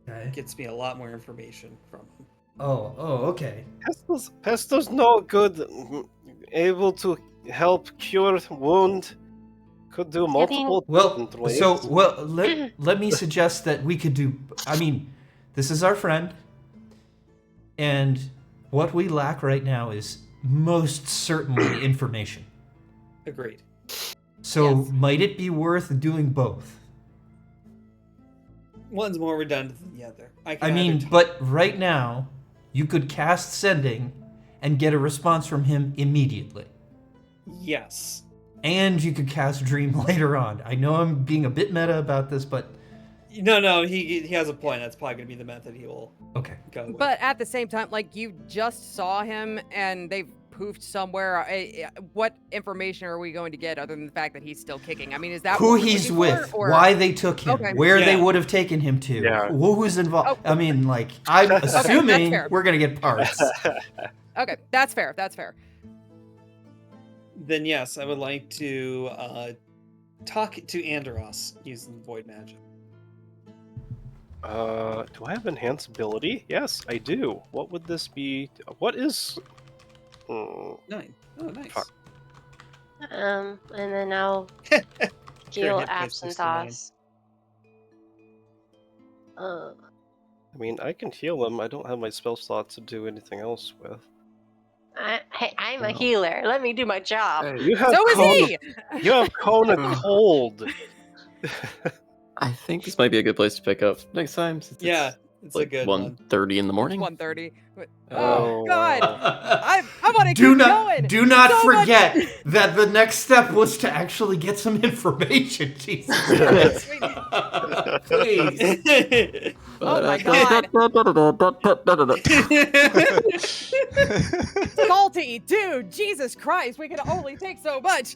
Okay. gets me a lot more information from him. Oh, okay. Pesto's no good, able to help cure wound. Could do multiple. Let me suggest that we could do. I mean, this is our friend, and what we lack right now is most certainly information. Agreed. So might it be worth doing both? One's more redundant than the other. I mean, but right now, you could cast sending and get a response from him immediately. Yes. And you could cast dream later on. I know I'm being a bit meta about this, but... No, he has a point. That's probably going to be the method he will go with. But at the same time, like, you just saw him and they've poofed somewhere. What information are we going to get other than the fact that he's still kicking? I mean, is that who he's with, why they took him, where they would have taken him to, who's involved. I mean, like, I'm assuming we're going to get parts. Okay, that's fair. That's fair. Then yes, I would like to talk to Andros using void magic. Do I have enhanced ability? Yes, I do. What would this be? What is... 9. Oh, nice. Fuck. And then I'll heal Absynthos. I mean, I can heal them. I don't have my spell slot to do anything else with. Hey, I'm a healer. Let me do my job. You have so is he! You have Cone of Cold. I think this might be a good place to pick up next time. Since it's like a good 1:30 in the morning. 1:30. Oh God! I want to keep going. Do not forget that the next step was to actually get some information. Jesus Christ. Please. Oh my God. Salty, dude. Jesus Christ. We can only take so much.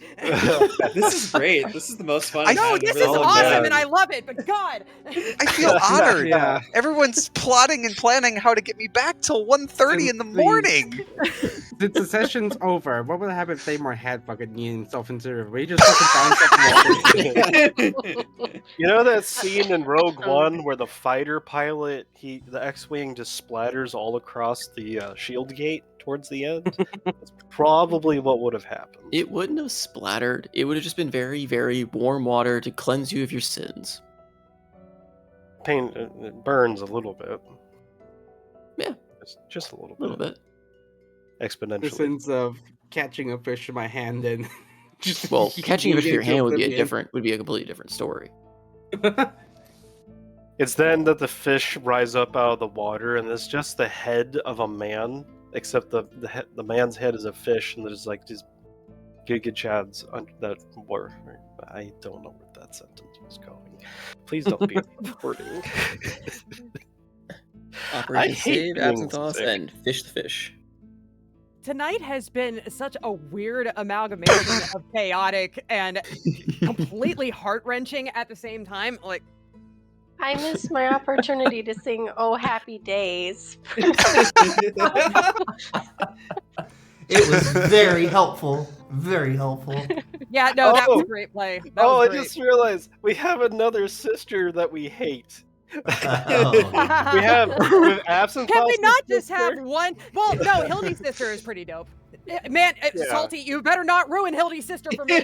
This is great. This is the most fun. No, this is awesome, and I love it. But God, I feel honored. Yeah. Everyone's plotting and planning how to get me back till 1:30 in the morning. Since the session's over, what would happen if Thamor had fucking himself into we just fucking found something. You know that scene in Rogue One where the fighter pilot, the X-wing just splatters all across the shield gate towards the end? That's probably what would have happened. It wouldn't have splattered. It would have just been very, very warm water to cleanse you of your sins. Pain, it burns a little bit. Yeah. Just a little bit. A little bit. Exponentially. The sense of catching a fish in my hand and just catching a fish in your hand would be a completely different story. It's then that the fish rise up out of the water, and it's just the head of a man, except the man's head is a fish, and there's like these Giga Chads that were. I don't know where that sentence was going. Please don't be recording. Operation Save Absynthos and Fish the Fish. tonight has been such a weird amalgamation of chaotic and completely heart-wrenching at the same time. Like, I missed my opportunity to sing "Oh Happy Days." It was very helpful. Very helpful. Yeah, no, that was a great play. I just realized we have another sister that we hate. We have Absinthe. Can we not just have one? Well, no, Hildy's sister is pretty dope. Man, Salty, you better not ruin Hildy's sister for me.